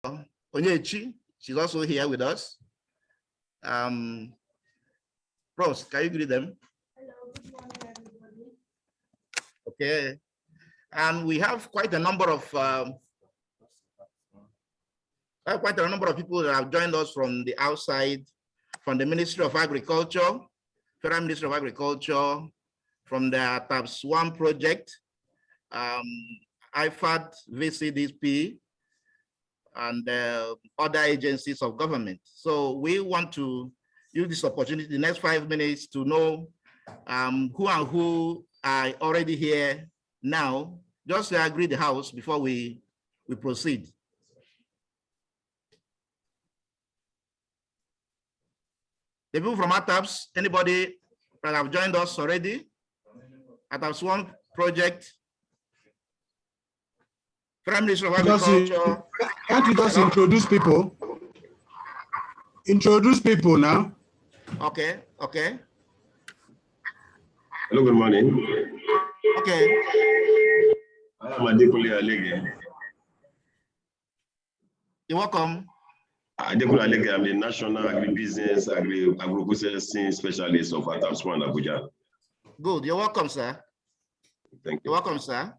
Onyekuru. She's also here with us. Rose, can you greet them? Hello, good morning, everybody. Okay. And we have quite a number of people that have joined us from the outside, from the Ministry of Agriculture, Federal Ministry of Agriculture, from the TAPS 1 project, IFAD, VCDP, and other agencies of government. So we want to use this opportunity, the next 5 minutes, to know who are already here now, just to agree the house before we proceed. The people from ATAPS, anybody that have joined us already? ATAPS 1 project. Prime Minister of Agriculture. Can't you just introduce people? Introduce people now. Okay, okay. Hello, good morning. Okay. I am Onyekuru Alege. You're welcome. Onyekuru Alege, I'm the National Agribusiness Agro-Processing Specialist of ATAPS 1 Abuja. Good, you're welcome, sir. Thank you. You're welcome, sir.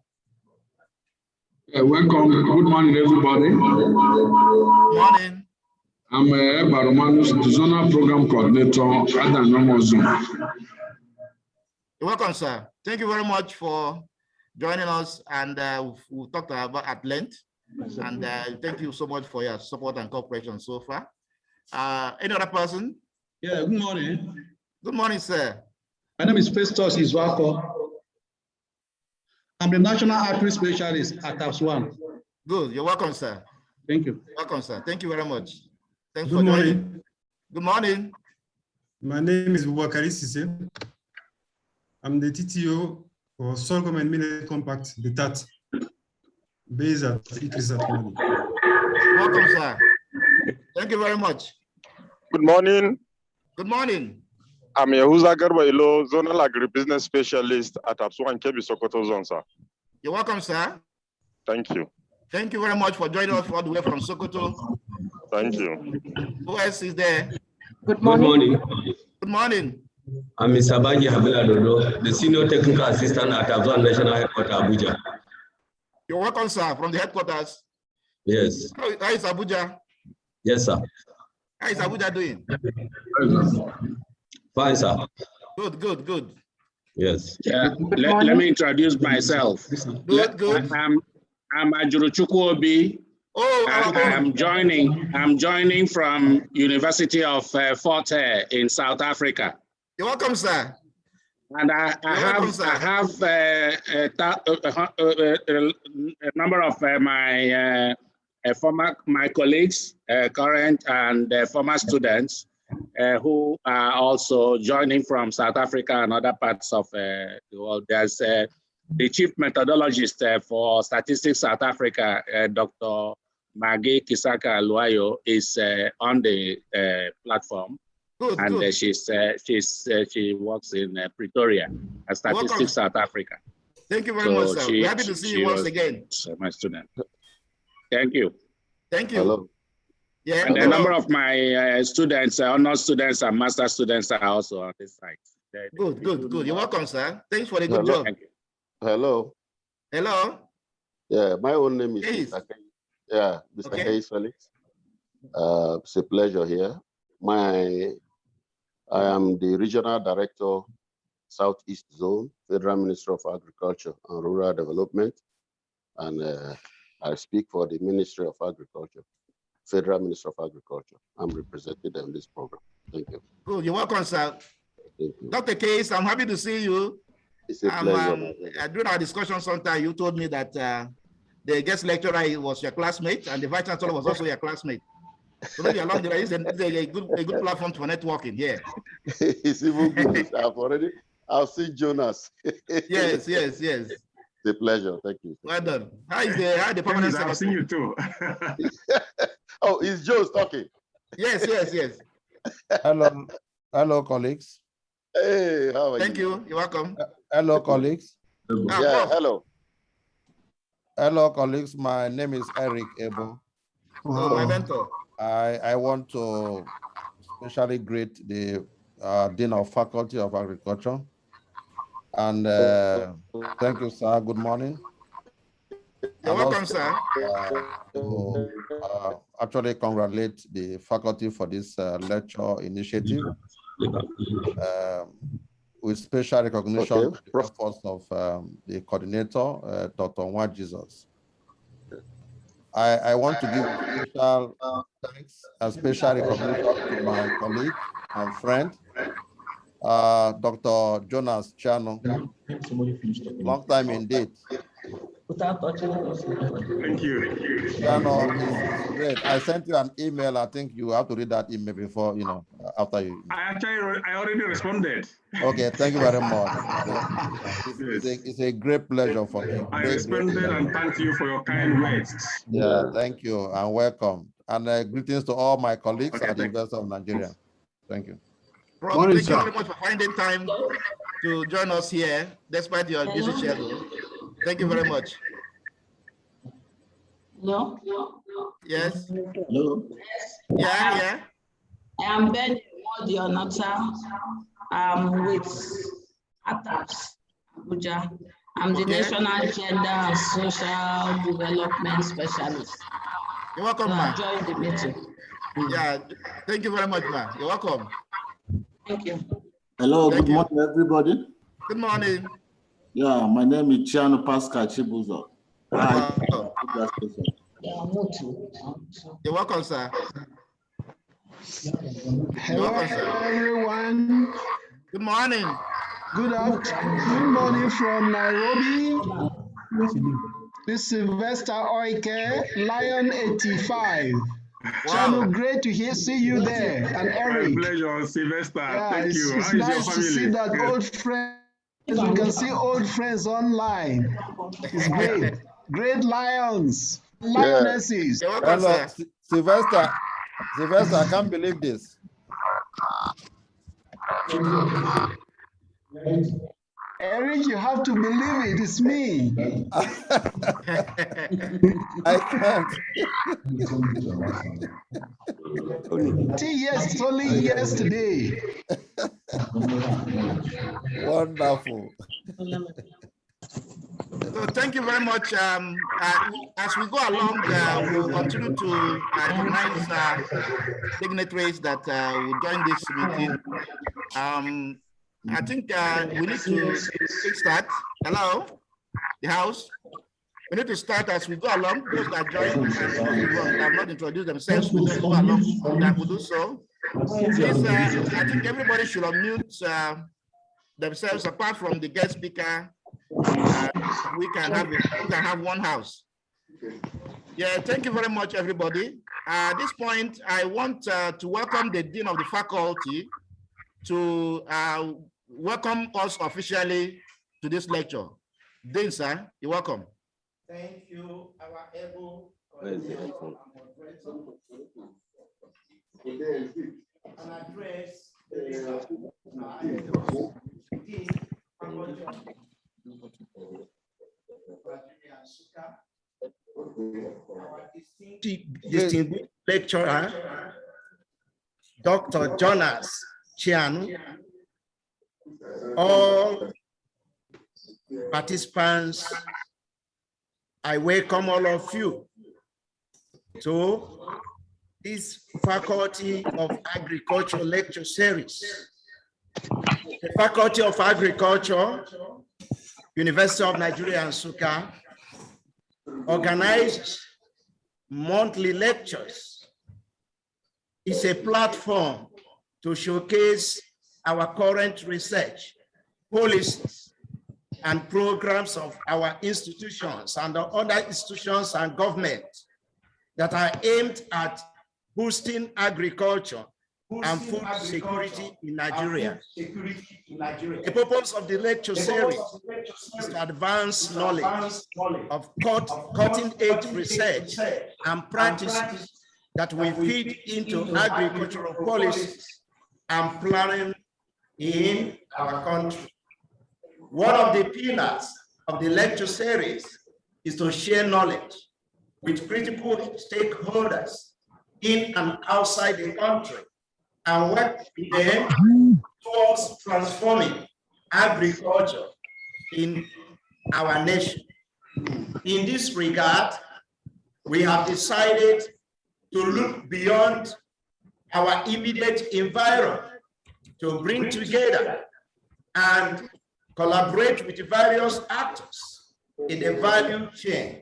Welcome. Good morning, everybody. Good morning. I'm Baromanus, the Zonal Program Coordinator at the normal zone. You're welcome, sir. Thank you very much for joining us, and we've talked about at length. And thank you so much for your support and cooperation so far. Any other person? Yeah, good morning. Good morning, sir. My name is Festus Iswako. I'm the National Agri Specialist at TAPS 1. Good, you're welcome, sir. Thank you. Welcome, sir. Thank you very much. Thanks Good for morning. joining. Good morning. My name is Boubacar Sise. I'm the TTO for Sorghum and Millet Compact, the TAT, based at Idris Mali. Welcome, sir. Thank you very much. Good morning. Good morning. I'm Yahuza Garbailo, Zonal Agribusiness Specialist at TAPS 1 Kebbi Sokoto Zone, sir. You're welcome, sir. Thank you. Thank you very much for joining us all the way from Sokoto. Thank you. Who else is there? Good morning. Good morning. I'm Mr. Baji Habila, the Senior Technical Assistant at TAPS 1 National Headquarters, Abuja. You're welcome, sir, from the headquarters. Yes. How is Abuja? Yes, sir. How is Abuja doing? Fine, sir. Good, good, good. Yes. Let me introduce myself. Good, good. I'm Ajuruchukwu Obi. Oh, I'm joining from University of Fort Hare in South Africa. You're welcome, sir. And I have a number of my colleagues, current and former students, who are also joining from South Africa and other parts of the world. There's the chief methodologist for Statistics South Africa, Dr. Maggie Kisaka Luayo, is on the platform. Good, and good. She works in Pretoria at Statistics South Africa. Thank you very much, sir. We're happy to see you once again. My student. Thank you. Thank you. Hello. Yeah. And a number of my students, honor students and master students are also on this site. Good, good, good. You're welcome, sir. Thanks for the good job. Thank you. Hello. Hello. Yeah, my own name is Hayes. Mr. Okay. Hayes Felix. It's a pleasure here. I am the Regional Director, Southeast Zone, Federal Ministry of Agriculture and Rural Development. And I speak for the Ministry of Agriculture, Federal Ministry of Agriculture. I'm represented in this program. Thank you. Good. You're welcome, sir. Thank you. Dr. Case, I'm happy to see you. It's a pleasure. During our discussion sometime, you told me that the guest lecturer was your classmate and the vice chancellor was also your classmate. So maybe along the way, it's a good platform for networking. Yeah. It's even good. I've seen Jonas. Yes, yes, yes. It's a pleasure. Thank you. Well done. How is the permanent secretary? I've seen you too. Oh, it's Joe's talking. Yes, yes, yes. Hello, colleagues. Hey, how are you? Thank you. You're welcome. Hello, colleagues. Yeah, hello. Hello, colleagues. My name is Eric Ebo. So my mentor. I want to especially greet the Dean of Faculty of Agriculture. And thank you, sir. Good morning. You're welcome, sir. Actually congratulate the faculty for this lecture initiative with special recognition to the efforts of the coordinator, Dr. NwaJesus. I want to give special thanks and special recognition to my colleague and friend, Dr. Jonas Chianu. Long time indeed. Thank you. Chianu is great. I sent you an email. I think you have to read that email before, after you. I already responded. Okay, thank you very much. It's a great pleasure for me. I responded and thank you for your kind words. Yeah, thank you and welcome. And greetings to all my colleagues at the University of Nigeria. Thank you. Prof, thank you very much for finding time to join us here, despite your busy schedule. Thank you very much. Hello? Yes? Hello? Yeah. I am Ben Onata. With ATAPS, Abuja. I'm the National Gender and Social Development Specialist. You're welcome, so ma. Join the meeting. Yeah, thank you very much, ma. You're welcome. Thank you. Hello, good morning, everybody. Good morning. Yeah, my name is Chianu Pascal Chibuzo. Hi. You're welcome, sir. Hello, everyone. Good morning. Good morning from Nairobi. This is Sylvester Oike, Lion 85. Wow. Chianu, great to see you there. And Eric. My pleasure, Sylvester. Yeah, Thank you. It's nice to see that old friends. We can see old friends online. It's great. Great lions, lionesses. Hello, Sylvester, I can't believe this. Eric, you have to believe it. It's me. I can't. Yes, it's only yesterday. Wonderful. So thank you very much. As we go along, we will continue to recognize dignitaries that will join this meeting. I think we need to start. Hello, the house. We need to start as we go along. Those that join and have not introduced themselves, we go along. That will do so. Please, I think everybody should unmute themselves apart from the guest speaker. We can have one house. Yeah, thank you very much, everybody. At this point, I want to welcome the Dean of the Faculty to welcome us officially to this lecture. Dean, sir, you're welcome. Thank you, our able and address our distinguished lecturer, Dr. Jonas Chianu, all participants, I welcome all of you to this Faculty of Agriculture lecture series. The Faculty of Agriculture, University of Nigeria, Nsukka, organizes monthly lectures. It's a platform to showcase our current research, policies, and programs of our institutions and the other institutions and government that are aimed at boosting agriculture and food security in Nigeria. The purpose of the lecture series is to advance knowledge of cutting-edge research and practices that will feed into agricultural policies and planning in our country. One of the pillars of the lecture series is to share knowledge with critical stakeholders in and outside the country and work with them towards transforming agriculture in our nation. In this regard, we have decided to look beyond our immediate environment to bring together and collaborate with various actors in the value chain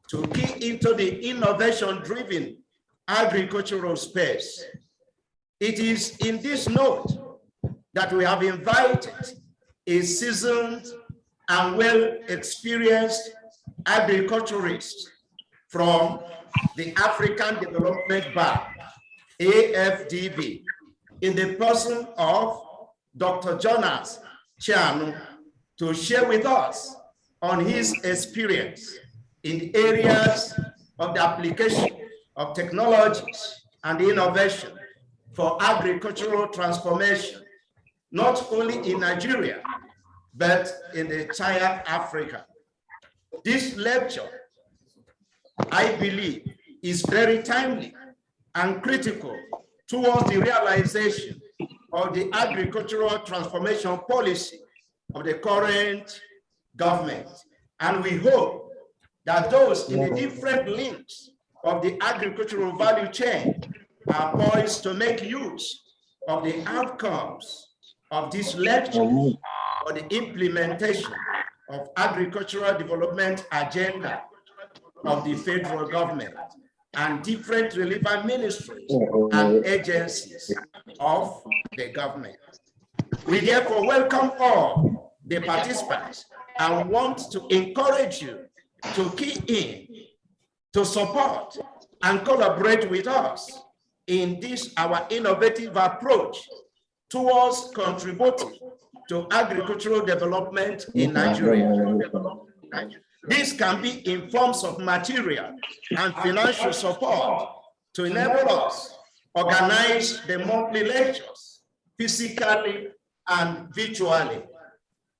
to key into the innovation-driven agricultural space. It is in this note that we have invited a seasoned and well-experienced agriculturist from the African Development Bank, AFDB, in the person of Dr. Jonas Chianu, to share with us on his experience in the areas of the application of technologies and innovation for agricultural transformation, not only in Nigeria, but in the entire Africa. This lecture, I believe, is very timely and critical towards the realization of the agricultural transformation policy of the current government. And we hope that those in the different links of the agricultural value chain are poised to make use of the outcomes of this lecture for the implementation of agricultural development agenda of the federal government and different relevant ministries and agencies of the government. We therefore welcome all the participants and want to encourage you to key in, to support and collaborate with us in this our innovative approach towards contributing to agricultural development in Nigeria. This can be in forms of material and financial support to enable us organize the monthly lectures physically and virtually,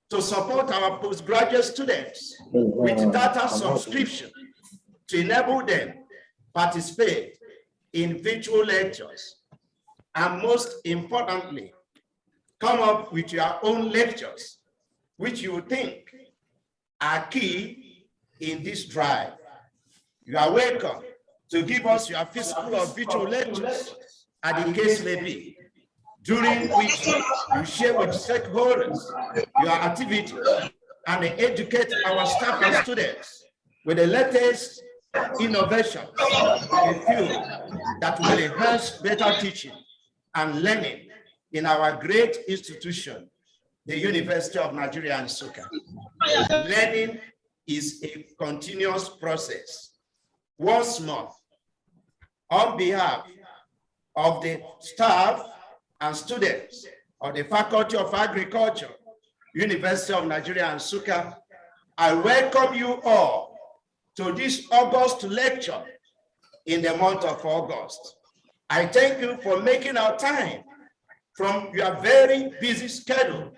to support our postgraduate students with data subscription to enable them participate in virtual lectures, and most importantly, come up with your own lectures, which you think are key in this drive. You are welcome to give us your physical or virtual lectures at the case may be, during which you share with stakeholders your activities and educate our staff and students with the latest innovations in the field that will enhance better teaching and learning in our great institution, the University of Nigeria, Nsukka. Learning is a continuous process. Once more, on behalf of the staff and students of the Faculty of Agriculture, University of Nigeria, Nsukka, I welcome you all to this August lecture in the month of August. I thank you for making our time from your very busy schedule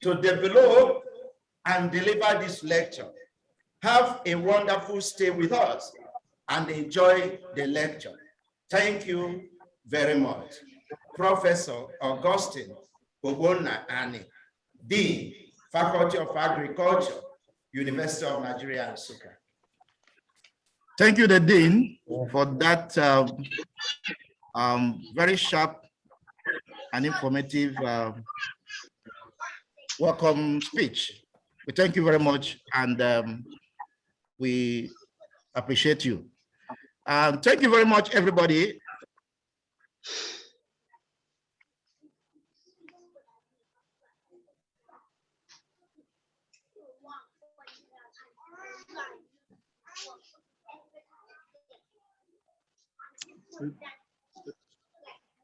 to develop and deliver this lecture. Have a wonderful stay with us and enjoy the lecture. Thank you very much. Professor Augustine Ani, Dean, Faculty of Agriculture, University of Nigeria, Nsukka. Thank you, the Dean, for that very sharp and informative welcome speech. We thank you very much, and we appreciate you. Thank you very much, everybody.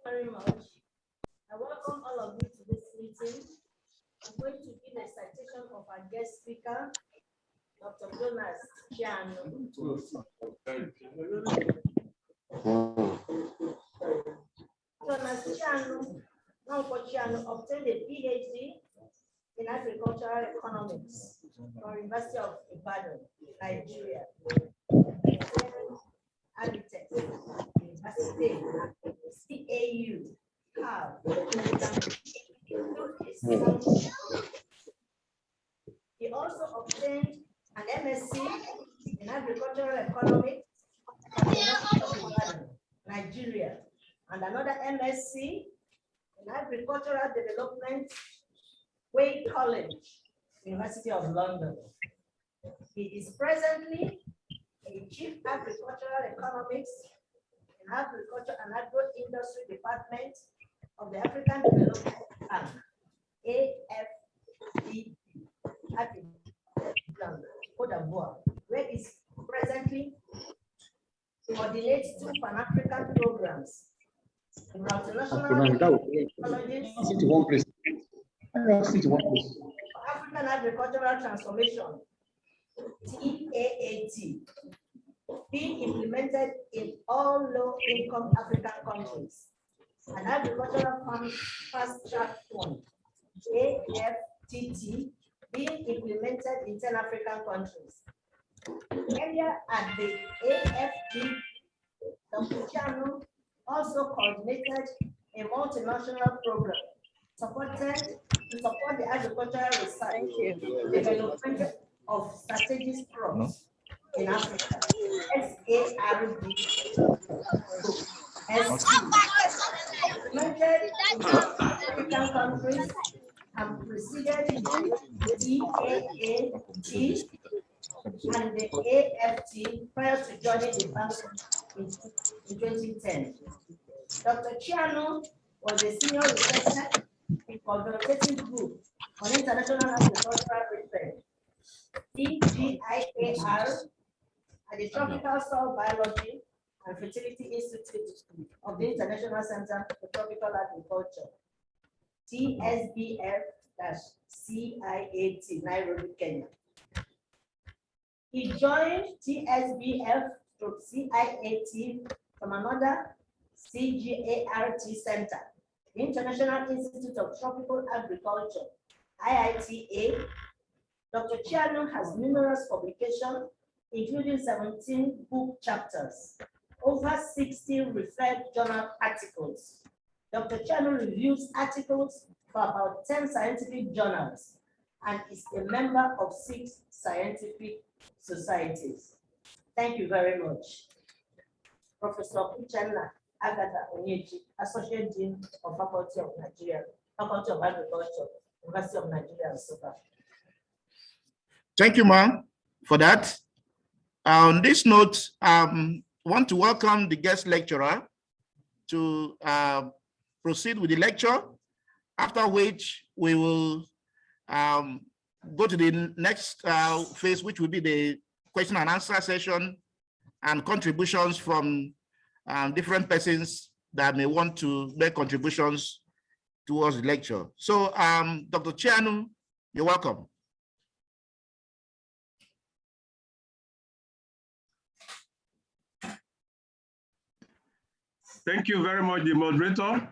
Very much. I welcome all of you to this meeting. I'm going to give a citation of our guest speaker, Dr. Jonas Chianu. Jonas Chianu obtained a PhD in agricultural economics from University of Ivory, Nigeria. state, CAU, have. He also obtained an MSc in agricultural economics from the University of Ivory, Nigeria, and another MSc in agricultural development, Wade College, University of London. He is presently a chief agricultural economics in agriculture and agro-industry department of the African Development Bank, AFDB, at Cote d'Ivoire, where he presently coordinates 2 Pan-African programs in multinational technologies for African agricultural transformation, TAAT, being implemented in all low-income African countries, and agricultural farm fast-track fund, AFTT, being implemented in 10 African countries. Earlier at the AFD, Dr. Chianu also coordinated a multinational program to support the agricultural research development of strategic crops in Africa, SARD, implemented in African countries and preceded the DAAT and the AFT prior to joining the bank in 2010. Dr. Chianu was a senior researcher in consultative group on international agricultural research, TGIAR, at the Tropical Soil Biology and Fertility Institute of the International Center for Tropical Agriculture, TSBF-CIAT, Nairobi, Kenya. He joined TSBF-CIAT from another CGART center, the International Institute of Tropical Agriculture, IITA. Dr. Chianu has numerous publications, including 17 book chapters, over 60 referred journal articles. Dr. Chianu reviews articles for about 10 scientific journals and is a member of 6 scientific societies. Thank you very much. Professor Chianu Jonas, Associate Dean of Faculty of Nigeria, Faculty of Agriculture, University of Nigeria, Nsukka. Thank you, ma'am, for that. On this note, I want to welcome the guest lecturer to proceed with the lecture, after which we will go to the next phase, which will be the question and answer session and contributions from different persons that may want to make contributions towards the lecture. So, Dr. Chianu, you're welcome. Thank you very much, the moderator,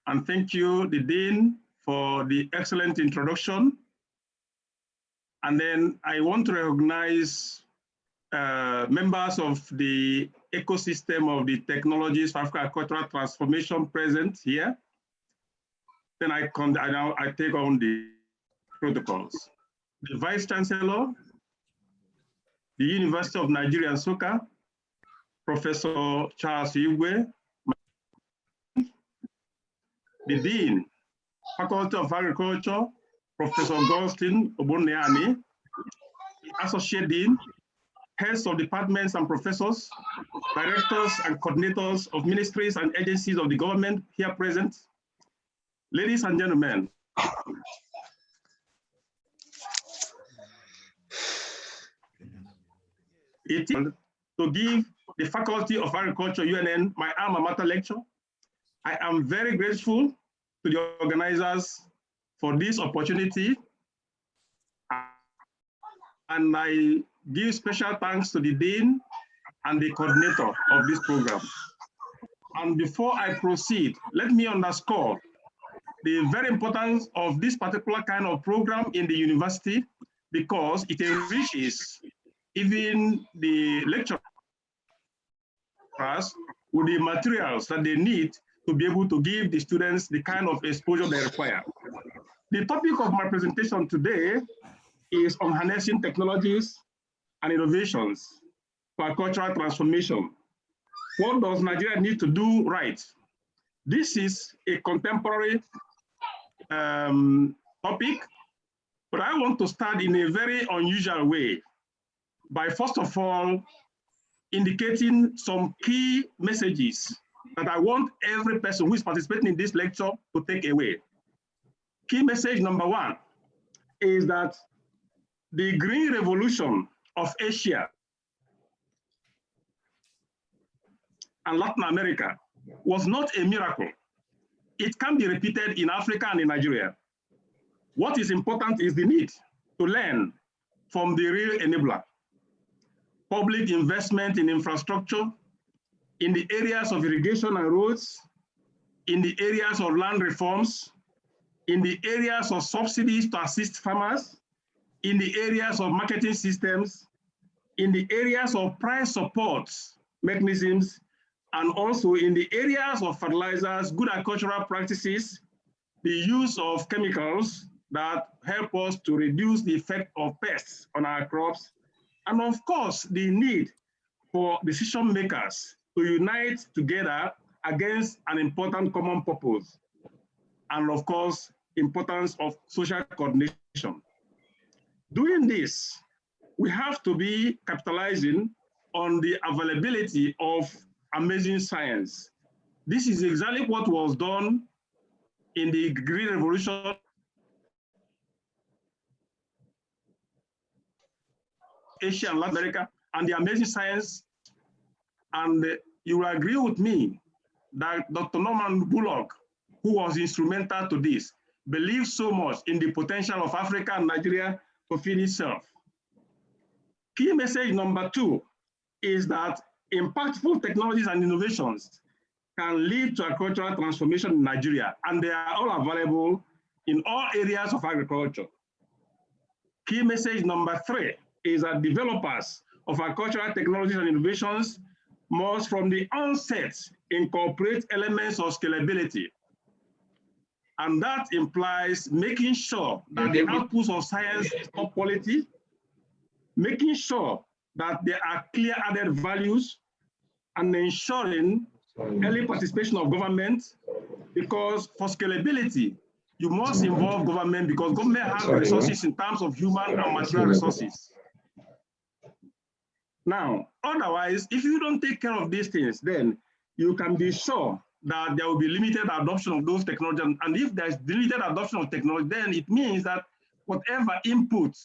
and thank you, the Dean, for the excellent introduction. And then I want to recognize members of the ecosystem of the technologies for African agricultural transformation present here. Then I take on the protocols. The Vice Chancellor, the University of Nigeria, Nsukka, Professor Charles Igwe, the Dean, Faculty of Agriculture, Professor Goldstein Oboneani, the Associate Dean, heads of departments and professors, directors and coordinators of ministries and agencies of the government here present. Ladies and gentlemen, it is to give the Faculty of Agriculture, UNN, my alma mater lecture. I am very grateful to the organizers for this opportunity. And I give special thanks to the Dean and the coordinator of this program. And before I proceed, let me underscore the very importance of this particular kind of program in the university, because it enriches even the lecturers with the materials that they need to be able to give the students the kind of exposure they require. The topic of my presentation today is on harnessing technologies and innovations for cultural transformation. What does Nigeria need to do right? This is a contemporary topic, but I want to start in a very unusual way by first of all indicating some key messages that I want every person who is participating in this lecture to take away. Key message number one is that the green revolution of Asia and Latin America was not a miracle. It can be repeated in Africa and in Nigeria. What is important is the need to learn from the real enabler. Public investment in infrastructure, in the areas of irrigation and roads, in the areas of land reforms, in the areas of subsidies to assist farmers, in the areas of marketing systems, in the areas of price support mechanisms, and also in the areas of fertilizers, good agricultural practices, the use of chemicals that help us to reduce the effect of pests on our crops, and of course, the need for decision makers to unite together against an important common purpose, and of course, importance of social coordination. Doing this, we have to be capitalizing on the availability of amazing science. This is exactly what was done in the Green Revolution Asia and Latin America, and the amazing science. And you will agree with me that Dr. Norman Bullock, who was instrumental to this, believes so much in the potential of Africa and Nigeria to feed itself. Key message number two is that impactful technologies and innovations can lead to agricultural transformation in Nigeria, and they are all available in all areas of agriculture. Key message number three is that developers of agricultural technologies and innovations must, from the onset, incorporate elements of scalability. And that implies making sure that the outputs of science is top quality, making sure that there are clear added values, and ensuring early participation of government, because for scalability, you must involve government because government has resources in terms of human and material resources. Now, otherwise, if you don't take care of these things, then you can be sure that there will be limited adoption of those technologies. And if there's limited adoption of technology, then it means that whatever input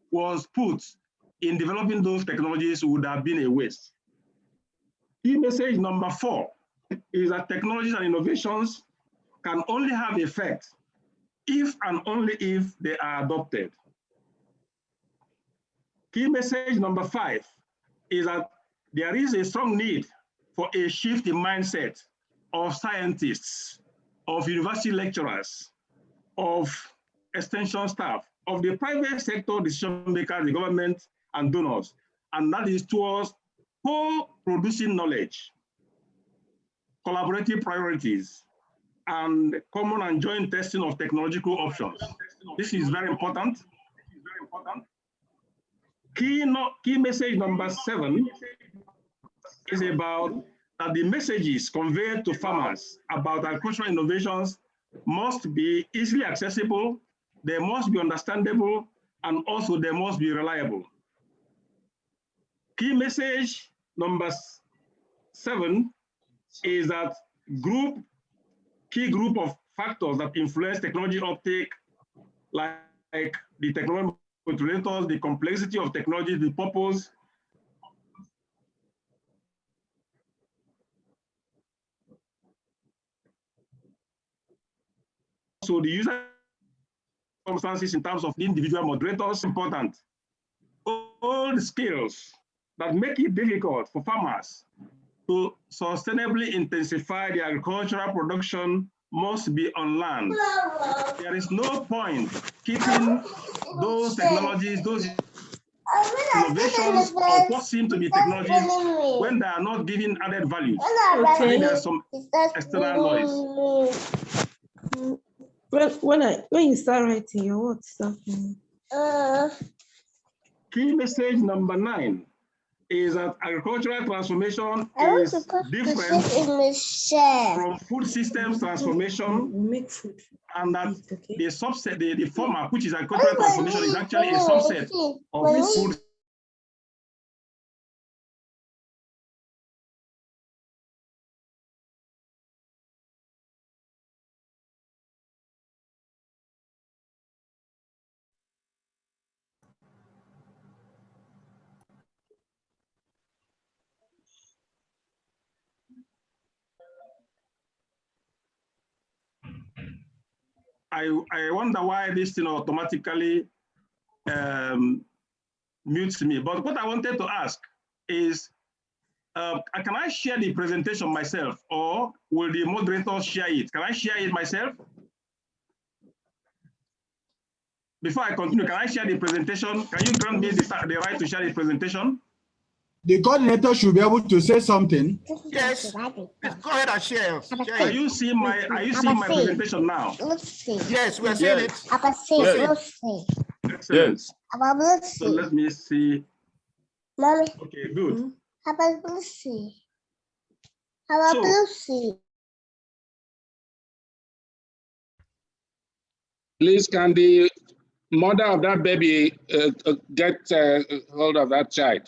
was put in developing those technologies would have been a waste. Key message number four is that technologies and innovations can only have effect if and only if they are adopted. Key message number five is that there is a strong need for a shift in mindset of scientists, of university lecturers, of extension staff, of the private sector decision makers, the government, and donors. And that is towards co-producing knowledge, collaborative priorities, and common and joint testing of technological options. This is very important. Key message number seven is about that the messages conveyed to farmers about agricultural innovations must be easily accessible, they must be understandable, and also they must be reliable. Key message number seven is that key group of factors that influence technology uptake, like the technology motivators, the complexity of technology, the purpose, so the user circumstances in terms of individual moderators, important. All the skills that make it difficult for farmers to sustainably intensify the agricultural production must be on land. There is no point keeping those technologies, those innovations or what seem to be technologies when they are not giving added values. I think there's some external noise. When you start writing your words, Key message number 9 is that agricultural transformation is different from food systems transformation, and that the subset, the former, which is agricultural transformation, is actually a subset of food. I wonder why this thing automatically mutes me. But what I wanted to ask is, can I share the presentation myself, or will the moderator share it? Can I share it myself? Before I continue, can I share the presentation? Can you grant me the right to share the presentation? The coordinator should be able to say something. Yes, go ahead and share. Are you seeing my presentation now? Yes, we are seeing it. Excellent. So let me see. Okay, good. Please, can the mother of that baby get hold of that child?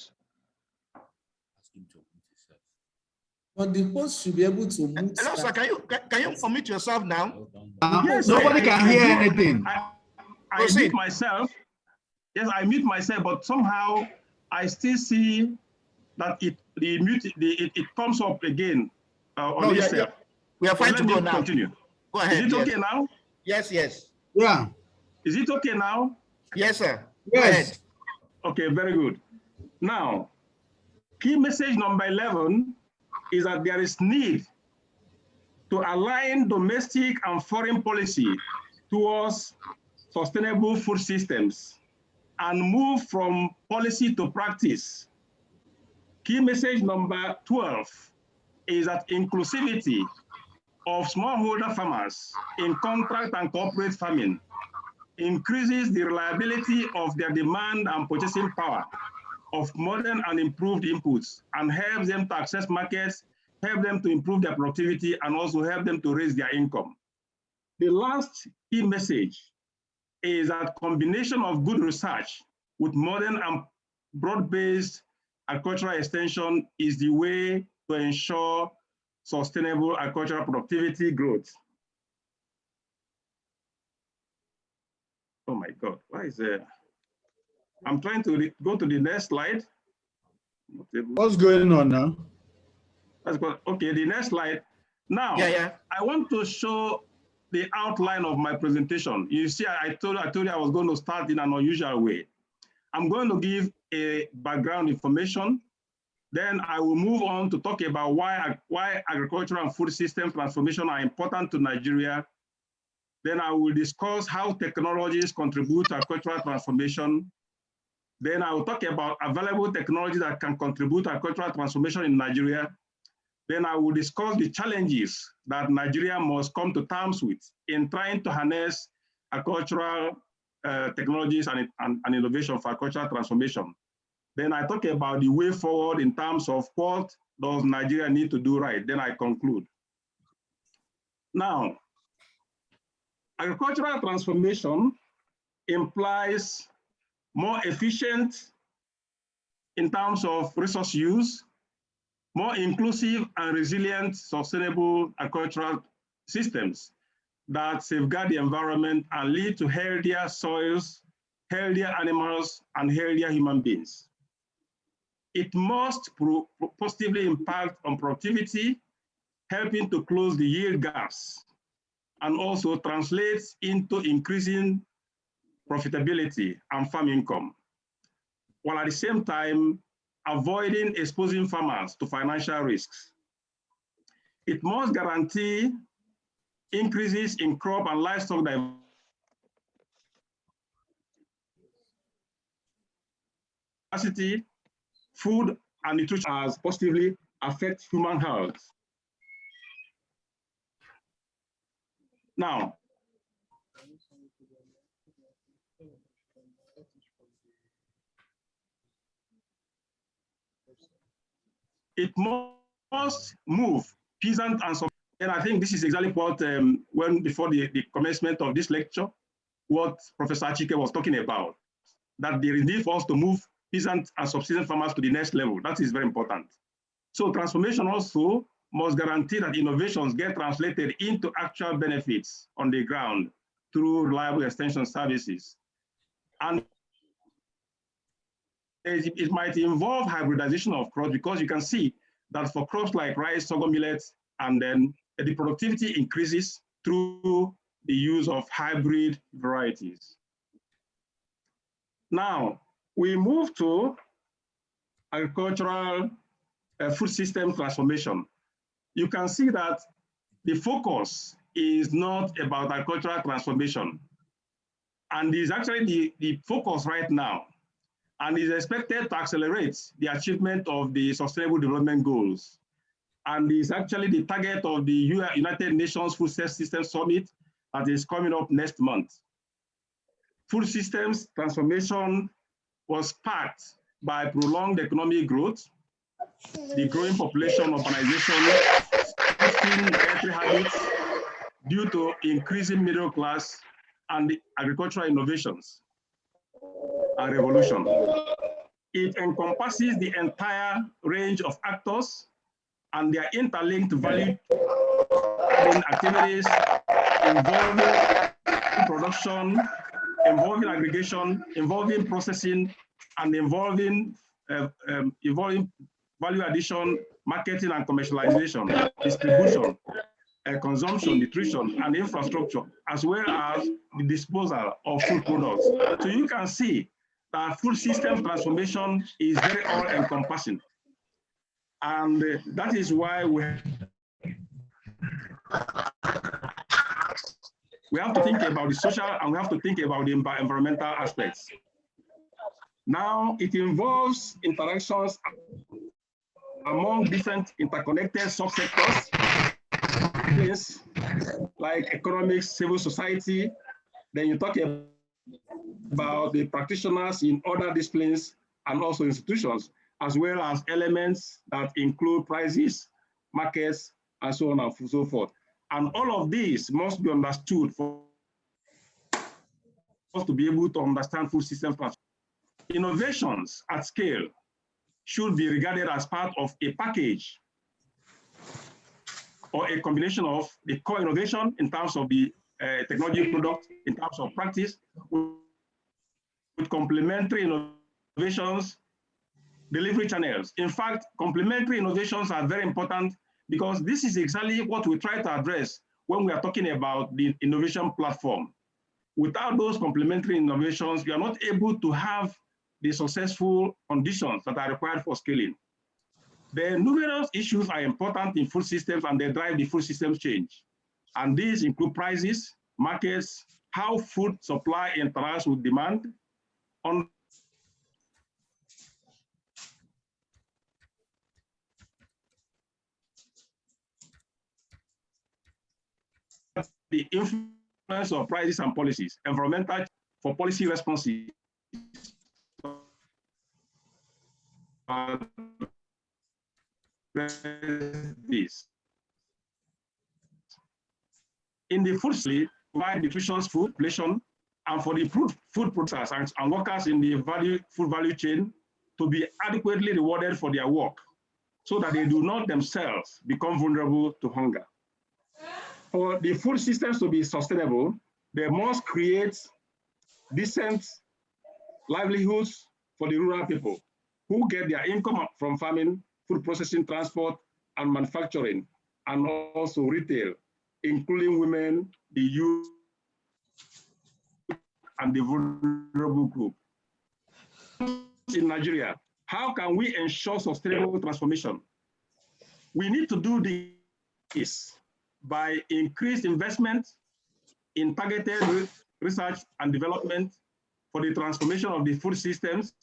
But the host should be able to mute. Hello, sir. Can you unmute yourself now? Yes, nobody can hear anything. I mute myself. Yes, I mute myself, but somehow I still see that it comes up again on itself. We are fine to go now. Continue. Go ahead. Is it okay now? Yes, yes. Yeah. Is it okay now? Yes, sir. Yes. Okay, very good. Now, key message number 11 is that there is need to align domestic and foreign policy towards sustainable food systems and move from policy to practice. Key message number 12 is that inclusivity of smallholder farmers in contract and corporate farming increases the reliability of their demand and purchasing power of modern and improved inputs, and helps them to access markets, help them to improve their productivity, and also help them to raise their income. The last key message is that combination of good research with modern and broad-based agricultural extension is the way to ensure sustainable agricultural productivity growth. Oh my God, why is there? I'm trying to go to the next slide. What's going on now? That's good. Okay, the next slide. Now, I want to show the outline of my presentation. You see, I told you I was going to start in an unusual way. I'm going to give a background information. Then I will move on to talk about why agricultural and food system transformation are important to Nigeria. Then I will discuss how technologies contribute to agricultural transformation. Then I will talk about available technologies that can contribute to agricultural transformation in Nigeria. Then I will discuss the challenges that Nigeria must come to terms with in trying to harness agricultural technologies and innovation for agricultural transformation. Then I talk about the way forward in terms of what does Nigeria need to do right. Then I conclude. Now, agricultural transformation implies more efficient in terms of resource use, more inclusive and resilient, sustainable agricultural systems that safeguard the environment and lead to healthier soils, healthier animals, and healthier human beings. It must positively impact on productivity, helping to close the yield gaps, and also translates into increasing profitability and farm income, while at the same time avoiding exposing farmers to financial risks. It must guarantee increases in crop and livestock diversity. capacity, food, and nutrition as positively affect human health. Now, it must move peasant and so. And I think this is exactly what when before the commencement of this lecture, what Professor Achike was talking about, that there is need for us to move peasant and subsistence farmers to the next level. That is very important. So transformation also must guarantee that innovations get translated into actual benefits on the ground through reliable extension services. And it might involve hybridization of crops, because you can see that for crops like rice, sorghum, millet, and then the productivity increases through the use of hybrid varieties. Now, we move to agricultural food system transformation. You can see that the focus is not about agricultural transformation, and is actually the focus right now, and is expected to accelerate the achievement of the Sustainable Development Goals, and is actually the target of the United Nations Food System Summit that is coming up next month. Food systems transformation was sparked by prolonged economic growth, the growing population, urbanization, shifting dietary habits due to increasing middle class, and the agricultural innovations and revolution. It encompasses the entire range of actors and their interlinked value activities involving production, involving aggregation, involving processing, and involving value addition, marketing and commercialization, distribution, consumption, nutrition, and infrastructure, as well as the disposal of food products. So you can see that food system transformation is very all-encompassing. And that is why we have to think about the social, and we have to think about the environmental aspects. Now, it involves interactions among different interconnected subsectors, like economics, civil society. Then you talk about the practitioners in other disciplines and also institutions, as well as elements that include prices, markets, and so on and so forth. And all of these must be understood for us to be able to understand food system transformation. Innovations at scale should be regarded as part of a package or a combination of the core innovation in terms of the technology product, in terms of practice, with complementary innovations, delivery channels. In fact, complementary innovations are very important, because this is exactly what we try to address when we are talking about the innovation platform. Without those complementary innovations, we are not able to have the successful conditions that are required for scaling. The numerous issues are important in food systems, and they drive the food systems change. And these include prices, markets, how food supply interacts with demand, on the influence of prices and policies, environmental for policy responses, this. In the food supply, provide nutritious food, population, and for the food producers and workers in the food value chain to be adequately rewarded for their work, so that they do not themselves become vulnerable to hunger. For the food systems to be sustainable, they must create decent livelihoods for the rural people who get their income from farming, food processing, transport, and manufacturing, and also retail, including women, the youth, and the vulnerable group. In Nigeria, how can we ensure sustainable transformation? We need to do this by increased investment in targeted research and development for the transformation of the food systems,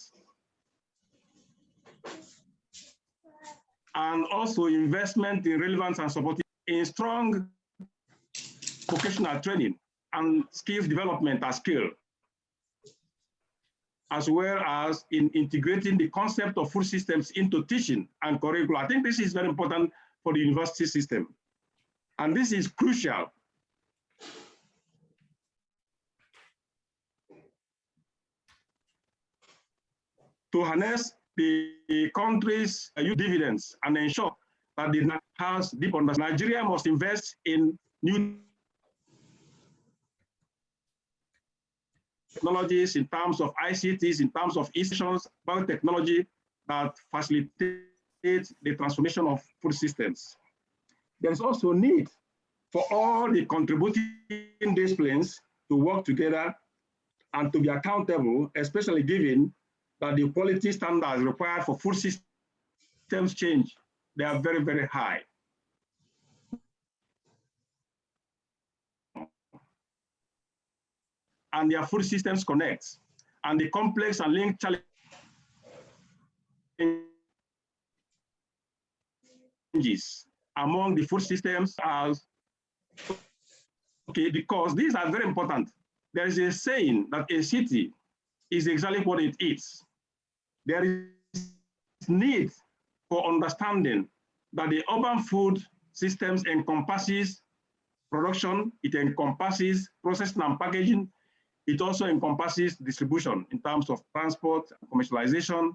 and also investment in relevance and supporting in strong vocational training and skills development as skill, as well as in integrating the concept of food systems into teaching and curriculum. I think this is very important for the university system. And this is crucial to harness the country's youth dividends and ensure that the has deep understanding. Nigeria must invest in new technologies in terms of ICTs, in terms of institutions, biotechnology that facilitate the transformation of food systems. There is also need for all the contributing disciplines to work together and to be accountable, especially given that the quality standards required for food systems change, they are very, very high. And their food systems connect, and the complex and linked challenges among the food systems are okay, because these are very important. There is a saying that a city is exactly what it eats. There is need for understanding that the urban food systems encompasses production, it encompasses processing and packaging, it also encompasses distribution in terms of transport, commercialization,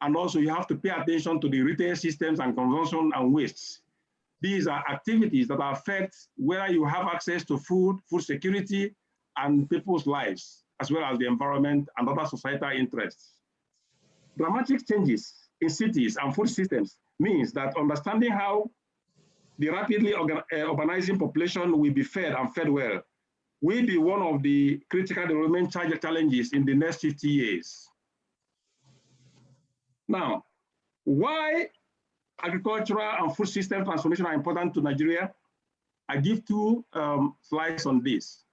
and also you have to pay attention to the retail systems and consumption and wastes. These are activities that affect whether you have access to food, food security, and people's lives, as well as the environment and other societal interests. Dramatic changes in cities and food systems means that understanding how the rapidly urbanizing population will be fed and fed well will be one of the critical development challenges in the next 50 years. Now, why agricultural and food system transformation are important to Nigeria? I give two slides on this.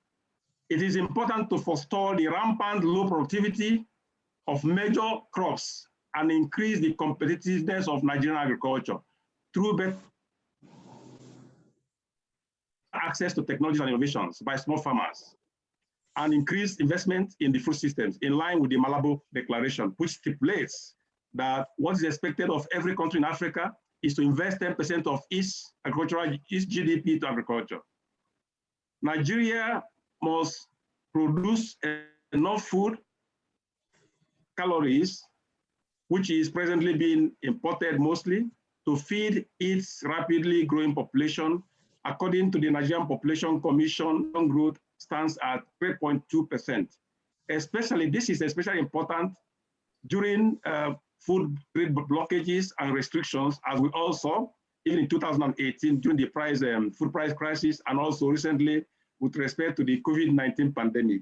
It is important to forestall the rampant low productivity of major crops and increase the competitiveness of Nigerian agriculture through better access to technologies and innovations by small farmers, and increase investment in the food systems in line with the Malabo Declaration, which stipulates that what is expected of every country in Africa is to invest 10% of its GDP to agriculture. Nigeria must produce enough food, calories, which is presently being imported mostly, to feed its rapidly growing population. According to the Nigerian Population Commission, young growth stands at 3.2%. This is especially important during food trade blockages and restrictions, as we also, even in 2018, during the food price crisis, and also recently with respect to the COVID-19 pandemic.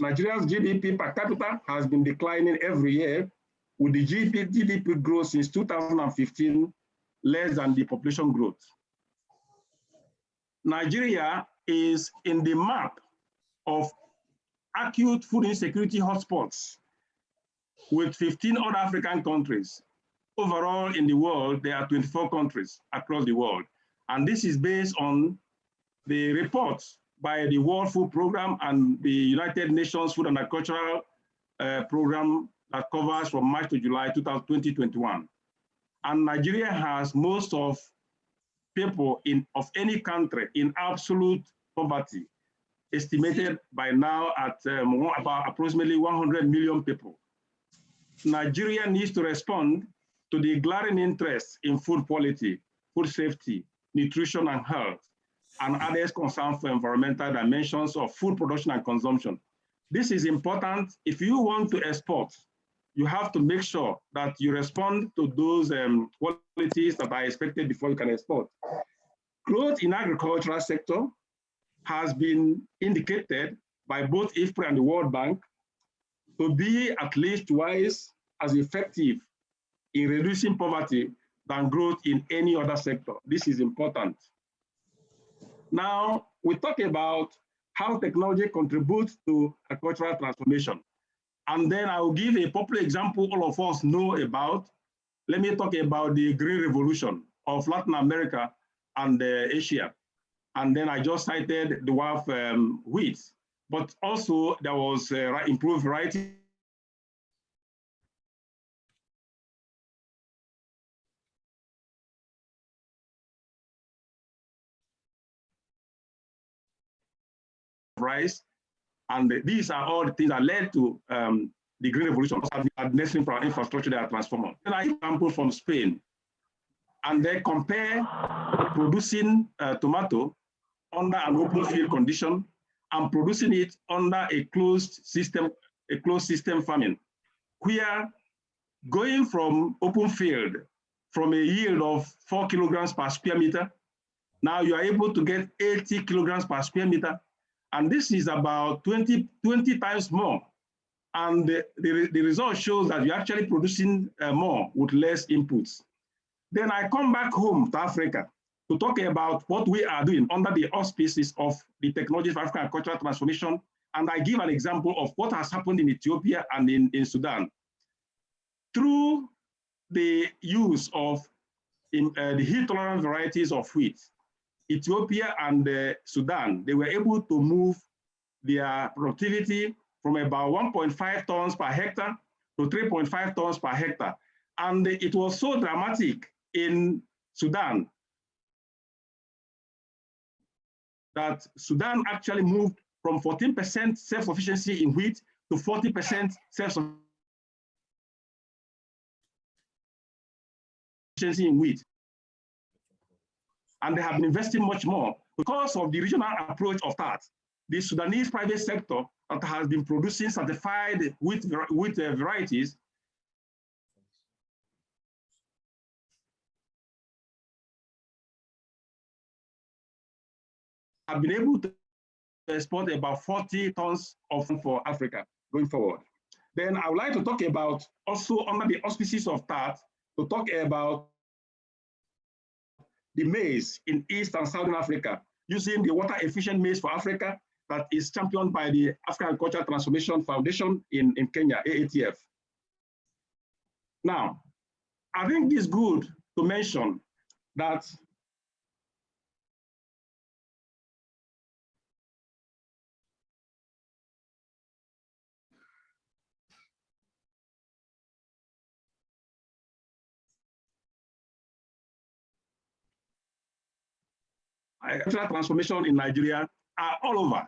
Nigeria's GDP per capita has been declining every year, with the GDP growth since 2015 less than the population growth. Nigeria is in the map of acute food insecurity hotspots with 15 other African countries. Overall in the world, there are 24 countries across the world. And this is based on the reports by the World Food Programme and the United Nations Food and Agricultural Program that covers from March to July 2021. And Nigeria has most of people of any country in absolute poverty, estimated by now at about approximately 100 million people. Nigeria needs to respond to the glaring interest in food quality, food safety, nutrition and health, and others concerned for environmental dimensions of food production and consumption. This is important. If you want to export, you have to make sure that you respond to those qualities that are expected before you can export. Growth in agricultural sector has been indicated by both Ivory and the World Bank to be at least twice as effective in reducing poverty than growth in any other sector. This is important. Now, we talk about how technology contributes to agricultural transformation. And then I will give a popular example all of us know about, let me talk about the green revolution of Latin America and Asia. And then I just cited the dwarf wheat, but also there was improved variety. Rice, and these are all the things that led to the green revolution. Necessary for our infrastructure that are transformed. And I example from Spain, and they compare producing tomato under an open field condition and producing it under a closed system farming, where going from open field from a yield of 4 kilograms per square meter, now you are able to get 80 kilograms per square meter. And this is about 20 times more. And the result shows that you're actually producing more with less inputs. Then I come back home to Africa to talk about what we are doing under the auspices of the Technologies for African Cultural Transformation. And I give an example of what has happened in Ethiopia and in Sudan. Through the use of the heat-tolerant varieties of wheat, Ethiopia and Sudan, they were able to move their productivity from about 1.5 tons per hectare to 3.5 tons per hectare. And it was so dramatic in Sudan that Sudan actually moved from 14% self-sufficiency in wheat to 40% self-sufficiency in wheat. And they have been investing much more because of the regional approach of that. The Sudanese private sector that has been producing certified wheat varieties have been able to export about 40 tons of for Africa going forward. Then I would like to talk about also under the auspices of that, to talk about the maize in East and Southern Africa, using the water efficient maize for Africa that is championed by the African Cultural Transformation Foundation in Kenya, AATF. Now, I think it's good to mention that cultural transformation in Nigeria are all over.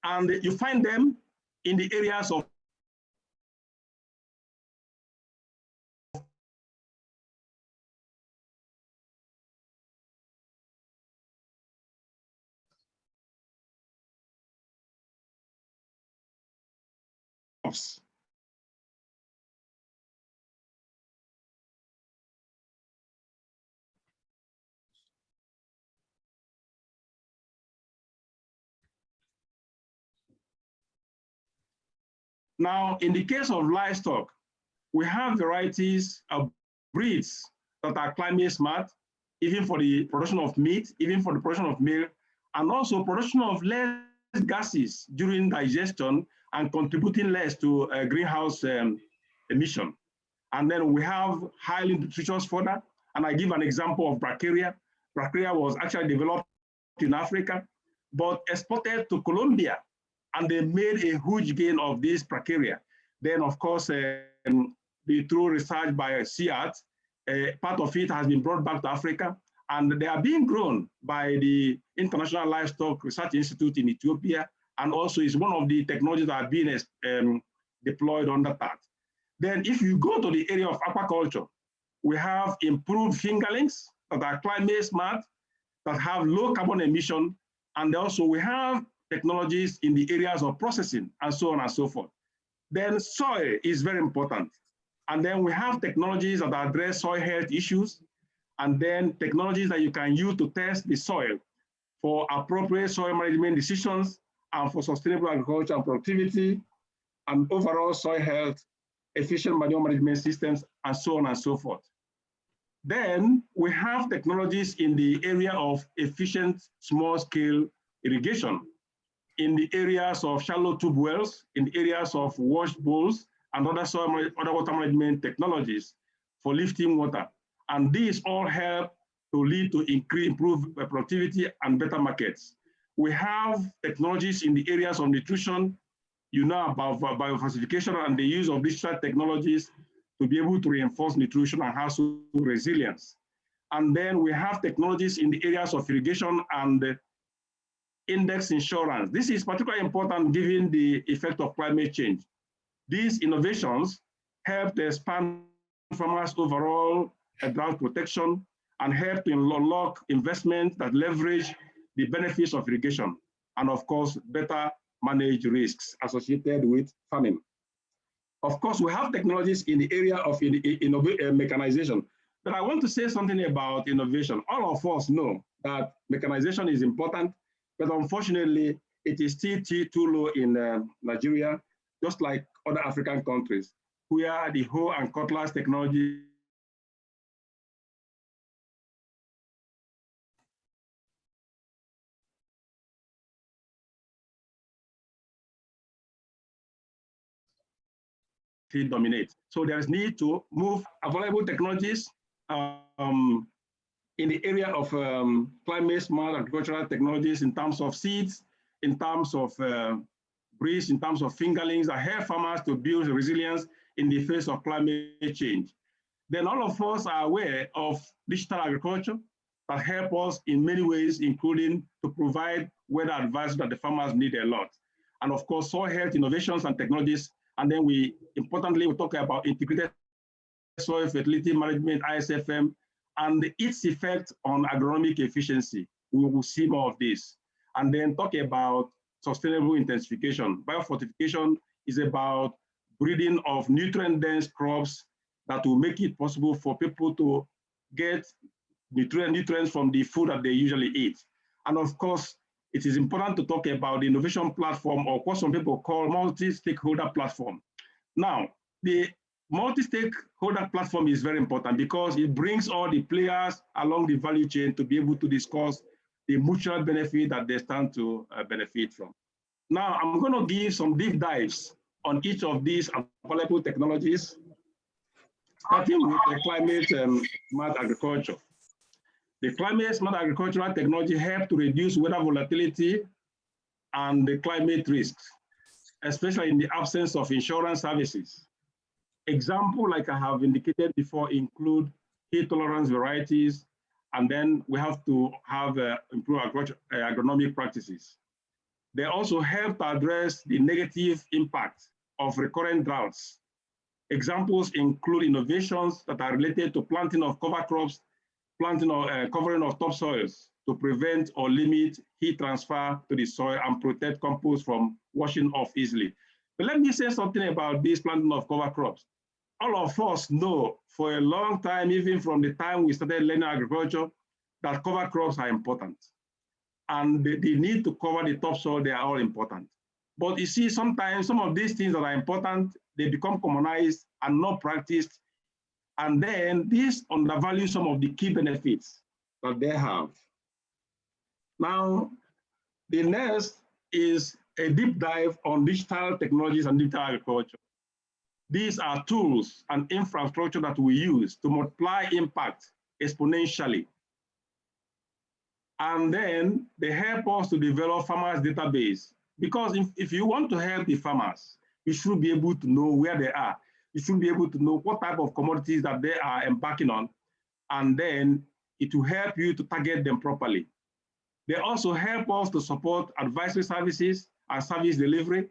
And you find them in the areas of now, in the case of livestock, we have varieties of breeds that are climate smart, even for the production of meat, even for the production of milk, and also production of less gases during digestion and contributing less to greenhouse emission. And then we have highly nutritious fodder, and I give an example of bracharia. Bracharia was actually developed in Africa, but exported to Colombia, and they made a huge gain of this bracharia. Then, of course, through research by CIAT, part of it has been brought back to Africa, and they are being grown by the International Livestock Research Institute in Ethiopia, and also is one of the technologies that are being deployed under that. Then if you go to the area of aquaculture, we have improved fingerlings that are climate smart, that have low carbon emission, and also we have technologies in the areas of processing and so on and so forth. Then soil is very important. And then we have technologies that address soil health issues, and then technologies that you can use to test the soil for appropriate soil management decisions and for sustainable agriculture and productivity and overall soil health, efficient manure management systems, and so on and so forth. Then we have technologies in the area of efficient small-scale irrigation, in the areas of shallow tube wells, in the areas of wash bowls, and other water management technologies for lifting water. And these all help to lead to improved productivity and better markets. We have technologies in the areas of nutrition, you know about biofacilification and the use of digital technologies to be able to reinforce nutrition and household resilience. And then we have technologies in the areas of irrigation and index insurance. This is particularly important given the effect of climate change. These innovations help to expand farmers' overall drought protection and help to unlock investment that leverage the benefits of irrigation and, of course, better manage risks associated with farming. Of course, we have technologies in the area of mechanization, but I want to say something about innovation. All of us know that mechanization is important, but unfortunately, it is still too low in Nigeria, just like other African countries, where the hoe and cutlass technology dominate. So there is need to move available technologies in the area of climate smart agricultural technologies in terms of seeds, in terms of breeds, in terms of fingerlings that help farmers to build resilience in the face of climate change. Then all of us are aware of digital agriculture that help us in many ways, including to provide weather advice that the farmers need a lot. And of course, soil health innovations and technologies. And then importantly, we talk about integrated soil fertility management, ISFM, and its effect on agronomic efficiency. We will see more of this. And then talk about sustainable intensification. Biofortification is about breeding of nutrient-dense crops that will make it possible for people to get nutrients from the food that they usually eat. And of course, it is important to talk about the innovation platform, or what some people call multi-stakeholder platform. Now, the multi-stakeholder platform is very important because it brings all the players along the value chain to be able to discuss the mutual benefit that they stand to benefit from. Now, I'm going to give some deep dives on each of these available technologies, starting with the climate smart agriculture. The climate smart agricultural technology helps to reduce weather volatility and the climate risks, especially in the absence of insurance services. Examples, like I have indicated before, include heat tolerance varieties, and then we have to have improved agronomic practices. They also help to address the negative impact of recurrent droughts. Examples include innovations that are related to planting of cover crops, planting or covering of topsoils to prevent or limit heat transfer to the soil and protect compost from washing off easily. But let me say something about this planting of cover crops. All of us know for a long time, even from the time we started learning agriculture, that cover crops are important. And the need to cover the topsoil, they are all important. But you see, sometimes some of these things that are important, they become commonized and not practiced. And then this undervalues some of the key benefits that they have. Now, the next is a deep dive on digital technologies and digital agriculture. These are tools and infrastructure that we use to multiply impact exponentially. And then they help us to develop farmers' database. Because if you want to help the farmers, you should be able to know where they are. You should be able to know what type of commodities that they are embarking on, and then it will help you to target them properly. They also help us to support advisory services and service delivery,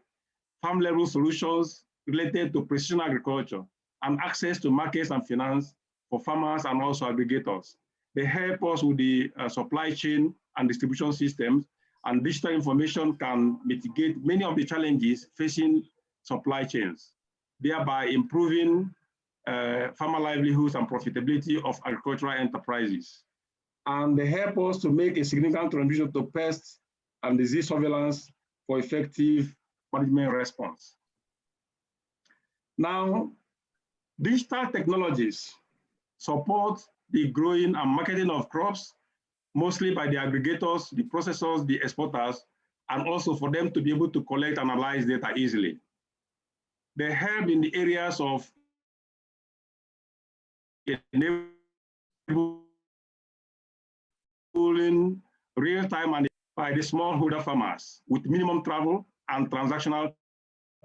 farm-level solutions related to precision agriculture, and access to markets and finance for farmers and also aggregators. They help us with the supply chain and distribution systems, and digital information can mitigate many of the challenges facing supply chains, thereby improving farmer livelihoods and profitability of agricultural enterprises. And they help us to make a significant contribution to pests and disease surveillance for effective management response. Now, digital technologies support the growing and marketing of crops, mostly by the aggregators, the processors, the exporters, and also for them to be able to collect and analyze data easily. They help in the areas of enabling real-time and by the smallholder farmers with minimum travel and transactional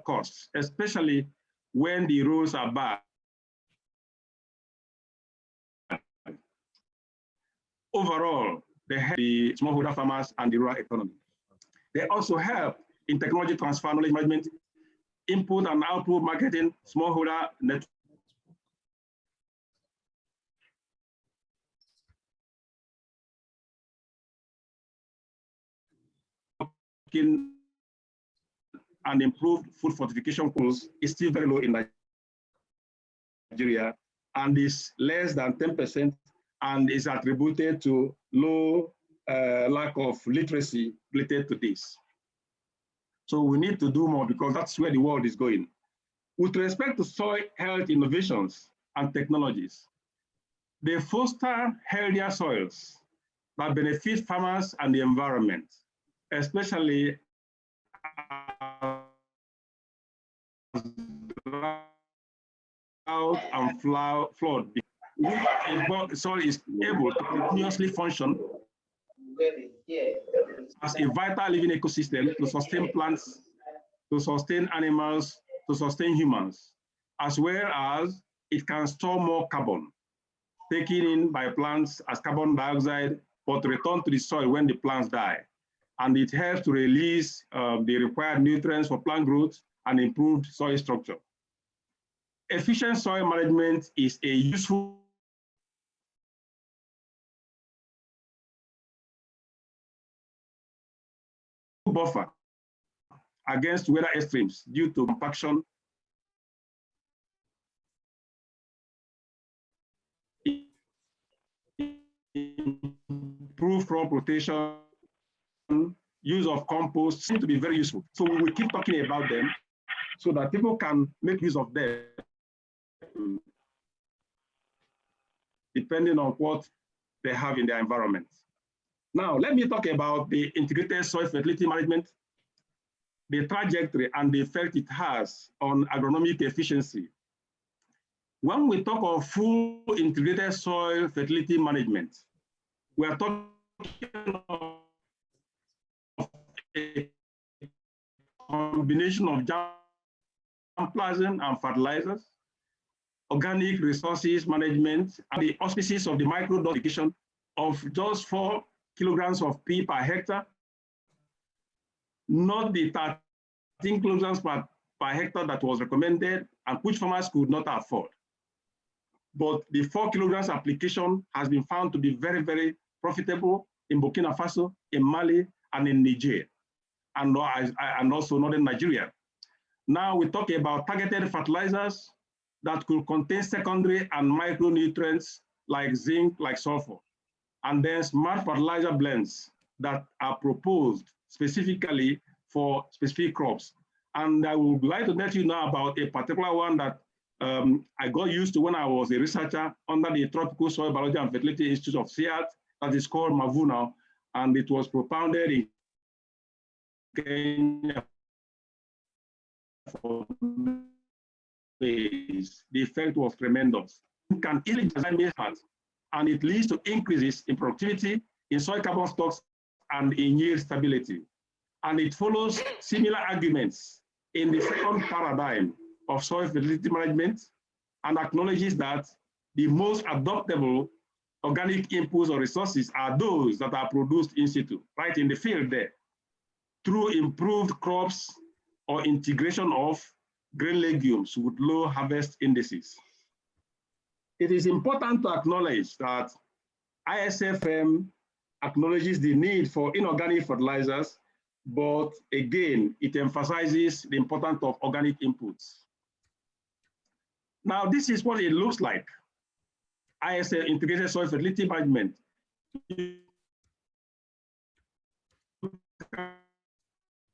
costs, especially when the roads are bad. Overall, they help the smallholder farmers and the rural economy. They also help in technology transfer, knowledge management, input and output marketing, smallholder network. And improved food fortification costs is still very low in Nigeria and is less than 10% and is attributed to low lack of literacy related to this. So we need to do more because that's where the world is going. With respect to soil health innovations and technologies, they foster healthier soils that benefit farmers and the environment, especially drought and flood. The soil is able to continuously function as a vital living ecosystem to sustain plants, to sustain animals, to sustain humans, as well as it can store more carbon, taken in by plants as carbon dioxide, but return to the soil when the plants die. And it helps to release the required nutrients for plant growth and improved soil structure. Efficient soil management is a useful buffer against weather extremes due to compaction, improved crop rotation, use of compost seem to be very useful. So we will keep talking about them so that people can make use of them depending on what they have in their environment. Now, let me talk about the integrated soil fertility management, the trajectory and the effect it has on agronomic efficiency. When we talk of full integrated soil fertility management, we are talking of a combination of germplasm and fertilizers, organic resources management, and the auspices of the microdose application of just 4 kilograms of P per hectare, not the 13 kilograms per hectare that was recommended and which farmers could not afford. But the 4 kilograms application has been found to be very, very profitable in Burkina Faso, in Mali, and in Niger, and also northern Nigeria. Now we talk about targeted fertilizers that could contain secondary and micronutrients like zinc, like sulfur, and then smart fertilizer blends that are proposed specifically for specific crops. And I would like to let you know about a particular one that I got used to when I was a researcher under the Tropical Soil Biology and Fertility Institute of SEAT, that is called Mavuna, and it was propounded in Kenya for days. The effect was tremendous. You can easily design maize plants, and it leads to increases in productivity, in soil carbon stocks, and in yield stability. And it follows similar arguments in the second paradigm of soil fertility management and acknowledges that the most adoptable organic inputs or resources are those that are produced in situ, right in the field there, through improved crops or integration of grain legumes with low harvest indices. It is important to acknowledge that ISFM acknowledges the need for inorganic fertilizers, but again, it emphasizes the importance of organic inputs. Now, this is what it looks like. ISF, integrated soil fertility management. You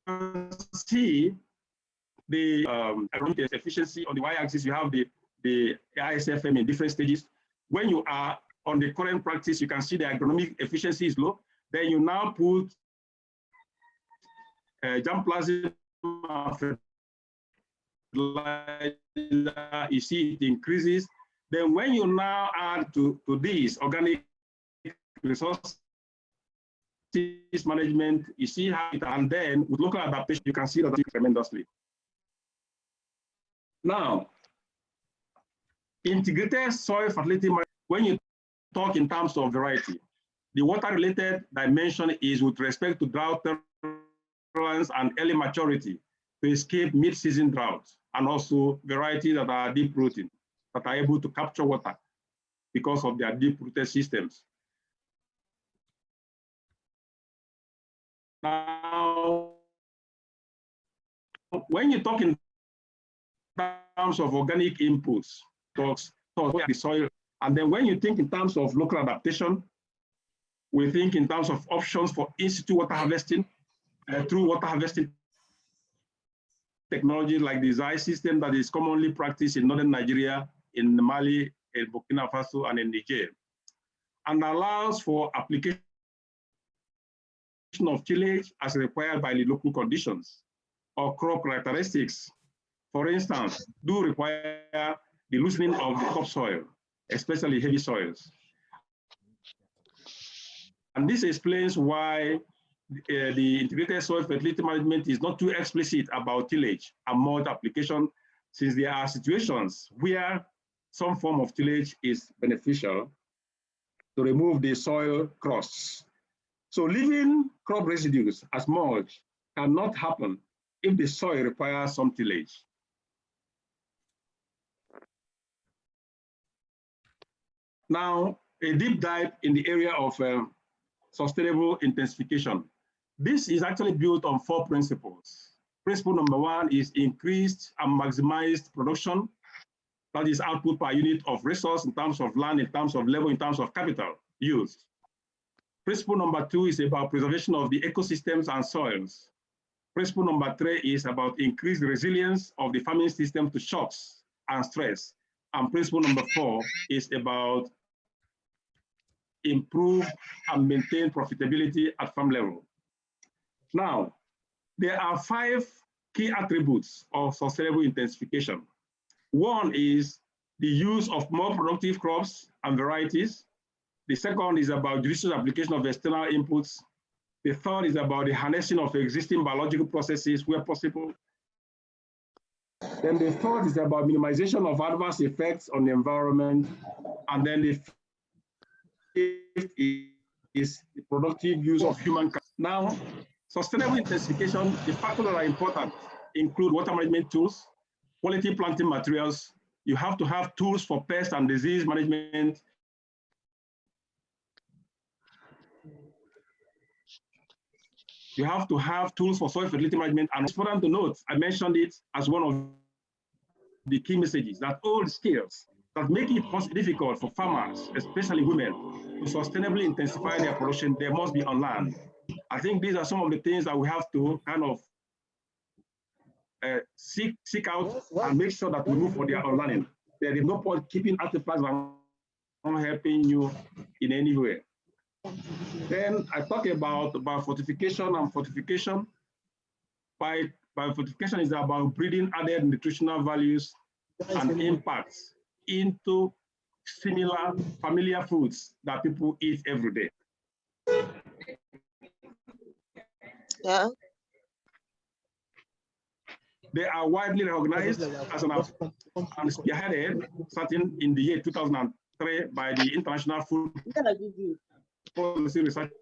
can see the agronomic efficiency on the y-axis. You have the ISFM in different stages. When you are on the current practice, you can see the agronomic efficiency is low. Then you now put germplasm you see it increases. Then when you now add to this organic resources management, you see how it, and then with local adaptation, you can see that tremendously. Now, integrated soil fertility management, when you talk in terms of variety, the water-related dimension is with respect to drought tolerance and early maturity to escape mid-season drought, and also varieties that are deep-rooted, that are able to capture water because of their deep-rooted systems. Now, when you talk in terms of organic inputs, the soil, and then when you think in terms of local adaptation, we think in terms of options for in-situ water harvesting through water harvesting technology like the ZAI system that is commonly practiced in northern Nigeria, in Mali, in Burkina Faso, and in Niger, and allows for application of tillage as required by the local conditions or crop characteristics. For instance, do require the loosening of the topsoil, especially heavy soils. And this explains why the integrated soil fertility management is not too explicit about tillage and mulch application, since there are situations where some form of tillage is beneficial to remove the soil crusts. So leaving crop residues as mulch cannot happen if the soil requires some tillage. Now, a deep dive in the area of sustainable intensification. This is actually built on 4 principles. Principle number 1 is increased and maximized production. That is output per unit of resource in terms of land, in terms of level, in terms of capital used. Principle number 2 is about preservation of the ecosystems and soils. Principle number 3 is about increased resilience of the farming system to shocks and stress. And principle number 4 is about improve and maintain profitability at farm level. Now, there are 5 key attributes of sustainable intensification. One is the use of more productive crops and varieties. The second is about judicious application of external inputs. The third is about the harnessing of existing biological processes where possible. Then the fourth is about minimization of adverse effects on the environment. And then the fifth is the productive use of human capital. Now, sustainable intensification, the factors that are important include water management tools, quality planting materials. You have to have tools for pest and disease management. You have to have tools for soil fertility management. And it's important to note, I mentioned it as one of the key messages, that all skills that make it difficult for farmers, especially women, to sustainably intensify their production, they must be on land. I think these are some of the things that we have to kind of seek out and make sure that we move for their unlearning. There is no point keeping artifacts that are not helping you in any way. Then I talk about fortification and fortification. By fortification is about breeding added nutritional values and impacts into similar familiar foods that people eat every day. Yeah. They are widely recognized as an and spearheaded starting in the year 2003 by the International Food Policy Research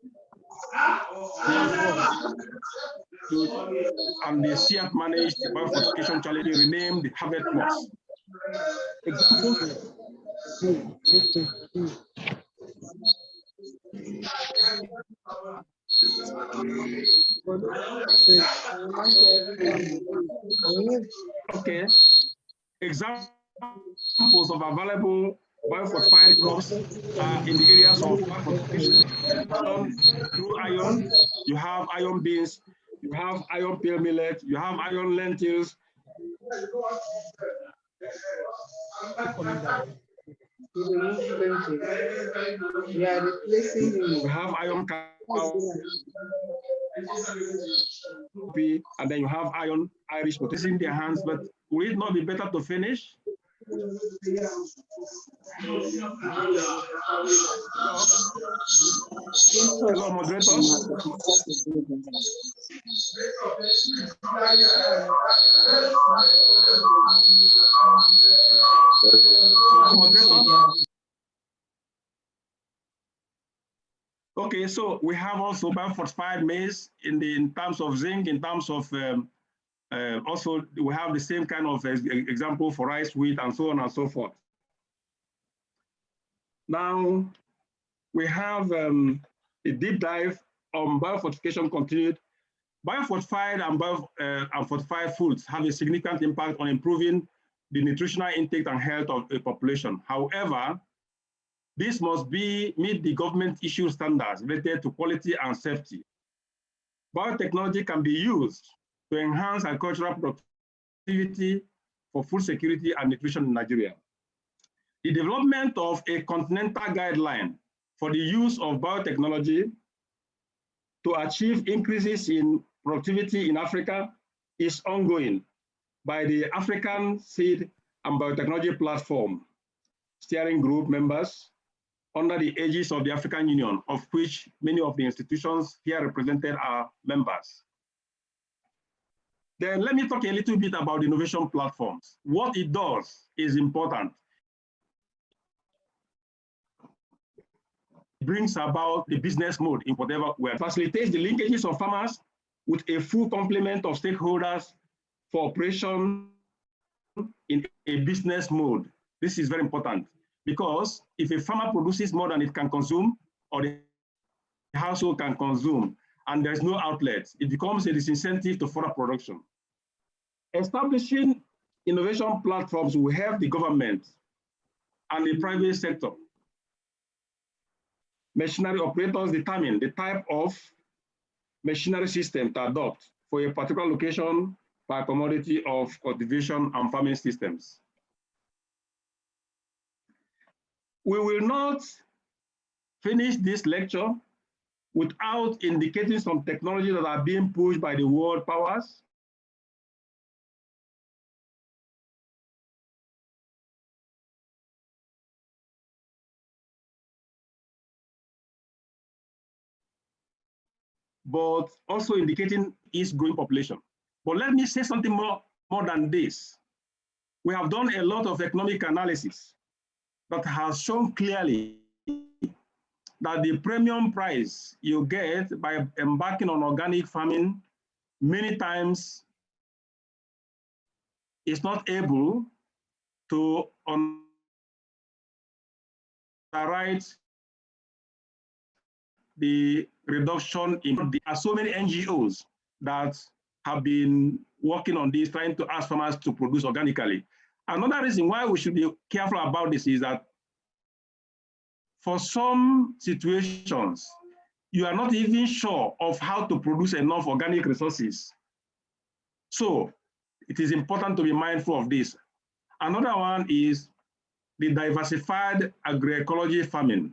and the CF managed biofortification challenge renamed the Harvard Plus. Okay. Examples of available biofortified crops are in the areas of fortification. Through iron, you have iron beans, you have iron pale millet, you have iron lentils. We have iron cow. and then you have Irish potatoes in their hands, but would it not be better to finish? Hello, moderator. Okay, so we have also biofortified maize in terms of zinc, in terms of also we have the same kind of example for rice, wheat, and so on and so forth. Now we have a deep dive on biofortification continued. Biofortified and fortified foods have a significant impact on improving the nutritional intake and health of a population. However, this must meet the government issue standards related to quality and safety. Biotechnology can be used to enhance agricultural productivity for food security and nutrition in Nigeria. The development of a continental guideline for the use of biotechnology to achieve increases in productivity in Africa is ongoing by the African Seed and Biotechnology Platform steering group members under the aegis of the African Union, of which many of the institutions here represented are members. Then let me talk a little bit about innovation platforms. What it does is important. It brings about the business mode in whatever way. Facilitates the linkages of farmers with a full complement of stakeholders for operation in a business mode. This is very important because if a farmer produces more than it can consume or the household can consume and there's no outlet, it becomes a disincentive to further production. Establishing innovation platforms will help the government and the private sector. Machinery operators determine the type of machinery system to adopt for a particular location by commodity of cultivation and farming systems. We will not finish this lecture without indicating some technologies that are being pushed by the world powers. But also indicating its growing population. But let me say something more than this. We have done a lot of economic analysis that has shown clearly that the premium price you get by embarking on organic farming many times is not able to underwrite the reduction in. There are so many NGOs that have been working on this, trying to ask farmers to produce organically. Another reason why we should be careful about this is that for some situations, you are not even sure of how to produce enough organic resources. So it is important to be mindful of this. Another one is the diversified agroecology farming.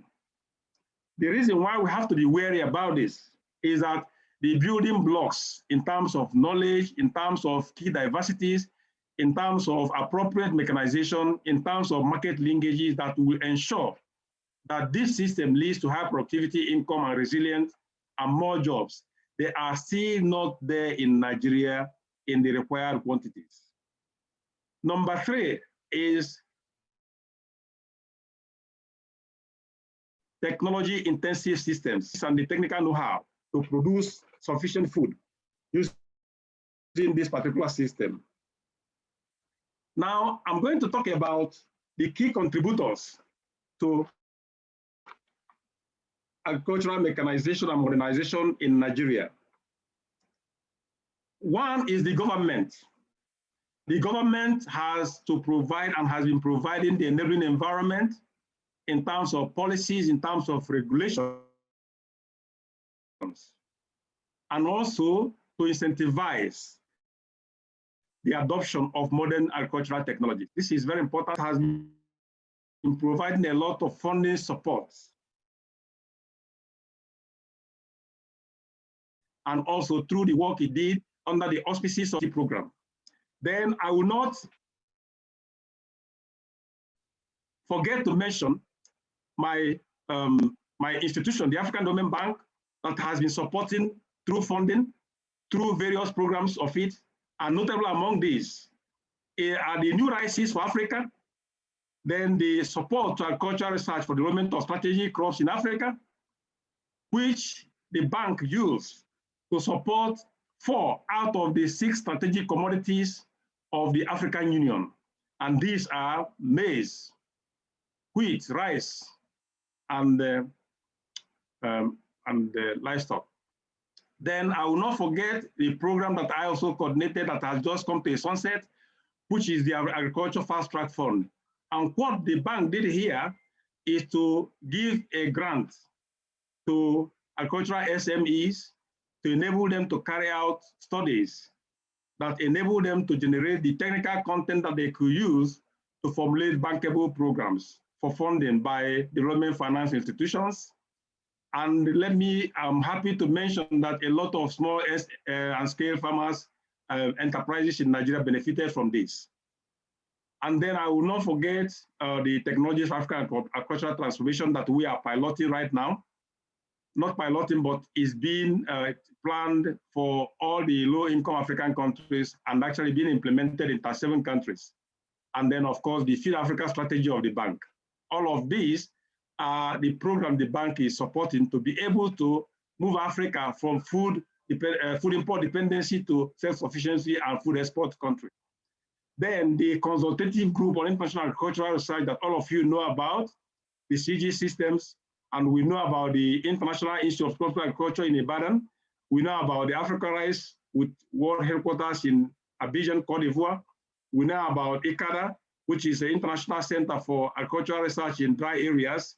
The reason why we have to be wary about this is that the building blocks in terms of knowledge, in terms of key diversities, in terms of appropriate mechanization, in terms of market linkages that will ensure that this system leads to high productivity, income, and resilience, and more jobs. They are still not there in Nigeria in the required quantities. Number 3 is technology-intensive systems and the technical know-how to produce sufficient food using this particular system. Now, I'm going to talk about the key contributors to agricultural mechanization and modernization in Nigeria. One is the government. The government has to provide and has been providing the enabling environment in terms of policies, in terms of regulations, and also to incentivize the adoption of modern agricultural technology. This is very important. It has been providing a lot of funding support. and also through the work he did under the auspices of the program. Then I will not forget to mention my institution, the African Development Bank, that has been supporting through funding, through various programs of it, and notable among these are the New Rices for Africa, then the support to agricultural research for development of strategic crops in Africa, which the bank used to support 4 out of the 6 strategic commodities of the African Union. And these are maize, wheat, rice, and livestock. Then I will not forget the program that I also coordinated that has just come to a sunset, which is the Agriculture Fast Track Fund. And what the bank did here is to give a grant to agricultural SMEs to enable them to carry out studies that enable them to generate the technical content that they could use to formulate bankable programs for funding by development finance institutions. And I'm happy to mention that a lot of small and scale farmers enterprises in Nigeria benefited from this. And then I will not forget the technologies for African agricultural transformation that we are piloting right now. Not piloting, but is being planned for all the low-income African countries and actually being implemented in 37 countries. And then, of course, the Feed Africa strategy of the bank. All of these are the program the bank is supporting to be able to move Africa from food import dependency to self-sufficiency and food export country. Then the consultative group on international agricultural research that all of you know about, the CG systems, and we know about the International Institute of Tropical Agriculture in Ibadan. We know about the Africa Rice with world headquarters in Abidjan, Cote d'Ivoire. We know about ICADA, which is the International Center for Agricultural Research in Dry Areas,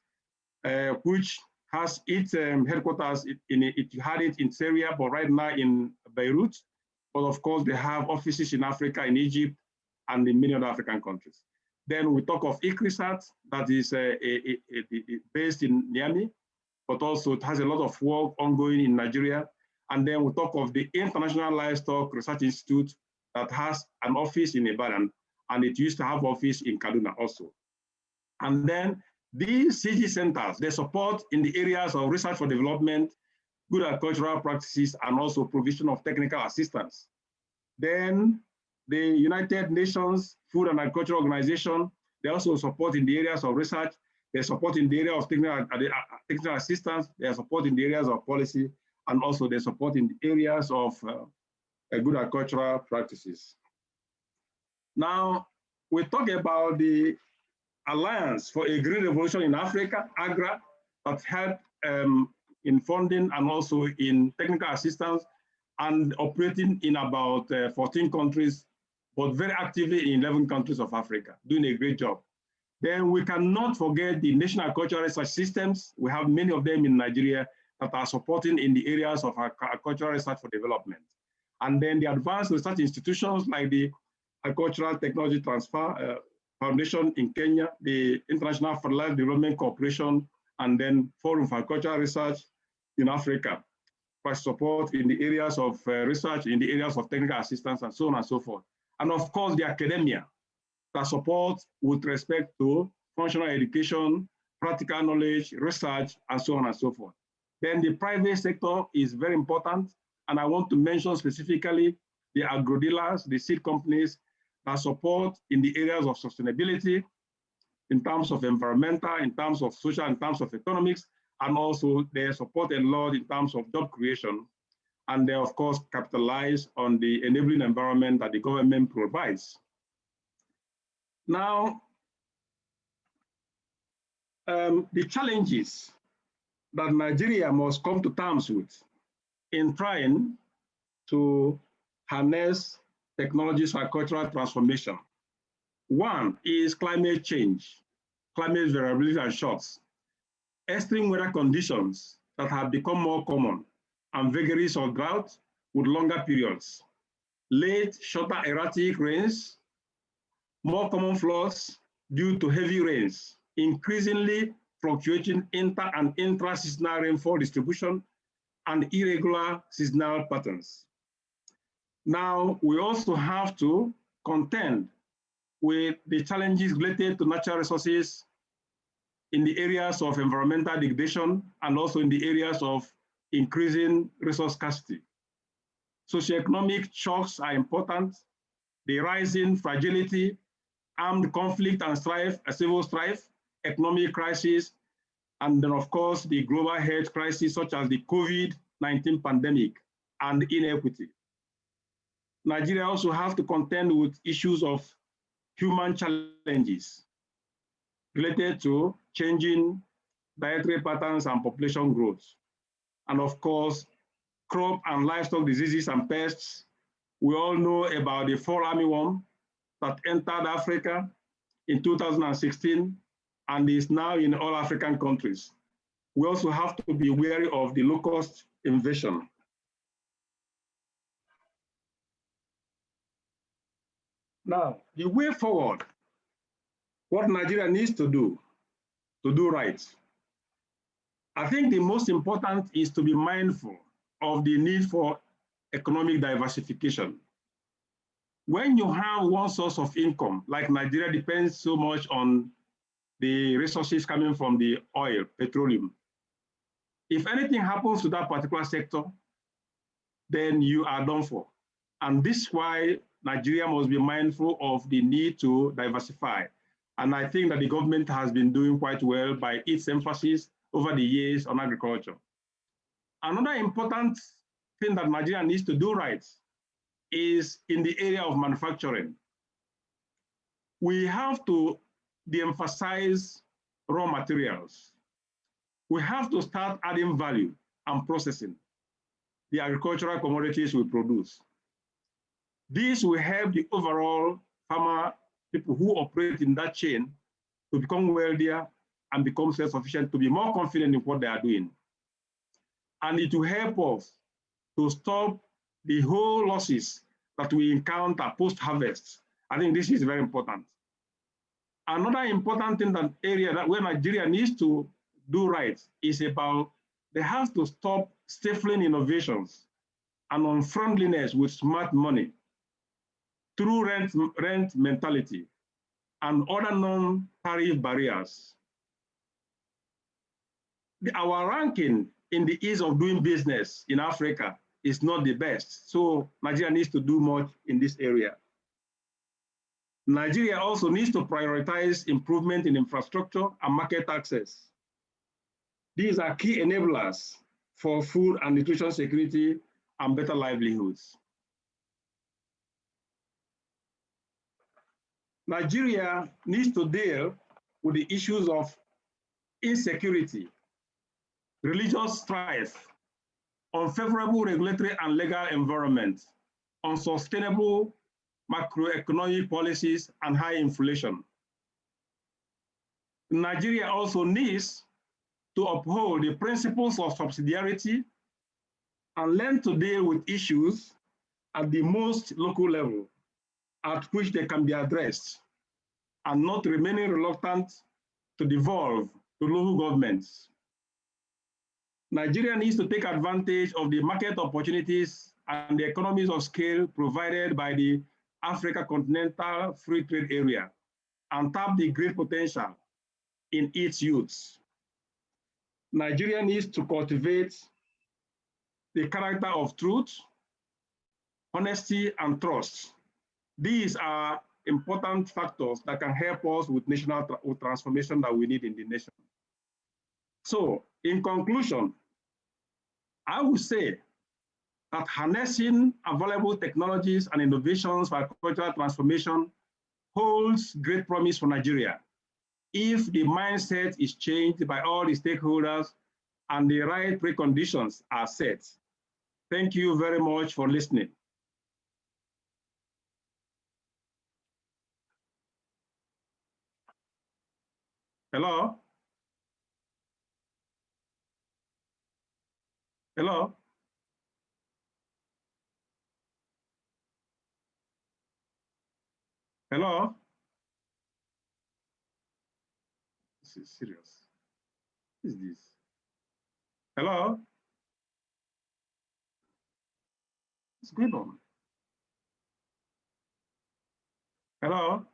which has its headquarters it had it in Syria, but right now in Beirut. But of course, they have offices in Africa, in Egypt, and in many other African countries. Then we talk of ICRISAT, that is based in Niamey, but also it has a lot of work ongoing in Nigeria. And then we talk of the International Livestock Research Institute that has an office in Ibadan, and it used to have office in Kaduna also. And then these CG centers, they support in the areas of research for development, good agricultural practices, and also provision of technical assistance. Then the United Nations Food and Agriculture Organization, they also support in the areas of research, they support in the area of technical assistance, they support in the areas of policy, and also they support in the areas of good agricultural practices. Now, we talk about the Alliance for a Green Revolution in Africa, AGRA, that helped in funding and also in technical assistance and operating in about 14 countries, but very actively in 11 countries of Africa, doing a great job. Then we cannot forget the National Agricultural Research Systems. We have many of them in Nigeria that are supporting in the areas of agricultural research for development. And then the advanced research institutions like the Agricultural Technology Transfer Foundation in Kenya, the International Fertilizer Development Corporation, and then Forum for Agricultural Research in Africa for support in the areas of research, in the areas of technical assistance, and so on and so forth. And of course, the academia that support with respect to functional education, practical knowledge, research, and so on and so forth. Then the private sector is very important. And I want to mention specifically the agro-dealers, the seed companies that support in the areas of sustainability, in terms of environmental, in terms of social, in terms of economics, and also they support a lot in terms of job creation. And they, of course, capitalize on the enabling environment that the government provides. Now, the challenges that Nigeria must come to terms with in trying to harness technologies for agricultural transformation. One is climate change, climate variability and shocks, extreme weather conditions that have become more common, and vagaries of drought with longer periods, late, shorter erratic rains, more common floods due to heavy rains, increasingly fluctuating inter- and intra-seasonal rainfall distribution, and irregular seasonal patterns. Now, we also have to contend with the challenges related to natural resources in the areas of environmental degradation and also in the areas of increasing resource scarcity. Socioeconomic shocks are important. The rising fragility, armed conflict and strife, civil strife, economic crisis, and then of course the global health crisis such as the COVID-19 pandemic and inequity. Nigeria also has to contend with issues of human challenges related to changing dietary patterns and population growth. And of course, crop and livestock diseases and pests. We all know about the fall armyworm that entered Africa in 2016 and is now in all African countries. We also have to be wary of the locust invasion. Now, the way forward, what Nigeria needs to do right. I think the most important is to be mindful of the need for economic diversification. When you have one source of income, like Nigeria depends so much on the resources coming from the oil, petroleum. If anything happens to that particular sector, then you are done for. And this is why Nigeria must be mindful of the need to diversify. And I think that the government has been doing quite well by its emphasis over the years on agriculture. Another important thing that Nigeria needs to do right is in the area of manufacturing. We have to de-emphasize raw materials. We have to start adding value and processing the agricultural commodities we produce. This will help the overall farmer, people who operate in that chain, to become wealthier and become self-sufficient, to be more confident in what they are doing. And it will help us to stop the whole losses that we encounter post-harvest. I think this is very important. Another important thing, that area that where Nigeria needs to do right is about they have to stop stifling innovations and unfriendliness with smart money through rent mentality and other non-tariff barriers. Our ranking in the ease of doing business in Africa is not the best. So Nigeria needs to do much in this area. Nigeria also needs to prioritize improvement in infrastructure and market access. These are key enablers for food and nutrition security and better livelihoods. Nigeria needs to deal with the issues of insecurity, religious strife, unfavorable regulatory and legal environment, unsustainable macroeconomic policies, and high inflation. Nigeria also needs to uphold the principles of subsidiarity and learn to deal with issues at the most local level at which they can be addressed, and not remaining reluctant to devolve to local governments. Nigeria needs to take advantage of the market opportunities and the economies of scale provided by the Africa Continental Free Trade Area and tap the great potential in its youths. Nigeria needs to cultivate the character of truth, honesty, and trust. These are important factors that can help us with national transformation that we need in the nation. So, in conclusion, I would say that harnessing available technologies and innovations for agricultural transformation holds great promise for Nigeria if the mindset is changed by all the stakeholders and the right preconditions are set. Thank you very much for listening. Hello? Hello? Hello? This is serious. What is this? Hello? What's going on? Hello?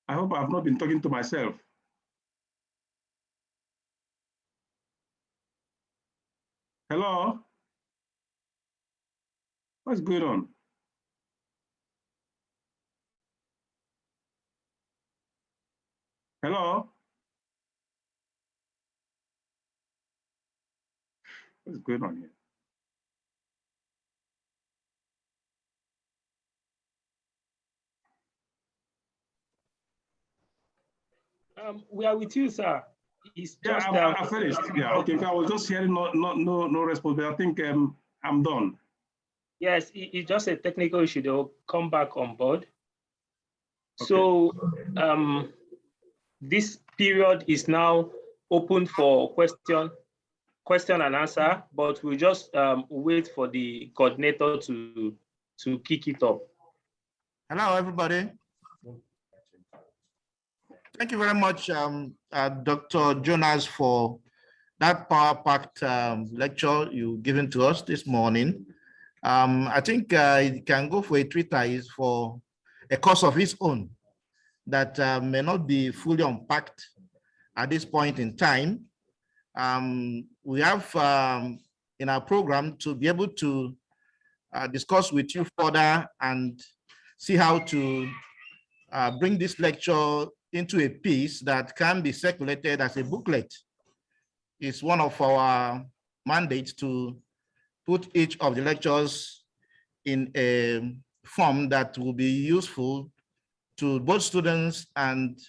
I hope I've not been talking to myself. Hello? What's going on? Hello? What's going on here? We are with you, sir. It's just Yeah, I finished. Yeah, okay. I was just hearing no response, but I think I'm done. Yes, it's just a technical issue. They'll come back on board. Okay. So this period is now open for question and answer, but we'll just wait for the coordinator to kick it off. Hello, everybody. Thank you very much, Dr. Jonas, for that power-packed lecture you've given to us this morning. I think it can go for a treatise for a course of its own that may not be fully unpacked at this point in time. We have in our program to be able to discuss with you further and see how to bring this lecture into a piece that can be circulated as a booklet. It's one of our mandates to put each of the lectures in a form that will be useful to both students and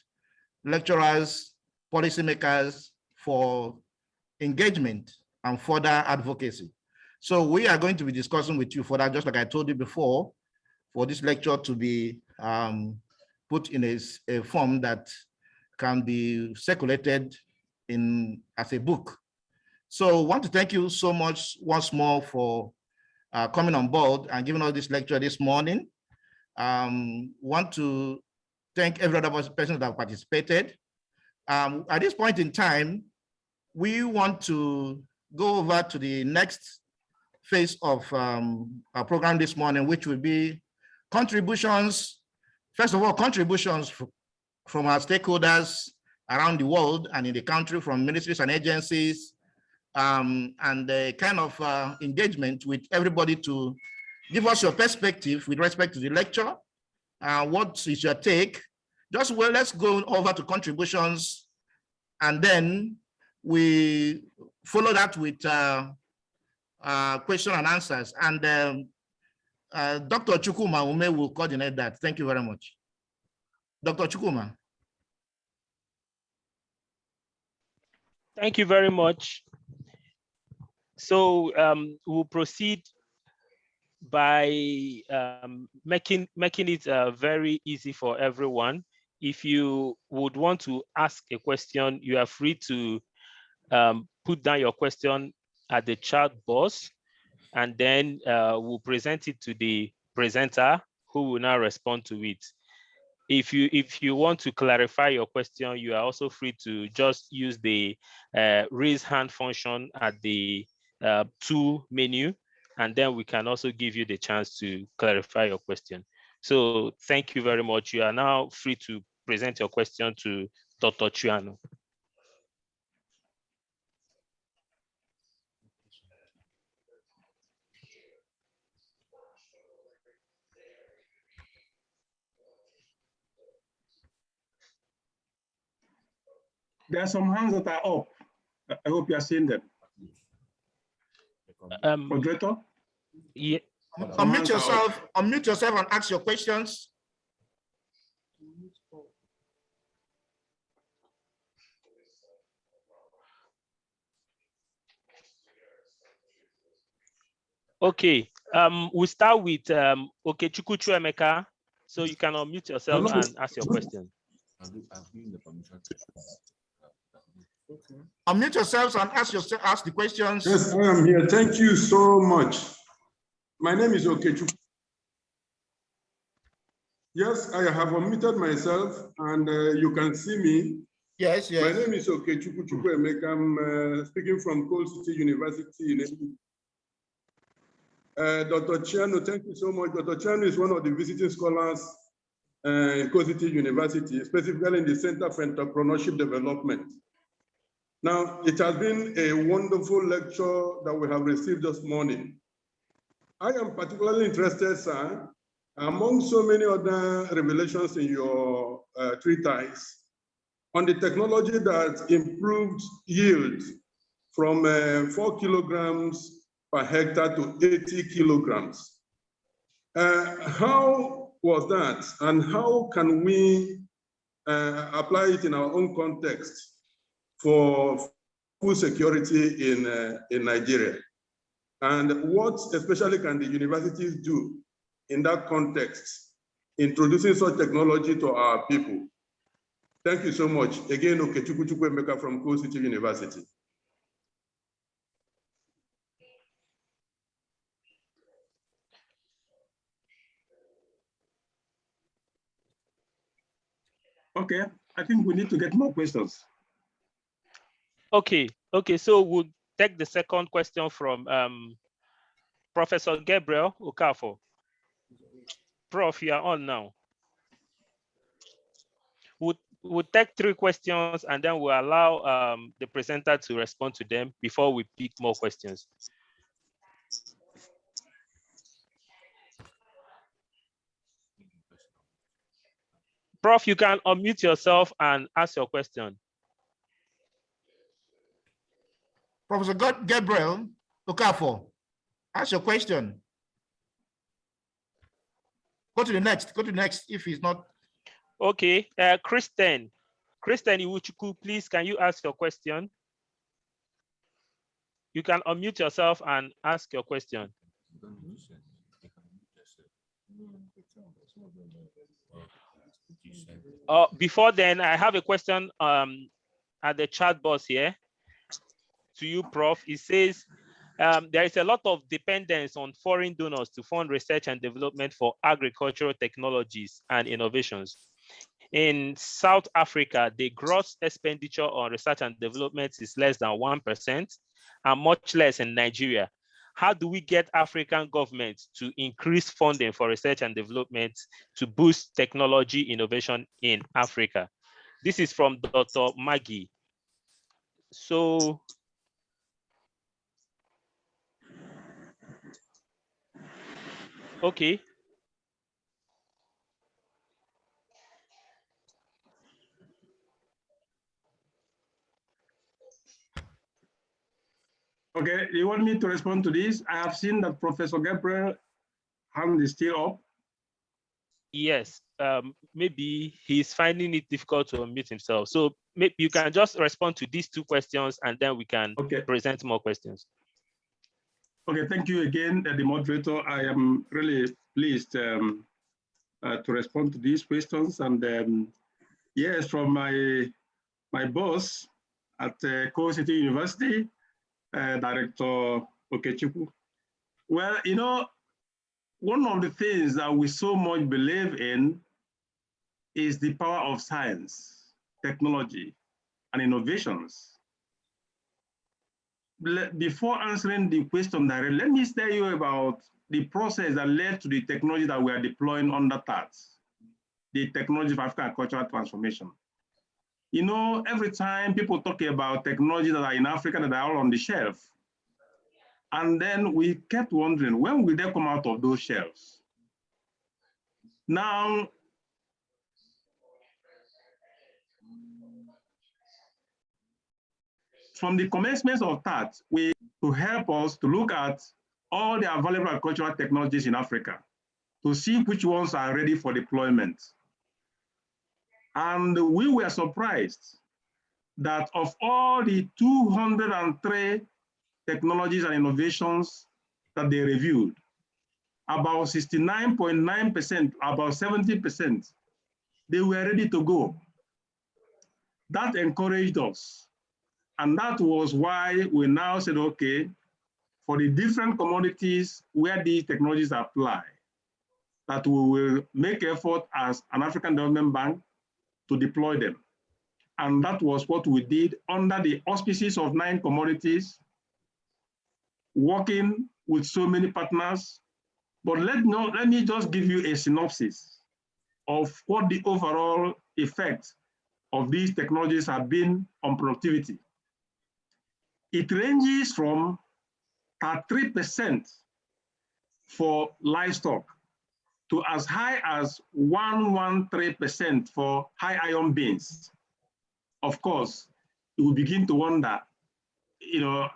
lecturers, policymakers for engagement and further advocacy. So we are going to be discussing with you further, just like I told you before, for this lecture to be put in a form that can be circulated as a book. So I want to thank you so much once more for coming on board and giving us this lecture this morning. Want to thank every other person that participated. At this point in time, we want to go over to the next phase of our program this morning, which will be contributions. First of all, contributions from our stakeholders around the world and in the country, from ministries and agencies, and the kind of engagement with everybody to give us your perspective with respect to the lecture. What is your take? Just well, let's go over to contributions, and then we follow that with question and answers. And Dr. Chukwuma Ume will coordinate that. Thank you very much. Dr. Chukwuma. Thank you very much. So we'll proceed by making it very easy for everyone. If you would want to ask a question, you are free to put down your question at the chat box, and then we'll present it to the presenter, who will now respond to it. If you want to clarify your question, you are also free to just use the raise hand function at the tool menu, and then we can also give you the chance to clarify your question. So thank you very much. You are now free to present your question to Dr. Chianu. There are some hands that are up. I hope you are seeing them. Moderator? Yeah. Unmute yourself and ask your questions. Okay, we'll start with Okechukwu Chuemeka. So you can unmute yourself and ask your question. Unmute yourselves and ask the questions. Yes, I am here. Thank you so much. My name is Okechukwu. Yes, I have unmuted myself, and you can see me. Yes, yes. My name is Onyekuru. I'm speaking from Coal City University in Enugu. Dr. Chianu, thank you so much. Dr. Chianu is one of the visiting scholars in Coal City University, specifically in the Center for Entrepreneurship Development. Now, it has been a wonderful lecture that we have received this morning. I am particularly interested, sir, among so many other revelations in your treatise, on the technology that improved yield from 4 kilograms per hectare to 80 kilograms. How was that, and how can we apply it in our own context for food security in Nigeria? And what especially can the universities do in that context, introducing such technology to our people? Thank you so much. Again, Onyekuru from Coal City University. Okay, I think we need to get more questions. Okay, so we'll take the second question from Professor Gabriel Okafor. Prof, you are on now. We'll take 3 questions and then we'll allow the presenter to respond to them before we pick more questions. Prof, you can unmute yourself and ask your question. Professor Gabriel Okafor, ask your question. Go to the next if he's not. Okay, Kristen Iwuchukwu, please, can you ask your question? You can unmute yourself and ask your question. Before then, I have a question at the chat box here to you, Prof. It says there is a lot of dependence on foreign donors to fund research and development for agricultural technologies and innovations. In South Africa, the gross expenditure on research and development is less than 1% and much less in Nigeria. How do we get African governments to increase funding for research and development to boost technology innovation in Africa? This is from Dr. Maggie. So, okay. Okay, you want me to respond to this? I have seen that Professor Gabriel hand is still up. Yes, maybe he's finding it difficult to unmute himself. So maybe you can just respond to these 2 questions and then we can present more questions. Okay, thank you again, the moderator. I am really pleased to respond to these questions. And yes, from my boss at Coal City University, Director Onyekuru. Well, you know, one of the things that we so much believe in is the power of science, technology, and innovations. Before answering the question directly, let me tell you about the process that led to the technology that we are deploying under TAT, the technology for African cultural transformation. You know, every time people talk about technology that are in Africa that are all on the shelf, and then we kept wondering, when will they come out of those shelves? Now, from the commencement of that, to help us to look at all the available agricultural technologies in Africa, to see which ones are ready for deployment. And we were surprised that of all the 203 technologies and innovations that they reviewed, about 69.9%, about 70%, they were ready to go. That encouraged us. And that was why we now said, okay, for the different commodities where these technologies apply, that we will make effort as an African Development Bank to deploy them. And that was what we did under the auspices of 9 commodities, working with so many partners. But let me just give you a synopsis of what the overall effect of these technologies have been on productivity. It ranges from 3% for livestock to as high as 113% for high iron beans. Of course, you will begin to wonder,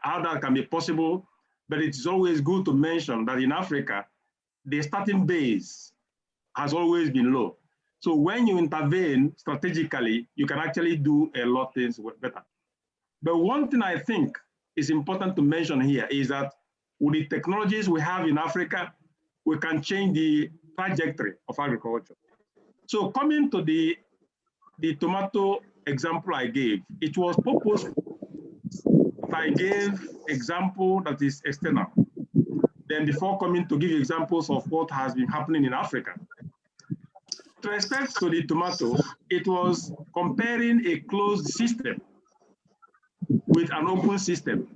how that can be possible, but it's always good to mention that in Africa, the starting base has always been low. So when you intervene strategically, you can actually do a lot of things better. But one thing I think is important to mention here is that with the technologies we have in Africa, we can change the trajectory of agriculture. So coming to the tomato example I gave, it was purposeful that I gave example that is external. Then before coming to give examples of what has been happening in Africa. With respect to the tomatoes, it was comparing a closed system with an open system.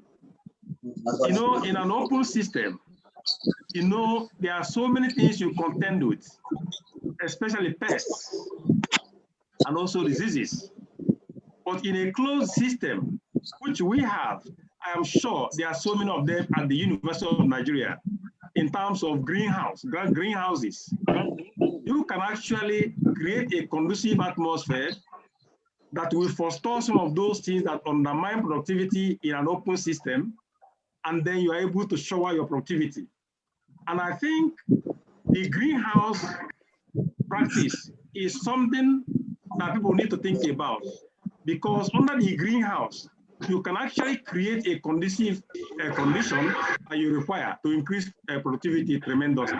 In an open system, there are so many things you contend with, especially pests and also diseases. But in a closed system, which we have, I am sure there are so many of them at the University of Nigeria in terms of greenhouses. You can actually create a conducive atmosphere that will forestall some of those things that undermine productivity in an open system, and then you are able to shower your productivity. And I think the greenhouse practice is something that people need to think about, because under the greenhouse, you can actually create a conducive condition that you require to increase productivity tremendously,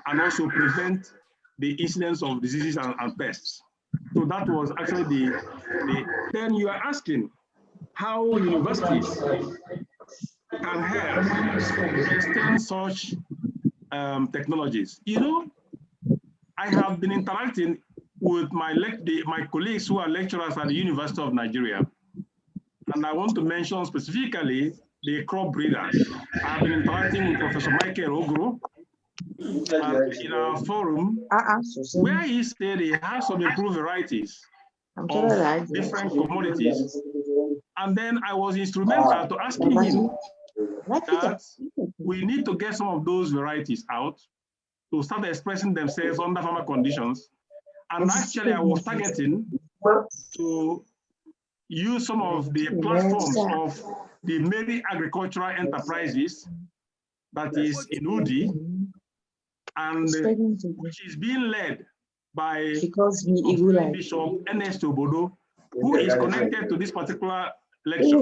and also prevent the incidence of diseases and pests. So that was actually then you are asking how universities can help extend such technologies. I have been interacting with my colleagues who are lecturers at the University of Nigeria. And I want to mention specifically the crop breeders. I've been interacting with Professor Michael Ogro in our forum, where he said he has some improved varieties of different commodities. And then I was instrumental to asking him that we need to get some of those varieties out to start expressing themselves under farmer conditions. And actually, I was targeting to use some of the platforms of the Mary Agricultural Enterprises that is in Udi, and which is being led by Bishop Ernest Obodo, who is connected to this particular lecture.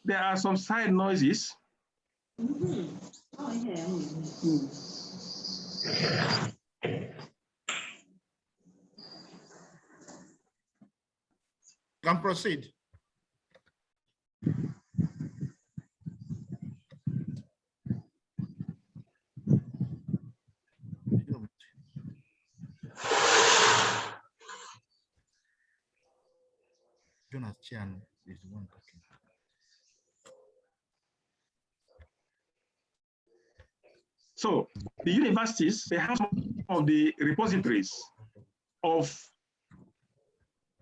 There are some side noises. Can proceed. Jonas Chianu is the one talking. So the universities, they have some of the repositories of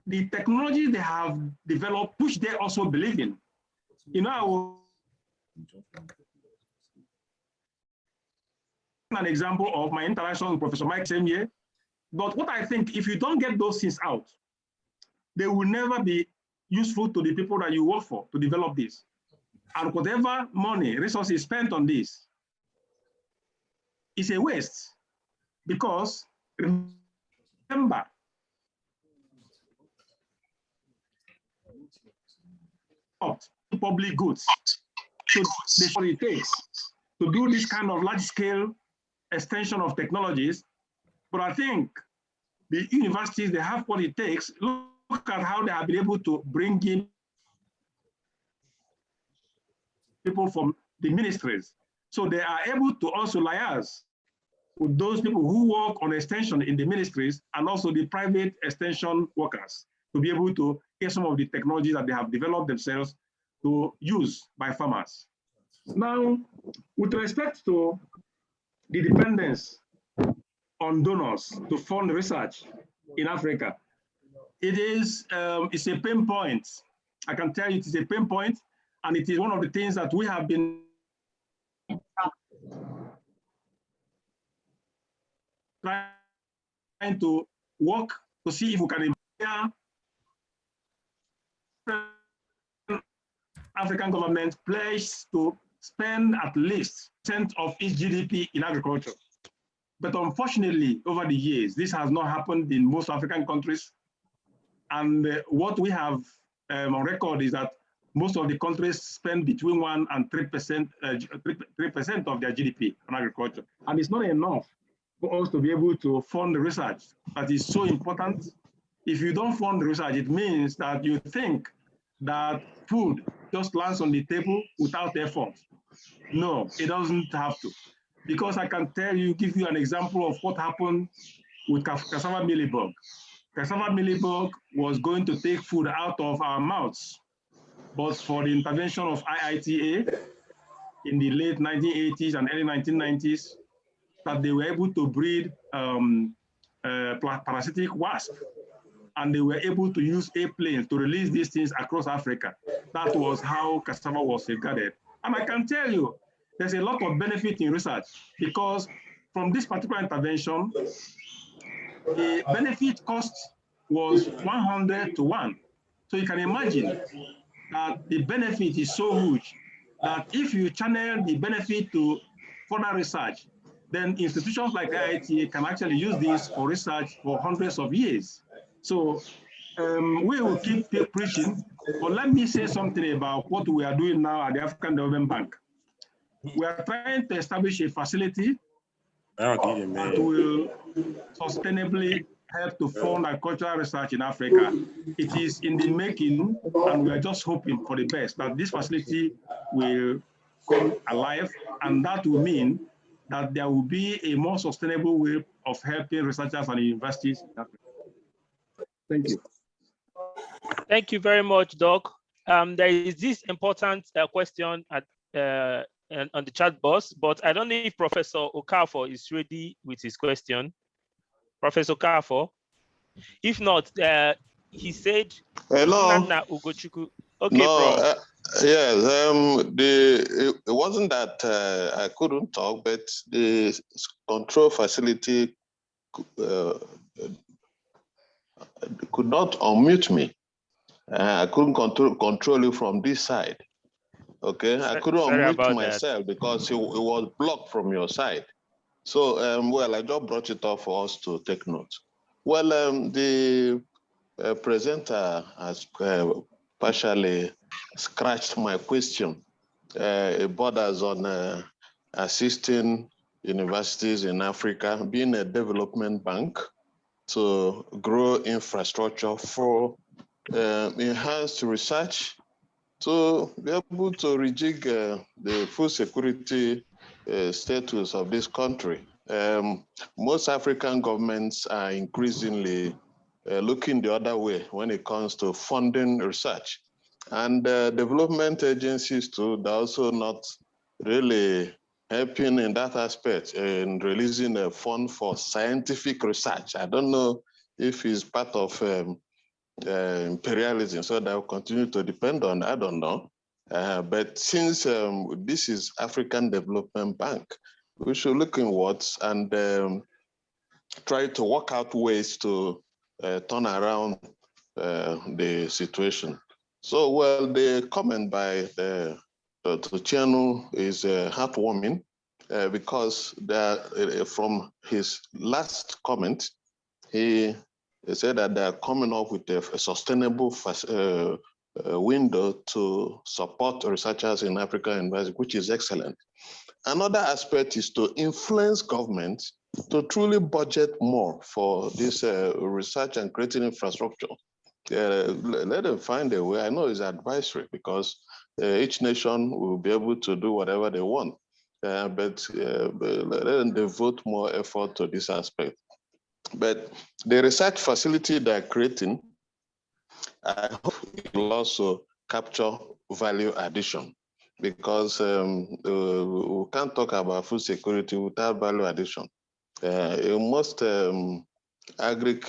the technology they have developed, which they also believe in. An example of my interaction with Professor Mike same year. But what I think, if you don't get those things out, they will never be useful to the people that you work for to develop this. And whatever money, resources spent on this is a waste, because remember, public goods. So that's what it takes to do this kind of large-scale extension of technologies. But I think the universities, they have what it takes. Look at how they have been able to bring in people from the ministries. So they are able to also liaise with those people who work on extension in the ministries and also the private extension workers to be able to get some of the technologies that they have developed themselves to use by farmers. Now, with respect to the dependence on donors to fund research in Africa, it's a pain point. I can tell you it is a pain point, and it is one of the things that we have been trying to work to see if we can improve African government pledge to spend at least 10% of its GDP in agriculture. But unfortunately, over the years, this has not happened in most African countries. And what we have on record is that most of the countries spend between 1% and 3% of their GDP on agriculture. And it's not enough for us to be able to fund the research that is so important. If you don't fund the research, it means that you think that food just lands on the table without effort. No, it doesn't have to. Because I can tell you, give you an example of what happened with cassava mealybug. Cassava mealybug was going to take food out of our mouths, but for the intervention of IITA in the late 1980s and early 1990s, that they were able to breed parasitic wasp, and they were able to use airplanes to release these things across Africa. That was how cassava was safeguarded. And I can tell you, there's a lot of benefit in research, because from this particular intervention, the benefit cost was 100 to 1. So you can imagine that the benefit is so huge that if you channel the benefit to further research, then institutions like IITA can actually use this for research for hundreds of years. So we will keep preaching, but let me say something about what we are doing now at the African Development Bank. We are trying to establish a facility that will sustainably help to fund agricultural research in Africa. It is in the making, and we are just hoping for the best, that this facility will come alive, and that will mean that there will be a more sustainable way of helping researchers and universities in Africa. Thank you. Thank you very much, Doc. There is this important question at on the chat box, but I don't know if Professor Okafor is ready with his question. Professor Okafor? If not, he said, hello. Ugochukwu. Okay, no, bro. Yes, it wasn't that I couldn't talk, but the control facility could not unmute me. I couldn't control it from this side. Okay, I couldn't unmute myself because it was blocked from your side. So, well, I just brought it up for us to take note. Well, the presenter has partially scratched my question. It borders on assisting universities in Africa, being a development bank, to grow infrastructure for enhanced research, to be able to rejig the food security status of this country. Most African governments are increasingly looking the other way when it comes to funding research. And development agencies too, they're also not really helping in that aspect in releasing a fund for scientific research. I don't know if it's part of imperialism, so that will continue to depend on, I don't know. But since this is African Development Bank, we should look inwards and try to work out ways to turn around the situation. So, well, the comment by Chianu is heartwarming because from his last comment, he said that they're coming up with a sustainable window to support researchers in Africa and Brazil, which is excellent. Another aspect is to influence governments to truly budget more for this research and creating infrastructure. Let them find a way. I know it's advisory because each nation will be able to do whatever they want. but let them devote more effort to this aspect. But the research facility they're creating, I hope it will also capture value addition, because we can't talk about food security without value addition. In most agric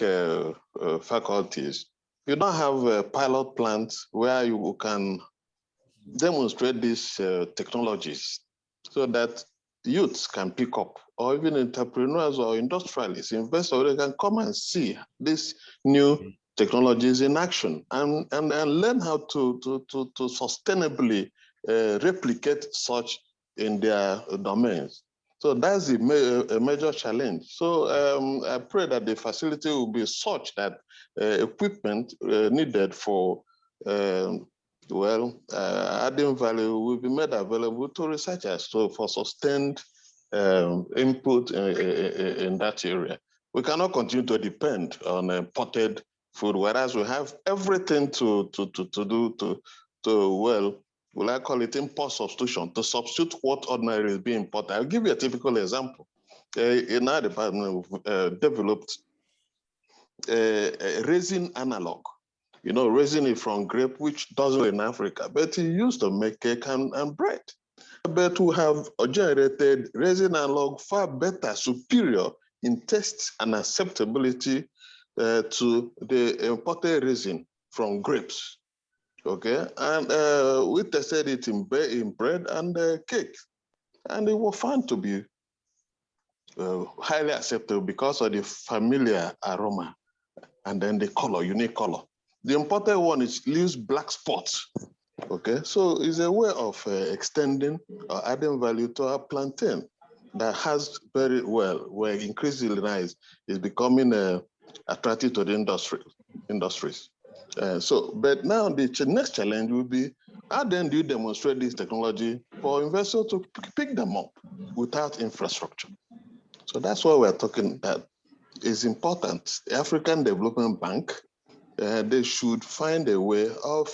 faculties, you don't have pilot plants where you can demonstrate these technologies so that youths can pick up, or even entrepreneurs or industrialists, investors, they can come and see these new technologies in action and learn how to sustainably replicate such in their domains. So that's a major challenge. So I pray that the facility will be such that equipment needed for adding value will be made available to researchers, so for sustained input in that area. We cannot continue to depend on imported food, whereas we have everything to will I call it import substitution, to substitute what ordinarily is being imported. I'll give you a typical example. In our department, we've developed a resin analog. You know, resin is from grape, which doesn't in Africa, but it's used to make cake and bread. But we have generated resin analog far better, superior in taste and acceptability to the imported resin from grapes. Okay, and we tested it in bread and cake, and it was found to be highly acceptable because of the familiar aroma and then the color, unique color. The imported one leaves black spots. Okay, so it's a way of extending or adding value to our plantain that has very where increasingly nice is becoming attractive to the industries. But now the next challenge will be, how then do you demonstrate this technology for investors to pick them up without infrastructure? So that's why we're talking that it's important. The African Development Bank, they should find a way of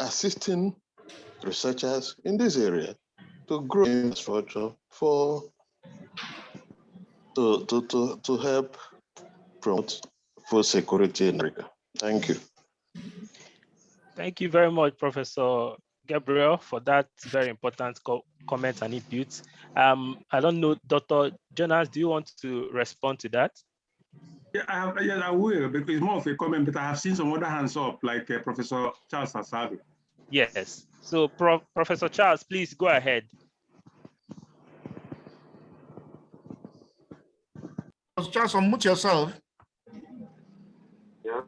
assisting researchers in this area to grow infrastructure to help promote food security in Africa. Thank you. Thank you very much, Professor Gabriel, for that very important comment and input. I don't know, Dr. Jonas, do you want to respond to that? Yeah, I will, because it's more of a comment, but I have seen some other hands up, like Professor Charles Asabi. Yes. So, Professor Charles, please go ahead. Professor Charles, unmute yourself. Yeah.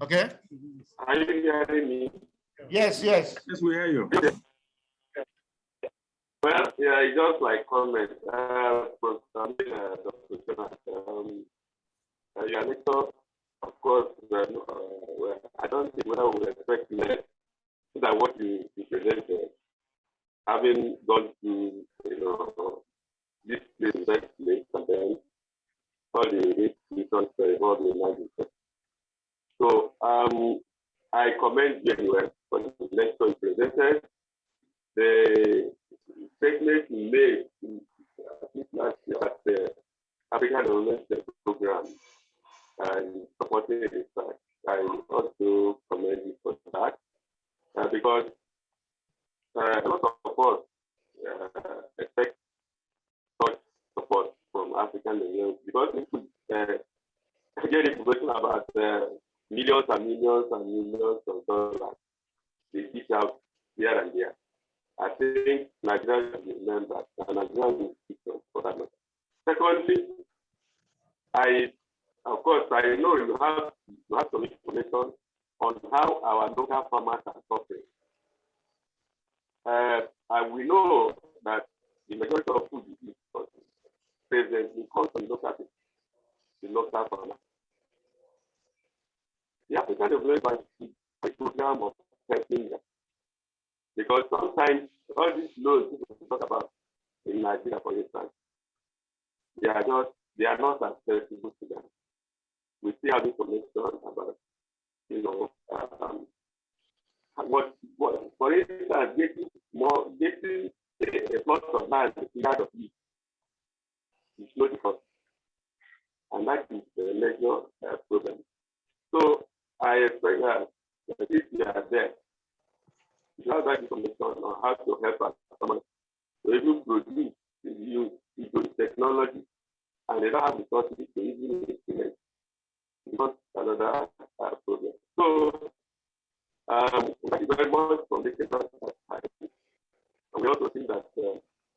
Okay. Are you hearing me? Yes, yes. Yes, we hear you. Well, yeah, it's just like comment. Dr. Jonas, your lecture, of course, I don't think whether we expect less than what you presented. Having gone to, this place and then all the reasons all the language. So I commend you anyway for the lecture you presented. The statement you made last year at the African Development Program and supporting research. I also commend you for that because a lot of us expect such support from African Development because we could get information about millions and millions and millions of dollars they dish out here and there. I think Nigeria should remember that Nigeria will speak for that matter. Secondly, of course, I know you have some information on how our local farmers are suffering. And we know that the majority of food is presently comes from the local farmers. The African Development Bank is a program of helping them. Because sometimes all these loans we talk about in Nigeria, for instance, they are not accessible to them. We still have information about, what for instance, getting a plot of land, a yard of it, is not difficult. And that is the major problem. So I expect that if you are there, you have that information on how to help us to even produce, to use technology, and they don't have resources to even implement. Not another problem. So thank you very much for making us that. And we also think that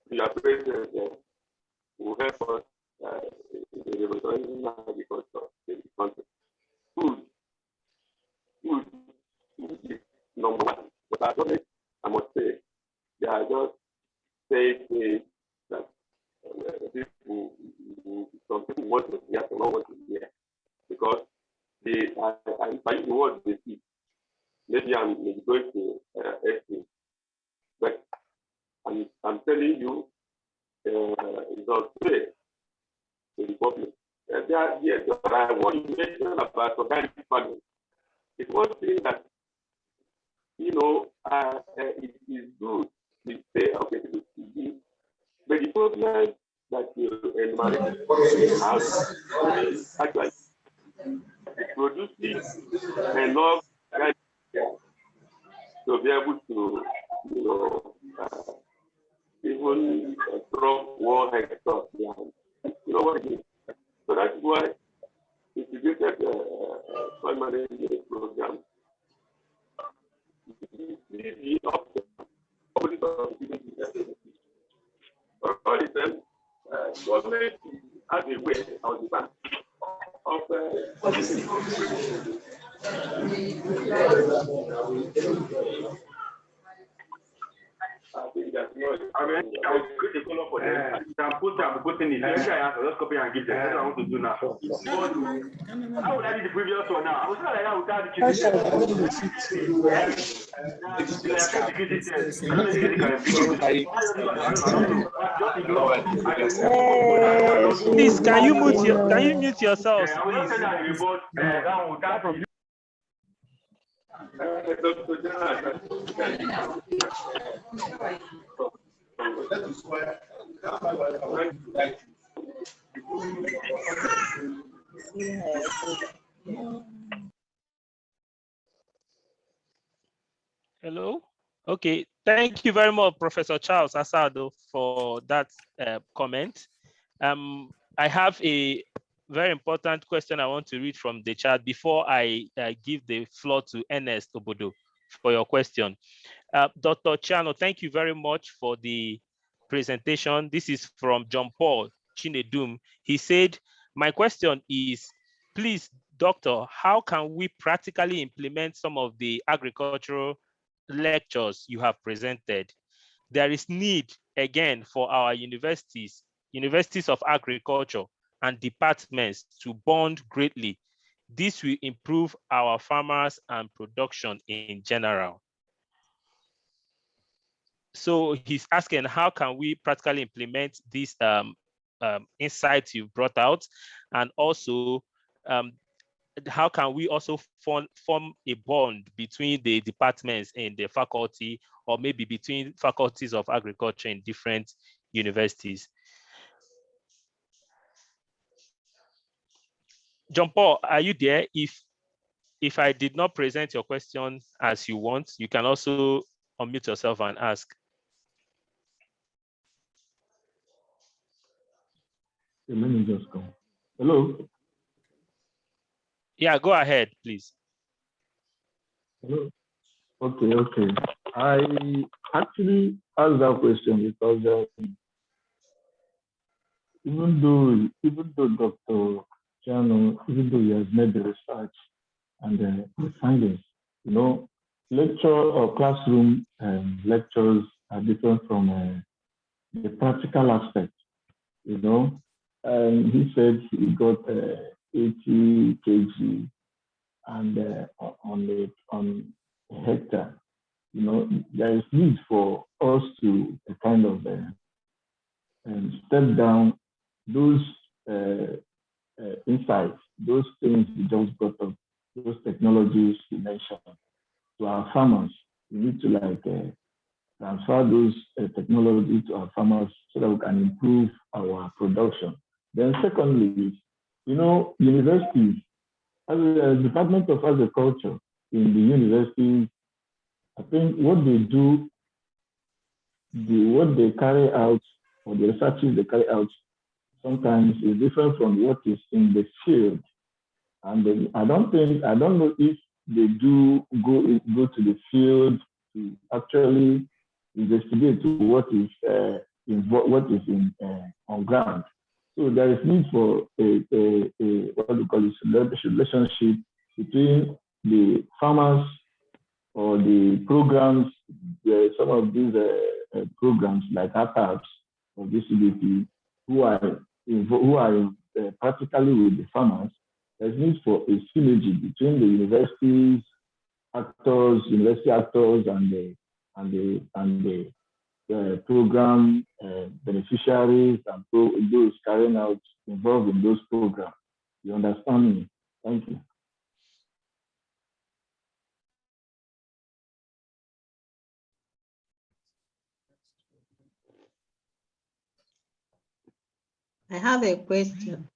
your presence will help us in the restoration of agriculture in the country. Food is number one. But I must say, they are just saying things that some people want to hear, some don't want to hear. Because if I use the word they see, maybe I'm going to estimate. But I'm telling you, it's not fair to the public. Yes, but I want to mention about organic farming. It's one thing that, it is good to say, okay, to do. But the problem that you enumerated is how to actually producing enough to be able to, even drop 1 hectare land. You know what I mean? So that's why integrated soil management program is the option. All the time, government has a way on the back of I think that's not. I mean, I will create a color for them. You can put in it. Maybe I have to just copy and give them. That's what I want to do now. How would I do the previous one now? I was not like that without the Please, can you mute yourselves, please? Hello. Okay. Thank you very much, Professor Charles Asado, for that comment. I have a very important question I want to read from the chat before I give the floor to Ernest Obodo for your question. Dr. Chianu, thank you very much for the presentation. This is from John Paul Chinedum. He said, my question is, please, doctor, how can we practically implement some of the agricultural lectures you have presented? There is need, again, for our universities of agriculture and departments to bond greatly. This will improve our farmers and production in general. So he's asking, how can we practically implement these insights you've brought out? And also, how can we also form a bond between the departments in the faculty, or maybe between faculties of agriculture in different universities? John Paul, are you there? If I did not present your question as you want, you can also unmute yourself and ask. Let me just go. Hello. Yeah, go ahead, please. Hello. Okay. I actually asked that question because even though Dr. Chianu, even though he has made the research and the findings, lecture or classroom lectures are different from the practical aspect. And he said he got 80 kg and on a hectare. There is need for us to kind of step down those insights, those things we just got up, those technologies you mentioned to our farmers. We need to transfer those technology to our farmers so that we can improve our production. Then secondly, you know, universities, as a Department of Agriculture in the universities, I think what they do, what they carry out, or the researches they carry out sometimes is different from what is in the field. And I don't know if they do go to the field to actually investigate what is on ground. So there is need for a what we call this relationship between the farmers or the programs. Some of these programs like APAPs or DCDP who are practically with the farmers. There's need for a synergy between the university actors, and the program beneficiaries and those carrying out involved in those programs. You understand me? Thank you. I have a question.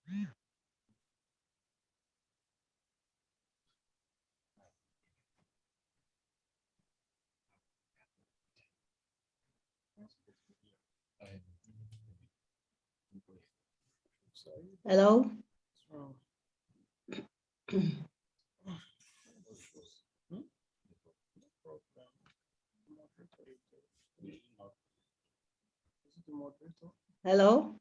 Hello? Hello?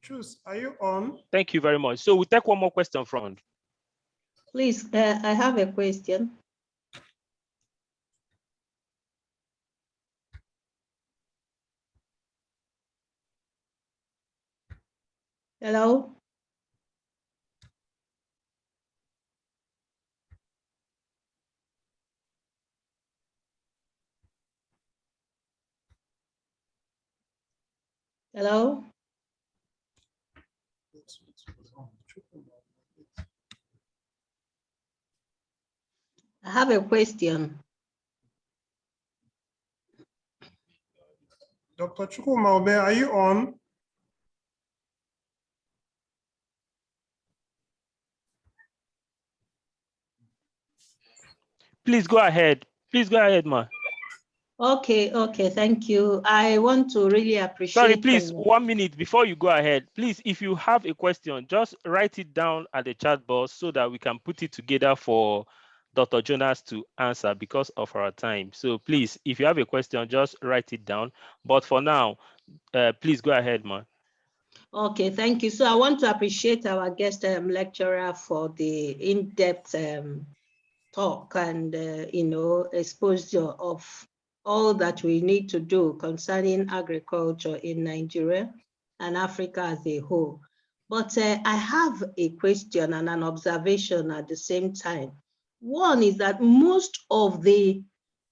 Choose, are you on? Thank you very much. So we'll take one more question from. Please, I have a question. Hello? Hello? I have a question. Dr. Chukwumaobe, are you on? Please go ahead. Please go ahead, ma. Okay, thank you. I want to really appreciate. Sorry, please, 1 minute before you go ahead. Please, if you have a question, just write it down at the chat box so that we can put it together for Dr. Jonas to answer because of our time. So please, if you have a question, just write it down. But for now, please go ahead, ma. Okay, thank you. So I want to appreciate our guest lecturer for the in-depth talk and exposure of all that we need to do concerning agriculture in Nigeria and Africa as a whole. But I have a question and an observation at the same time. One is that most of the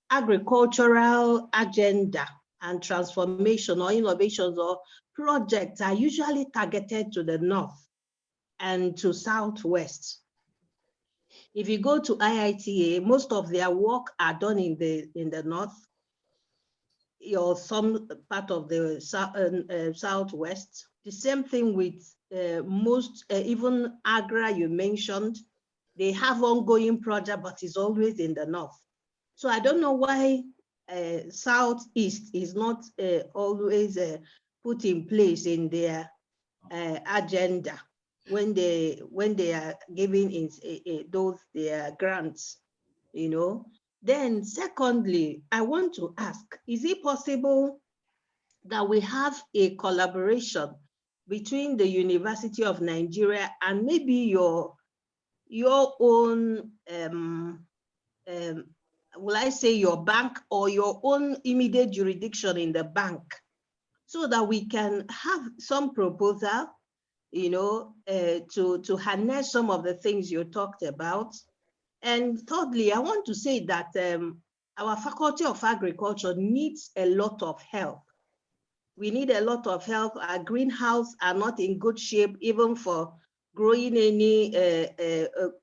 agricultural agenda and transformation or innovations or projects are usually targeted to the north and to southwest. If you go to IITA, most of their work are done in the north or some part of the southwest. The same thing with most, even Agra you mentioned, they have ongoing project, but it's always in the north. So I don't know why Southeast is not always put in place in their agenda when they are giving those their grants, you know. Then secondly, I want to ask, is it possible that we have a collaboration between the University of Nigeria and maybe your own, will I say your bank or your own immediate jurisdiction in the bank, so that we can have some proposal, you know, to harness some of the things you talked about. And thirdly, I want to say that our Faculty of Agriculture needs a lot of help. We need a lot of help. Our greenhouse are not in good shape, even for growing any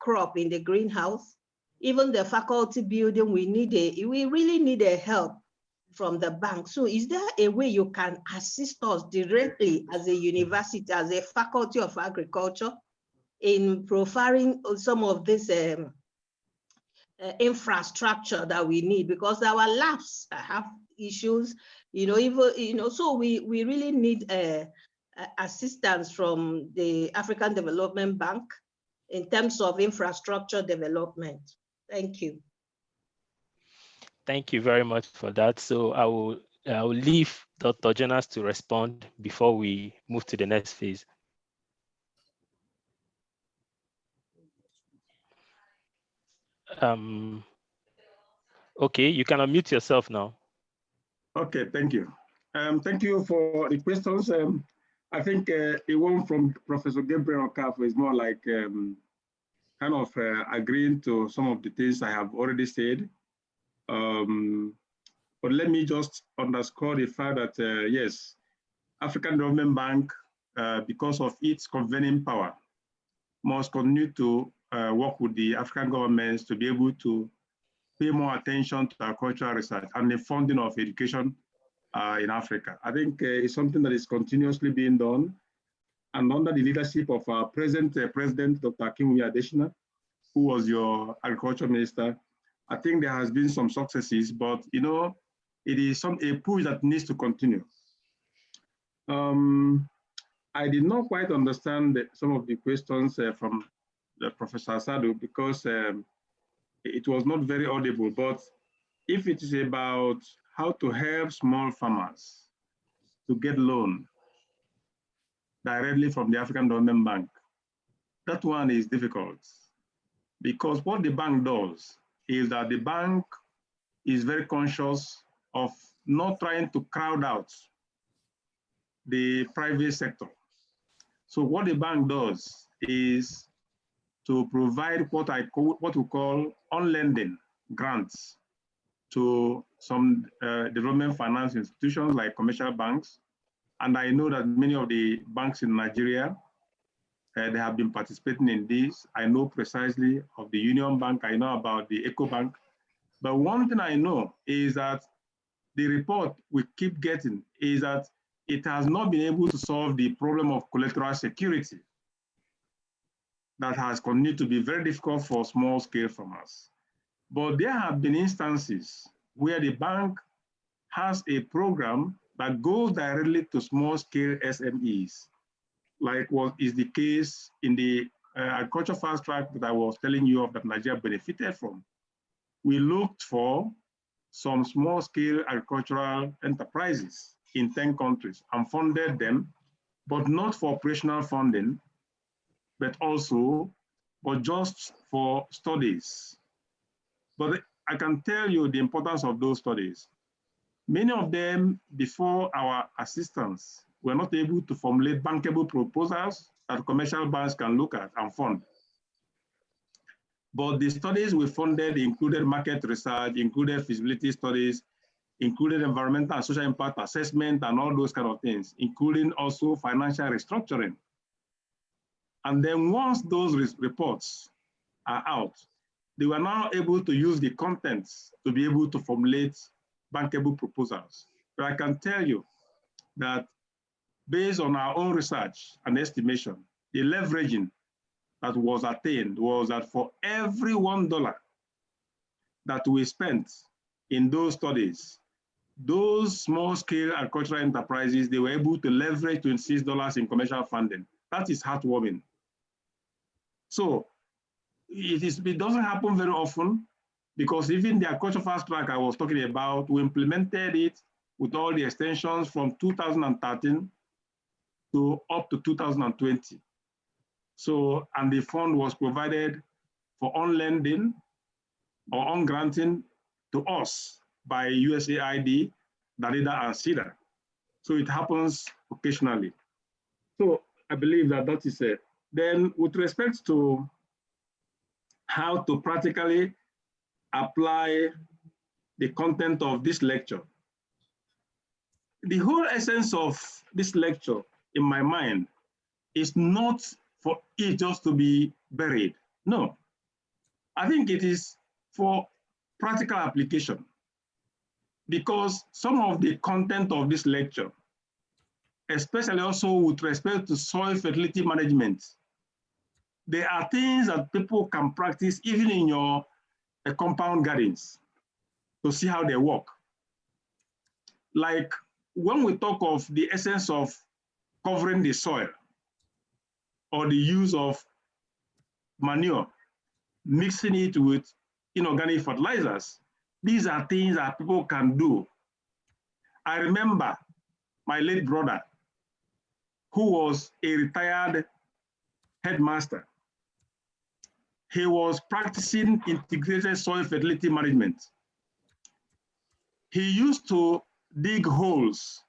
crop in the greenhouse. Even the faculty building, we really need a help from the bank. So is there a way you can assist us directly as a university, as a faculty of agriculture, in providing some of this infrastructure that we need? Because our labs have issues, so we really need assistance from the African Development Bank in terms of infrastructure development. Thank you. Thank you very much for that. So I will leave Dr. Jonas to respond before we move to the next phase. Okay, you can unmute yourself now. Okay, thank you. Thank you for the questions. I think the one from Professor Gabriel Okafor is more like kind of agreeing to some of the things I have already said. But let me just underscore the fact that, yes, African Development Bank, because of its convening power, must continue to work with the African governments to be able to pay more attention to agricultural research and the funding of education in Africa. I think it's something that is continuously being done. And under the leadership of our present President, Dr. Akinwumi Adesina, who was your agriculture minister, I think there has been some successes, but it is a push that needs to continue. I did not quite understand some of the questions from Professor Asadu because it was not very audible, but if it is about how to help small farmers to get loan directly from the African Development Bank, that one is difficult because what the bank does is that the bank is very conscious of not trying to crowd out the private sector. So what the bank does is to provide what we call on-lending grants to some development finance institutions like commercial banks. And I know that many of the banks in Nigeria, they have been participating in this. I know precisely of the Union Bank, I know about the Eco Bank. But one thing I know is that the report we keep getting is that it has not been able to solve the problem of collateral security that has continued to be very difficult for small-scale farmers. But there have been instances where the bank has a program that goes directly to small-scale SMEs, like what is the case in the agriculture fast track that I was telling you of that Nigeria benefited from. We looked for some small-scale agricultural enterprises in 10 countries and funded them, but not for operational funding, but just for studies. But I can tell you the importance of those studies. Many of them, before our assistance, were not able to formulate bankable proposals that commercial banks can look at and fund. But the studies we funded included market research, included feasibility studies, included environmental and social impact assessment and all those kind of things, including also financial restructuring. And then once those reports are out, they were now able to use the contents to be able to formulate bankable proposals. But I can tell you that based on our own research and estimation, the leveraging that was attained was that for every $1 that we spent in those studies, those small-scale agricultural enterprises, they were able to leverage $26 in commercial funding. That is heartwarming. So it doesn't happen very often because even the agriculture fast track I was talking about, we implemented it with all the extensions from 2013 to up to 2020. So, and the fund was provided for on-lending or on-granting to us by USAID, Darida, and CIDA. So it happens occasionally. So I believe that that is it. Then with respect to how to practically apply the content of this lecture, the whole essence of this lecture, in my mind, is not for it just to be buried. No, I think it is for practical application. because some of the content of this lecture, especially also with respect to soil fertility management, there are things that people can practice even in your compound gardens to see how they work. Like when we talk of the essence of covering the soil or the use of manure, mixing it with inorganic fertilizers, these are things that people can do. I remember my late brother, who was a retired headmaster. He was practicing integrated soil fertility management. He used to dig holes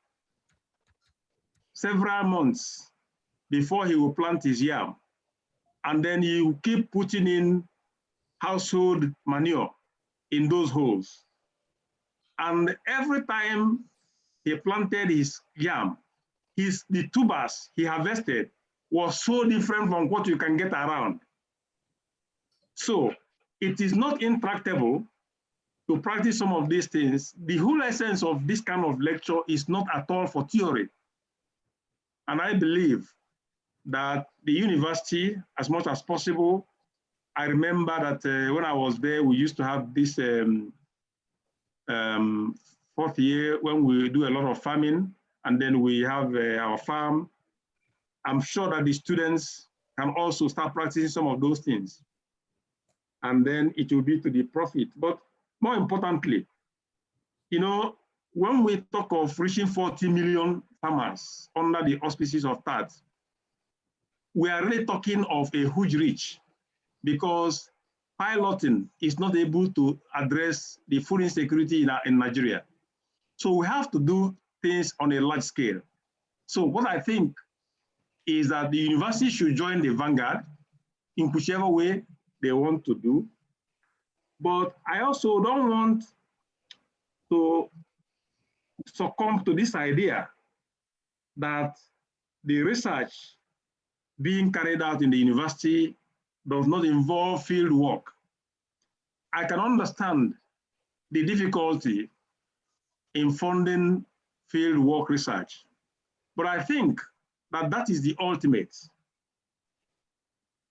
several months before he would plant his yam. And then he would keep putting in household manure in those holes. And every time he planted his yam, the tubers he harvested was so different from what you can get around. So it is not intractable to practice some of these things. The whole essence of this kind of lecture is not at all for theory. And I believe that the university, as much as possible, I remember that when I was there, we used to have this fourth year when we do a lot of farming, and then we have our farm. I'm sure that the students can also start practicing some of those things. And then it will be to the profit. But more importantly, you know, when we talk of reaching 40 million farmers under the auspices of TAT, we are really talking of a huge reach, because piloting is not able to address the food insecurity in Nigeria. So we have to do things on a large scale. So what I think is that the university should join the vanguard in whichever way they want to do. But I also don't want to succumb to this idea that the research being carried out in the university does not involve field work. I can understand the difficulty in funding field work research, but I think that that is the ultimate.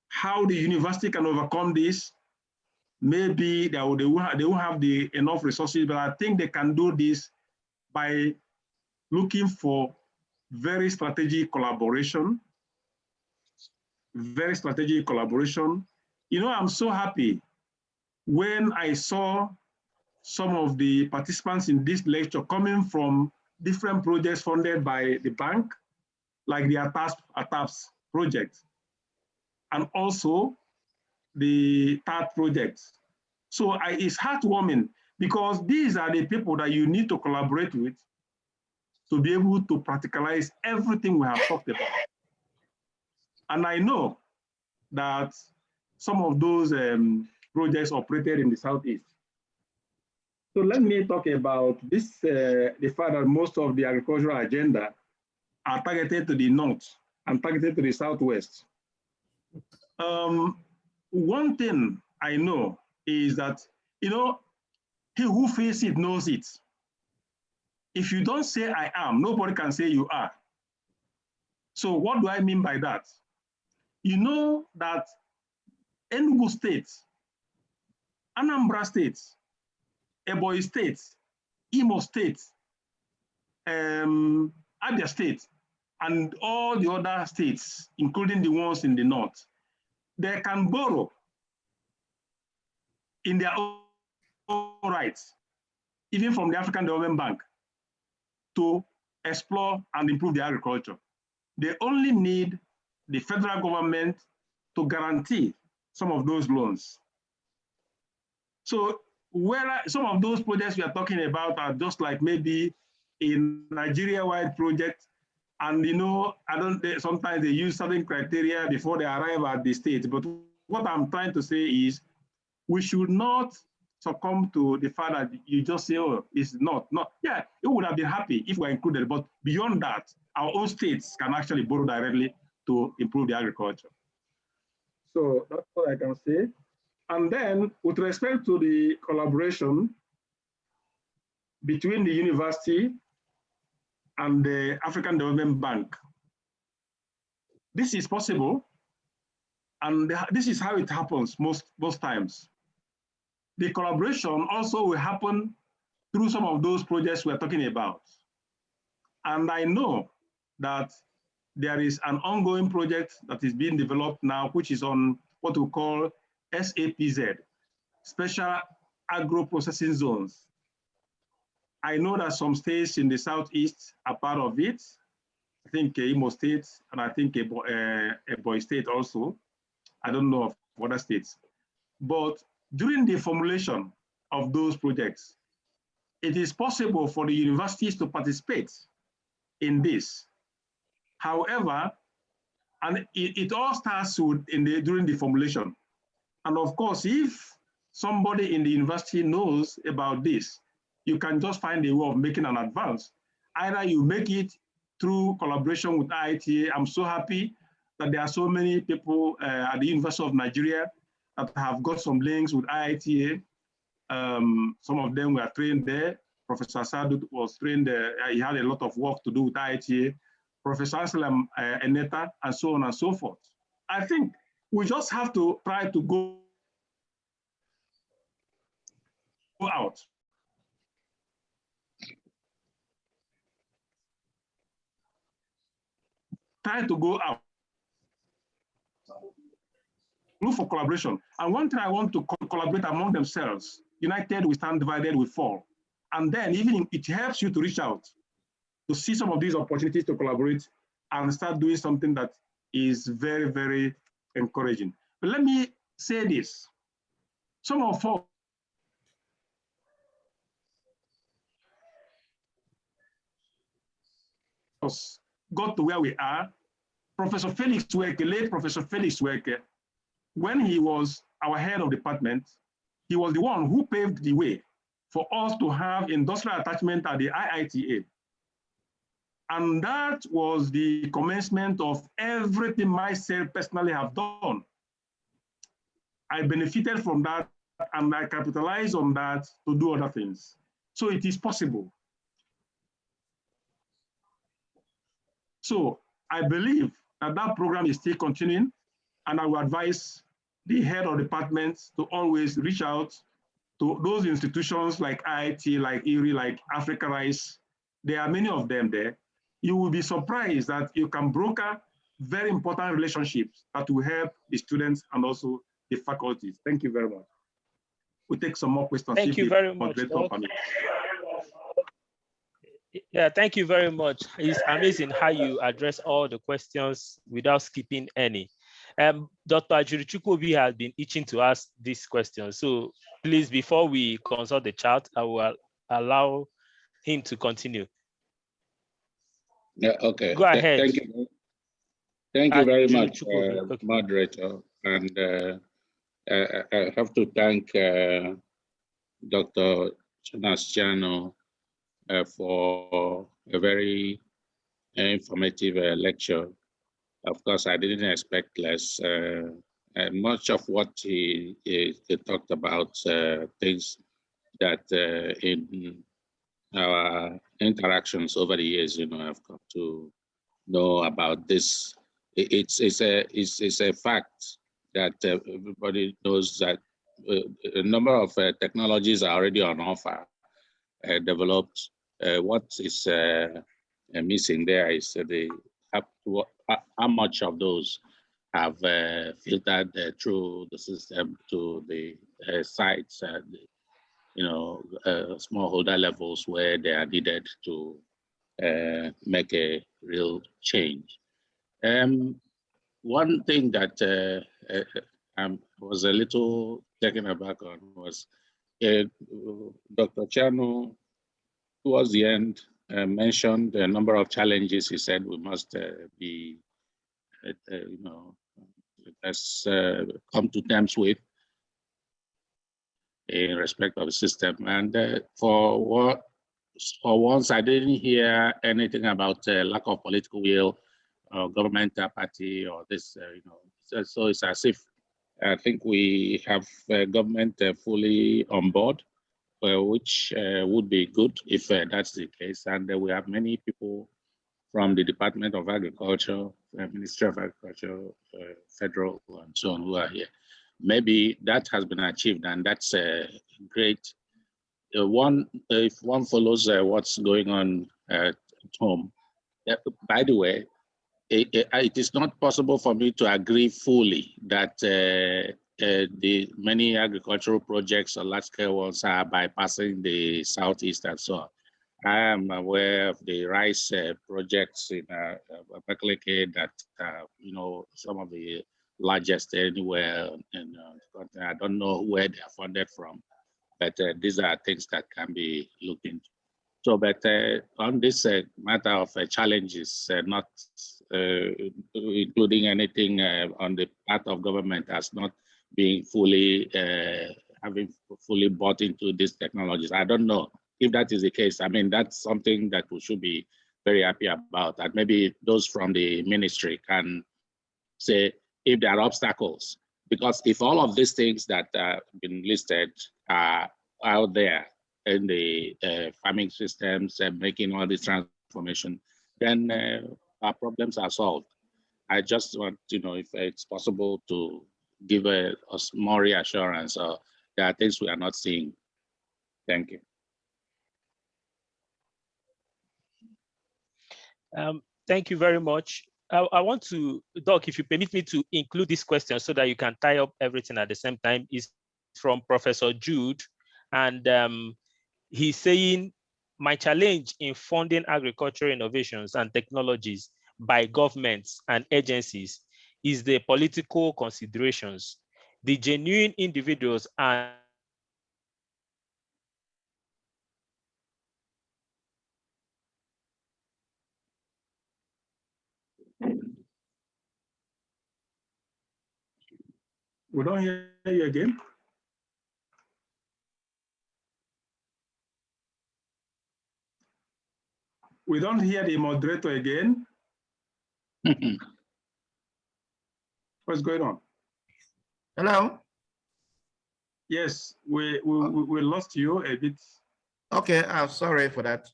How the university can overcome this, maybe they won't have enough resources, but I think they can do this by looking for very strategic collaboration. Very strategic collaboration. You know, I'm so happy when I saw some of the participants in this lecture coming from different projects funded by the bank, like the ATAPS project, and also the TAT project. So it's heartwarming, because these are the people that you need to collaborate with to be able to practicalize everything we have talked about. And I know that some of those projects operated in the Southeast. So let me talk about this, the fact that most of the agricultural agenda are targeted to the North and targeted to the Southwest. One thing I know is that, you know, he who feels it knows it. If you don't say I am, nobody can say you are. So what do I mean by that? You know that Enugu State, Anambra State, Ebonyi State, Imo State, Abia State, and all the other states, including the ones in the north, they can borrow in their own rights, even from the African Development Bank, to explore and improve their agriculture. They only need the federal government to guarantee some of those loans. So where some of those projects we are talking about are just like maybe a Nigeria-wide project, and you know, sometimes they use certain criteria before they arrive at the state. But what I'm trying to say is, we should not succumb to the fact that you just say, oh, it's not. Yeah, it would have been happy if we're included, but beyond that, our own states can actually borrow directly to improve the agriculture. So that's what I can say. And then with respect to the collaboration, between the university and the African Development Bank. This is possible, and this is how it happens most times. The collaboration also will happen through some of those projects we're talking about. And I know that there is an ongoing project that is being developed now, which is on what we call SAPZ, Special Agro-Processing Zones. I know that some states in the Southeast are part of it. I think Imo State, and I think Ebonyi State also. I don't know of other states. But during the formulation of those projects, it is possible for the universities to participate in this. However, and it all starts during the formulation. And of course, if somebody in the university knows about this, you can just find a way of making an advance. Either you make it through collaboration with IITA. I'm so happy that there are so many people at the University of Nigeria that have got some links with IITA. Some of them were trained there. Professor Sadu was trained there. He had a lot of work to do with IITA. Professor Anselm Eneta, and so on and so forth. I think we just have to try to go out. Try to go out. Look for collaboration. And one thing I want to collaborate among themselves. United we stand, divided we fall. And then even it helps you to reach out, to see some of these opportunities to collaborate and start doing something that is very, very encouraging. But let me say this. Some of us got to where we are. Professor Felix Weke, late Professor Felix Weke, when he was our head of department, he was the one who paved the way for us to have industrial attachment at the IITA. And that was the commencement of everything myself personally have done. I benefited from that and I capitalized on that to do other things. So it is possible. So I believe that that program is still continuing, and I will advise the head of departments to always reach out to those institutions like IIT, like Ivory, like Africa Rice. There are many of them there. You will be surprised that you can broker very important relationships that will help the students and also the faculties. Thank you very much. We'll take some more questions. Thank you very much. Yeah, thank you very much. It's amazing how you address all the questions without skipping any. Dr. Ajurichukwubi has been itching to ask this question. So please, before we consult the chat, I will allow him to continue. Yeah, okay. Go ahead. Thank you very much, moderator. And I have to thank Dr. Jonas Chianu for a very informative lecture. Of course, I didn't expect less. Much of what he talked about, things that in our interactions over the years, I've come to know about this. It's a fact that everybody knows that a number of technologies are already on offer, developed. What is missing there is how much of those have filtered through the system to the sites, smallholder levels where they are needed to make a real change. One thing that I was a little taken aback on was Dr. Chianu, towards the end, mentioned a number of challenges. He said we must come to terms with in respect of the system. And for once, I didn't hear anything about lack of political will or government apathy or this, So it's as if I think we have government fully on board which would be good if that's the case. And we have many people from the Department of Agriculture, Ministry of Agriculture, federal, and so on who are here. Maybe that has been achieved, and that's great. If one follows what's going on at home, by the way, it is not possible for me to agree fully that the many agricultural projects or large-scale ones are bypassing the Southeast and so on. I am aware of the rice projects in Abakaliki that, some of the largest anywhere in the country. I don't know where they are funded from, but these are things that can be looked into. So, but on this matter of challenges, not including anything on the part of government as not being fully, having fully bought into these technologies, I don't know if that is the case. I mean, that's something that we should be very happy about, that maybe those from the ministry can say if there are obstacles, because if all of these things that have been listed are out there in the farming systems and making all this transformation, then our problems are solved. I just want to know if it's possible to give us more reassurance or there are things we are not seeing. Thank you. Thank you very much. I want to, Doc, if you permit me to include this question so that you can tie up everything at the same time, is from Professor Jude. And he's saying, my challenge in funding agricultural innovations and technologies by governments and agencies is the political considerations. The genuine individuals and We don't hear you again. We don't hear the moderator again. What's going on? Hello? Yes, we lost you a bit. Okay, I'm sorry for that.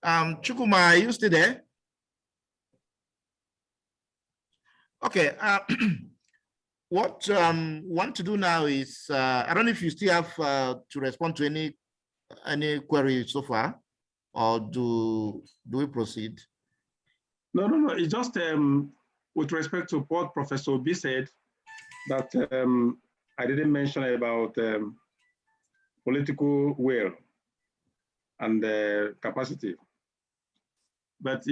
Chukuma, are you still there? Okay, what we want to do now is, I don't know if you still have to respond to any query so far, or do we proceed? No. It's just with respect to what Professor B said, that I didn't mention about political will and capacity. But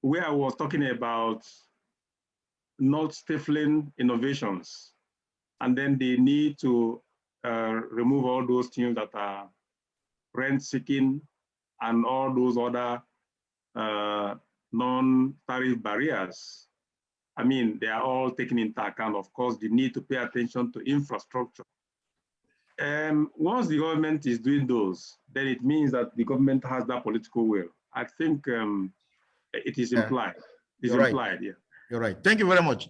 where I was talking about not stifling innovations, and then the need to remove all those things that are rent-seeking and all those other non-tariff barriers. I mean, they are all taken into account, of course, the need to pay attention to infrastructure. Once the government is doing those, then it means that the government has that political will. I think it is implied. It's implied, right. Yeah. You're right. Thank you very much.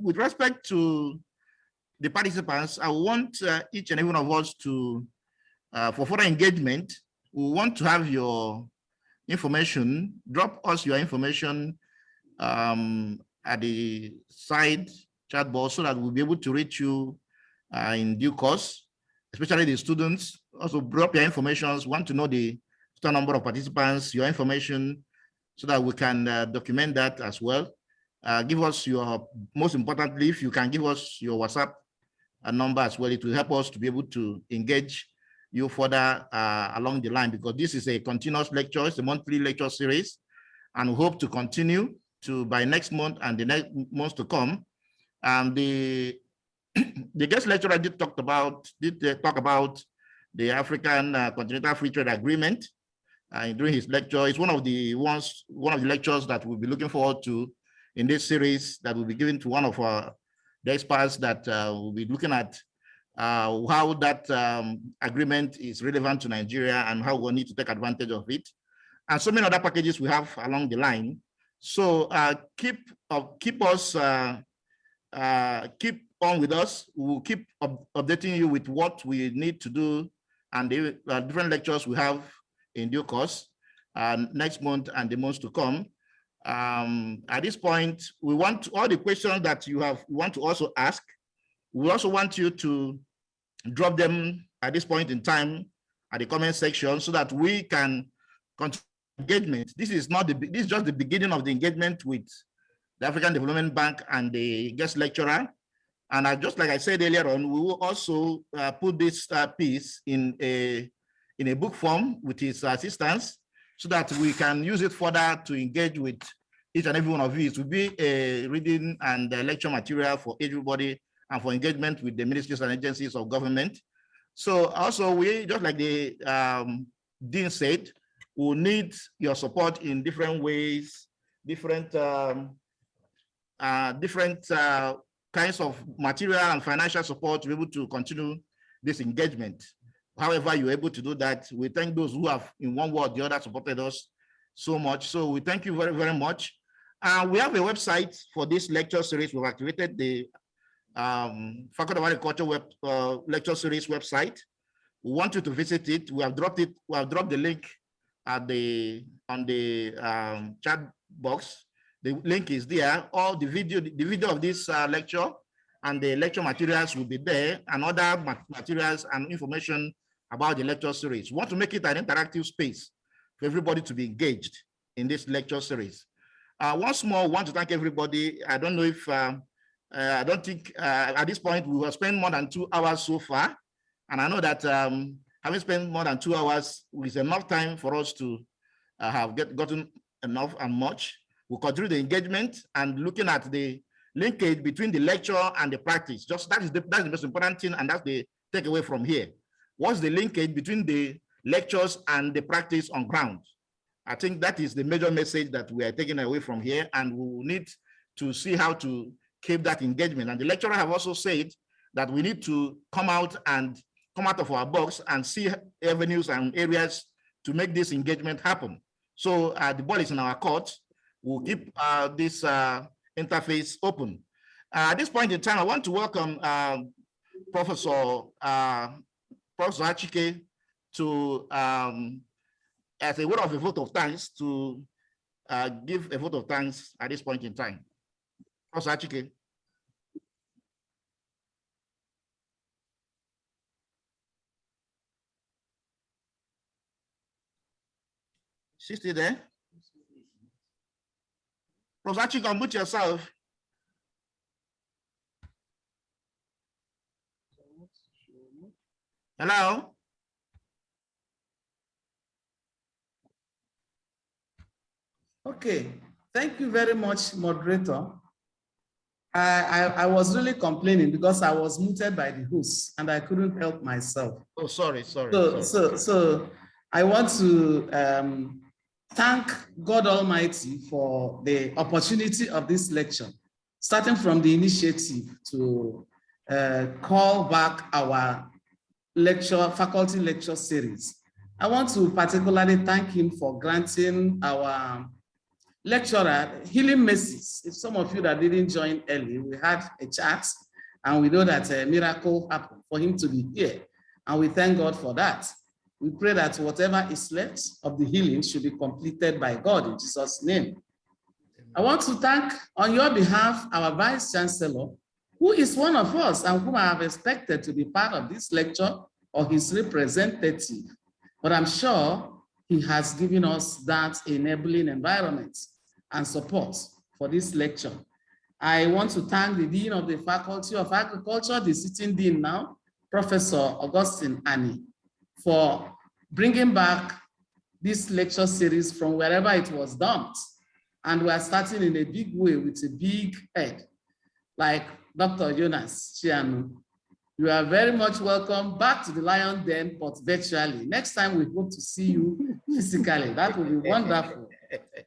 With respect to the participants, I want each and every one of us to, for further engagement, we want to have your information. Drop us your information at the side chat box so that we'll be able to reach you in due course, especially the students. Also drop your information. We want to know the total number of participants, your information, so that we can document that as well. Give us your, most importantly, if you can give us your WhatsApp number as well, it will help us to be able to engage you further along the line, because this is a continuous lecture, it's a monthly lecture series, and we hope to continue to by next month and the next months to come. The guest lecturer did talk about the African Continental Free Trade Agreement during his lecture. It's one of the lectures that we'll be looking forward to in this series that will be given to one of the experts that will be looking at how that agreement is relevant to Nigeria and how we'll need to take advantage of it, and so many other packages we have along the line. So keep us keep on with us. We will keep updating you with what we need to do and the different lectures we have in due course next month and the months to come. At this point, we want all the questions that you want to also ask. We also want you to drop them at this point in time at the comment section so that we can continue engagement. This is just the beginning of the engagement with the African Development Bank and the guest lecturer. And just like I said earlier on, we will also put this piece in a book form with his assistance so that we can use it further to engage with each and every one of you. It will be a reading and a lecture material for everybody and for engagement with the ministries and agencies of government. So also we, just like the Dean said, we need your support in different ways, different kinds of material and financial support to be able to continue this engagement. However you're able to do that, we thank those who have in one way or the other supported us so much. So we thank you very, very much. We have a website for this lecture series. We've activated the Faculty of Agriculture lecture series website. We want you to visit it. We have dropped the link on the chat box. The link is there. All the video of this lecture and the lecture materials will be there, and other materials and information about the lecture series. We want to make it an interactive space for everybody to be engaged in this lecture series. Once more, I want to thank everybody. I don't know if, I don't think at this point we will spend more than 2 hours so far. And I know that having spent more than 2 hours is enough time for us to have gotten enough and much. We'll continue the engagement and looking at the linkage between the lecture and the practice. Just that's the most important thing, and that's the takeaway from here. What's the linkage between the lectures and the practice on ground? I think that is the major message that we are taking away from here, and we will need to see how to keep that engagement. And the lecturer have also said that we need to come out of our box and see avenues and areas to make this engagement happen. So the ball is in our court. We'll keep this interface open. At this point in time, I want to welcome Professor Achike to, as a word of a vote of thanks, to give a vote of thanks at this point in time. Professor Achike. She's still there? Professor Achike, unmute yourself. Hello? Okay, thank you very much, moderator. I was really complaining because I was muted by the host and I couldn't help myself. Oh, sorry. So I want to thank God Almighty for the opportunity of this lecture, starting from the initiative to call back our faculty lecture series. I want to particularly thank him for granting our lecturer healing mercies. If some of you that didn't join early, we had a chat and we know that a miracle happened for him to be here. And we thank God for that. We pray that whatever is left of the healing should be completed by God in Jesus' name. I want to thank on your behalf our Vice Chancellor, who is one of us and whom I have expected to be part of this lecture or his representative. But I'm sure he has given us that enabling environment and support for this lecture. I want to thank the Dean of the Faculty of Agriculture, the sitting Dean now, Professor Augustine Anhony, for bringing back this lecture series from wherever it was dumped. And we are starting in a big way with a big head, like Dr. Jonas, Chianu. You are very much welcome back to the Lion Den, but virtually. Next time we hope to see you physically. That will be wonderful.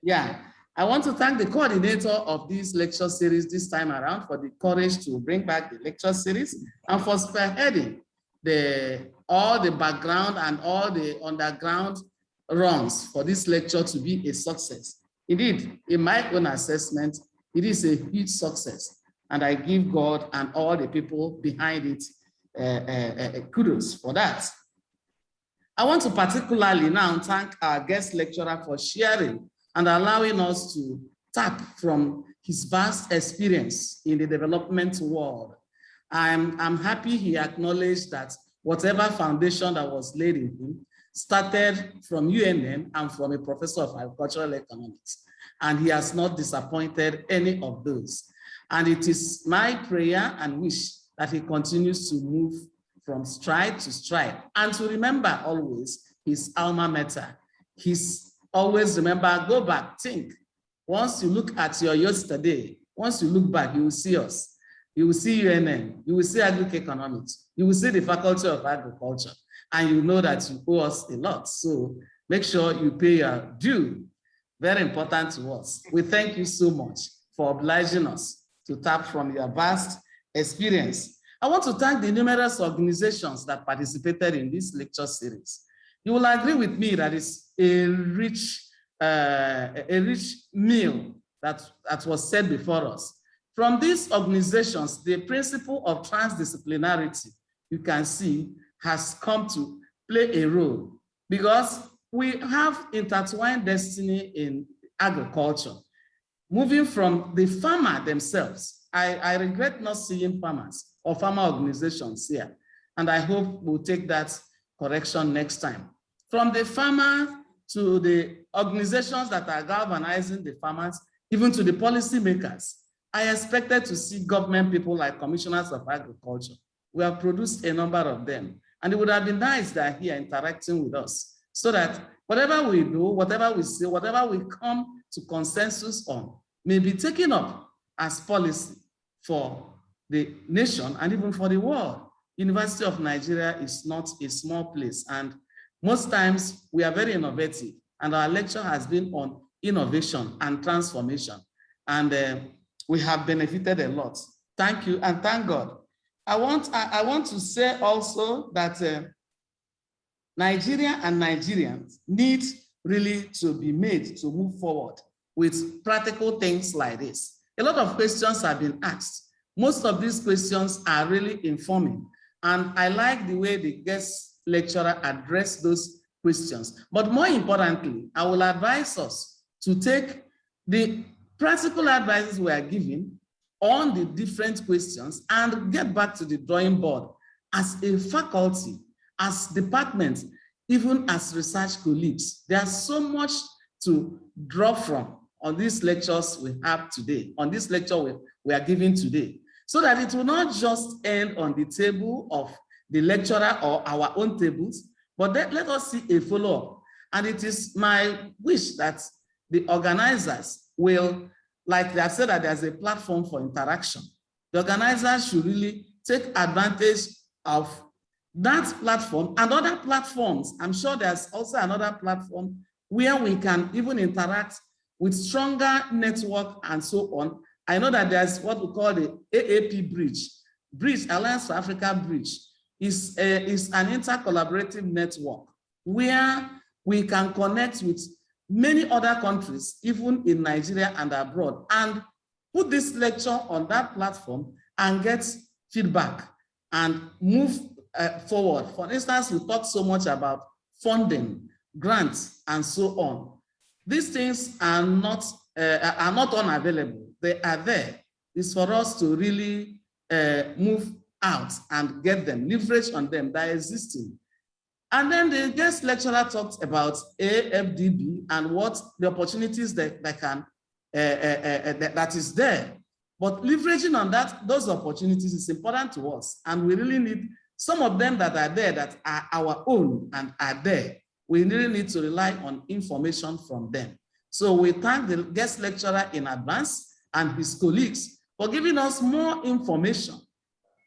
Yeah, I want to thank the coordinator of this lecture series this time around for the courage to bring back the lecture series and for spearheading all the background and all the underground runs for this lecture to be a success. Indeed, in my own assessment, it is a huge success. And I give God and all the people behind it kudos for that. I want to particularly now thank our guest lecturer for sharing and allowing us to tap from his vast experience in the development world. I'm happy he acknowledged that whatever foundation that was laid in him started from UNM and from a professor of agricultural economics. And he has not disappointed any of those. And it is my prayer and wish that he continues to move from stride to stride and to remember always his alma mater. He's always remember, go back, think. Once you look at your yesterday, once you look back, you will see us. You will see UNM, you will see agri-economics, you will see the Faculty of Agriculture, and you know that you owe us a lot. So make sure you pay your due. Very important to us. We thank you so much for obliging us to tap from your vast experience. I want to thank the numerous organizations that participated in this lecture series. You will agree with me that it's a rich meal that was said before us. From these organizations, the principle of transdisciplinarity, you can see, has come to play a role because we have intertwined destiny in agriculture. Moving from the farmer themselves, I regret not seeing farmers or farmer organizations here, and I hope we'll take that correction next time. From the farmer to the organizations that are galvanizing the farmers, even to the policymakers, I expected to see government people like commissioners of agriculture. We have produced a number of them, and it would have been nice that here interacting with us so that whatever we do, whatever we say, whatever we come to consensus on may be taken up as policy for the nation and even for the world. University of Nigeria is not a small place, and most times we are very innovative, and our lecture has been on innovation and transformation, and we have benefited a lot. Thank you and thank God. I want to say also that Nigeria and Nigerians need really to be made to move forward with practical things like this. A lot of questions have been asked. Most of these questions are really informing, and I like the way the guest lecturer addressed those questions. But more importantly, I will advise us to take the practical advices we are giving on the different questions and get back to the drawing board as a faculty, as departments, even as research colleagues. There's so much to draw from on these lectures we have today, on this lecture we are giving today, so that it will not just end on the table of the lecturer or our own tables, but then let us see a follow-up. And it is my wish that the organizers will, like they have said that there's a platform for interaction, the organizers should really take advantage of that platform and other platforms. I'm sure there's also another platform where we can even interact with stronger network and so on. I know that there's what we call the AAP Bridge, Alliance for Africa Bridge, is an intercollaborative network where we can connect with many other countries, even in Nigeria and abroad, and put this lecture on that platform and get feedback and move forward. For instance, we talk so much about funding, grants, and so on. These things are not unavailable. They are there. It's for us to really move out and get them, leverage on them that are existing. And then the guest lecturer talked about AFDB and what the opportunities that is there. But leveraging on those opportunities is important to us. And we really need some of them that are there that are our own and are there. We really need to rely on information from them. So we thank the guest lecturer in advance and his colleagues for giving us more information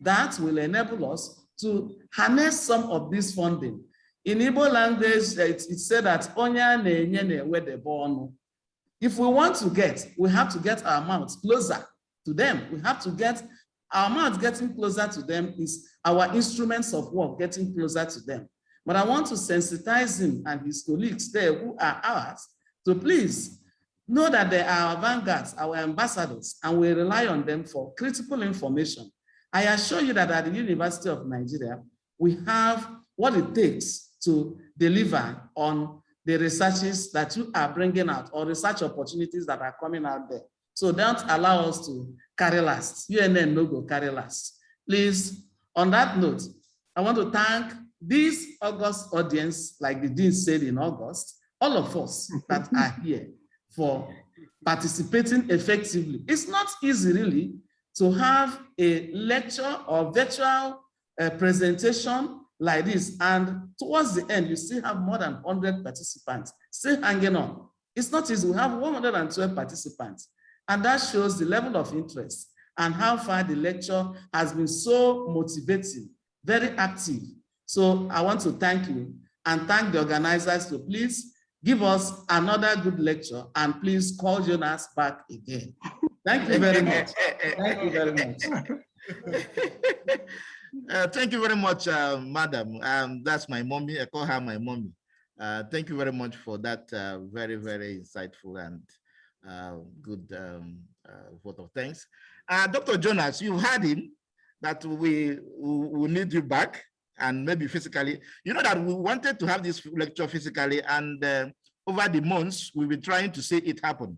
that will enable us to harness some of this funding. In Igbo language, it's said that if we want to get, we have to get our mouths closer to them. We have to get our mouths getting closer to them is our instruments of work getting closer to them. But I want to sensitize him and his colleagues there who are ours to please Know that they are our vanguards, our ambassadors, and we rely on them for critical information. I assure you that at the University of Nigeria, we have what it takes to deliver on the researches that you are bringing out or research opportunities that are coming out there. So don't allow us to carry last. UNN no go carry last. Please, on that note, I want to thank this August audience, like the Dean said in August, all of us that are here for participating effectively. It's not easy really to have a lecture or virtual presentation like this, and towards the end, you still have more than 100 participants still hanging on. It's not easy. We have 112 participants, and that shows the level of interest and how far the lecture has been so motivating, very active. So I want to thank you and thank the organizers to please give us another good lecture and please call Jonas back again. Thank you very much. Thank you very much. Thank you very much, madam. That's my mommy. I call her my mommy. Thank you very much for that very, very insightful and good vote of thanks. Dr. Jonas, you heard him that we need you back and maybe physically. You know that we wanted to have this lecture physically, and over the months, we've been trying to see it happen.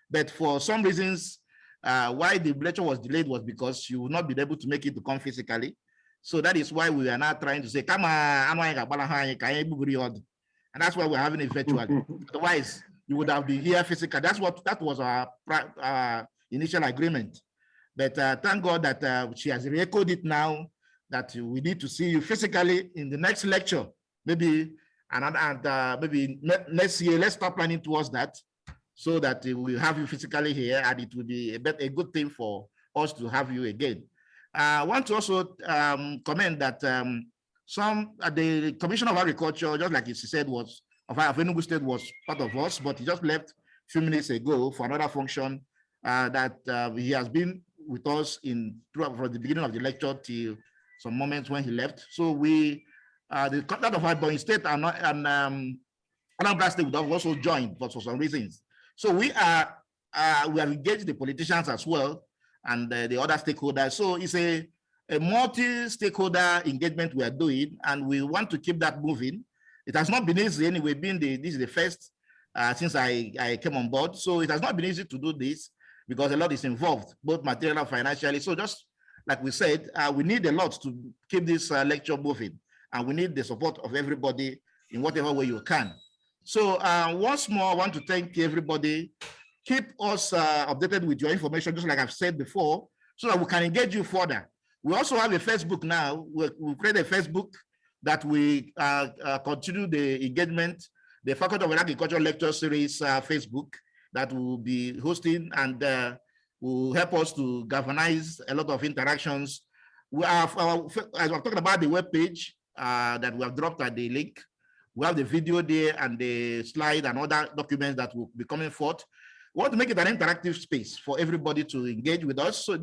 But for some reasons, why the lecture was delayed was because you would not be able to make it to come physically. So that is why we are now trying to say, come on, and that's why we're having it virtually. Otherwise, you would have been here physically. That was our initial agreement. But thank God that she has re-echoed it now, that we need to see you physically in the next lecture. Maybe maybe next year, let's start planning towards that, so that we'll have you physically here, and it will be a good thing for us to have you again. I want to also comment that the Commissioner of Agriculture, just like he said, of Enugu State was part of us, but he just left a few minutes ago for another function. That he has been with us from the beginning of the lecture till some moments when he left. So we, the contact of Ivory State and Anambra State would have also joined, but for some reasons. So we have engaged the politicians as well and the other stakeholders. So it's a multi-stakeholder engagement we are doing, and we want to keep that moving. It has not been easy anyway, this is the first since I came on board. So it has not been easy to do this because a lot is involved, both material and financially. So just like we said, we need a lot to keep this lecture moving, and we need the support of everybody in whatever way you can. So once more, I want to thank everybody. Keep us updated with your information, just like I've said before, so that we can engage you further. We also have a Facebook now. We'll create a Facebook that we continue the engagement, the Faculty of Agriculture Lecture Series Facebook that we'll be hosting, and will help us to galvanize a lot of interactions. We have, as we're talking about the webpage that we have dropped at the link, we have the video there and the slide and other documents that will be coming forth. We want to make it an interactive space for everybody to engage with us. So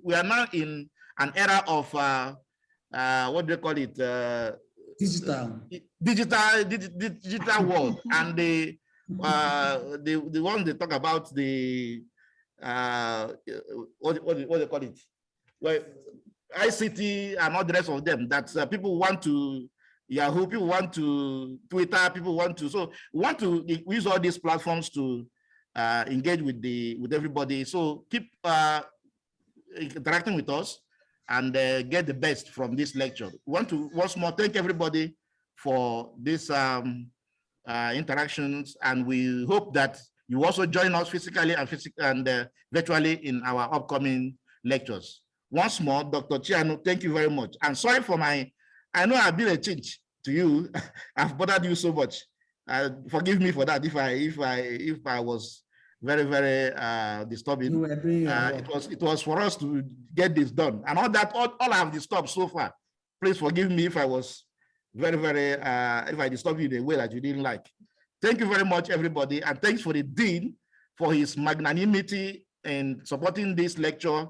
we are now in an era of what do they call it? Digital world, and the one they talk about the what they call it? Well, ICT and all the rest of them. That people want to Yahoo, people want to Twitter, people want to. So we want to use all these platforms to engage with everybody. So keep interacting with us and get the best from this lecture. We want to once more thank everybody for these interactions, and we hope that you also join us physically and virtually in our upcoming lectures. Once more, Dr. Chianu, thank you very much. And sorry for I know I've been a change to you. I've bothered you so much. Forgive me for that if I was very, very disturbing. It was for us to get this done, and all I have disturbed so far. Please forgive me if I was very, very if I disturbed you in a way that you didn't like. Thank you very much, everybody, and thanks for the Dean for his magnanimity in supporting this lecture,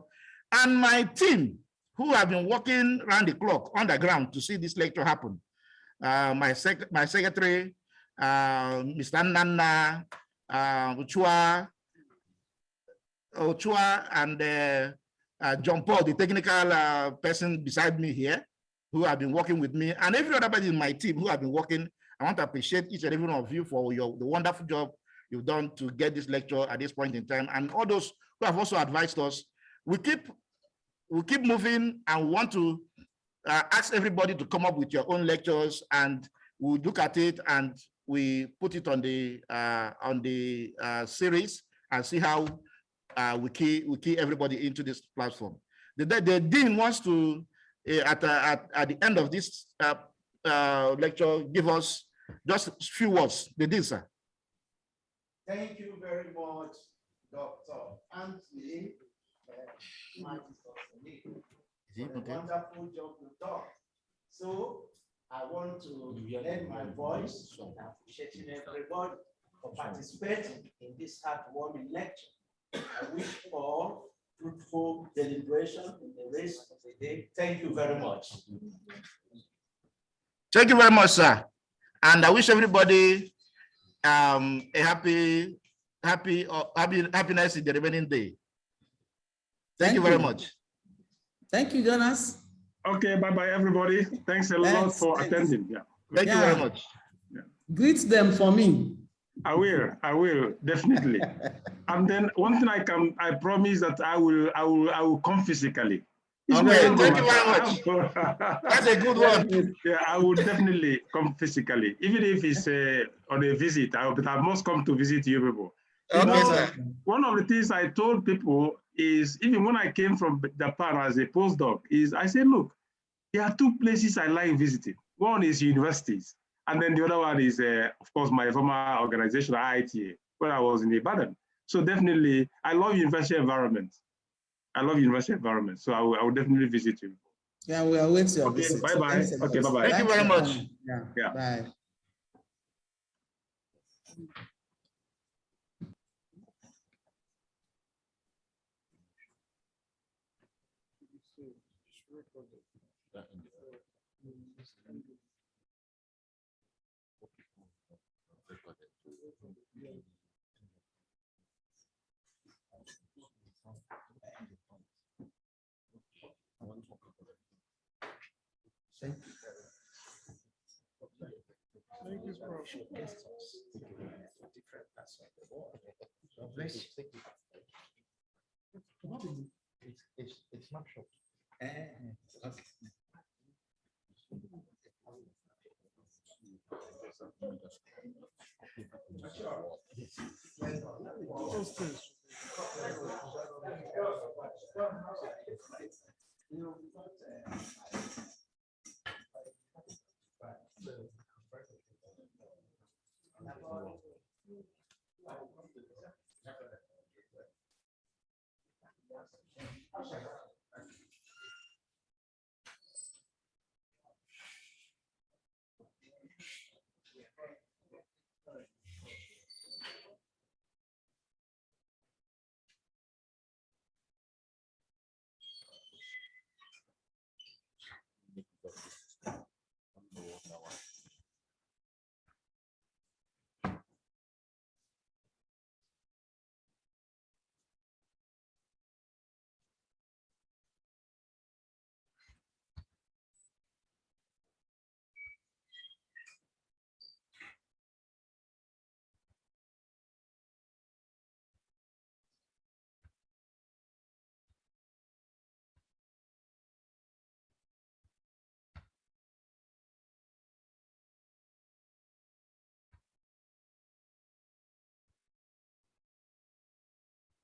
and my team who have been working around the clock on the ground to see this lecture happen. My secretary, Mr. Nana, Uchua and John Paul, the technical person beside me here, who have been working with me, and every other person in my team who have been working. I want to appreciate each and every one of you for the wonderful job you've done to get this lecture at this point in time, and all those who have also advised us. We keep moving and want to ask everybody to come up with your own lectures, and we'll look at it and we put it on the series and see how we key everybody into this platform. The dean wants to at the end of this lecture give us just a few words. The dean, sir. Thank you very much, Dr. Anthony. Wonderful job you've done. So I want to lend my voice and appreciating everybody for participating in this heartwarming lecture. I wish all fruitful deliberation in the rest of the day. Thank you very much. Thank you very much, sir. And I wish everybody a happiness in the remaining day. Thank you very much. Thank you, Jonas. Okay, bye-bye, everybody. Thanks a lot for attending. Yeah. Thank you very much. Yeah. Greet them for me. I will, definitely. And then one thing I promise that I will come physically. Okay, thank you very much. That's a good one. Yeah, I will definitely come physically, even if it's on a visit. But I must come to visit you people. Okay, sir. One of the things I told people is, even when I came from Japan as a postdoc, is I said, look, there are two places I like visiting. One is universities, and then the other one is, of course, my former organization, IITA, where I was in Ibadan. So definitely, I love university environment. So I will definitely visit you. Yeah, we are waiting your visit. Bye-bye. Okay, bye-bye. Thank you very much. Yeah. Bye. Thank you. Thank you, bro. Different parts of the world. God bless you. It's not short. Okay.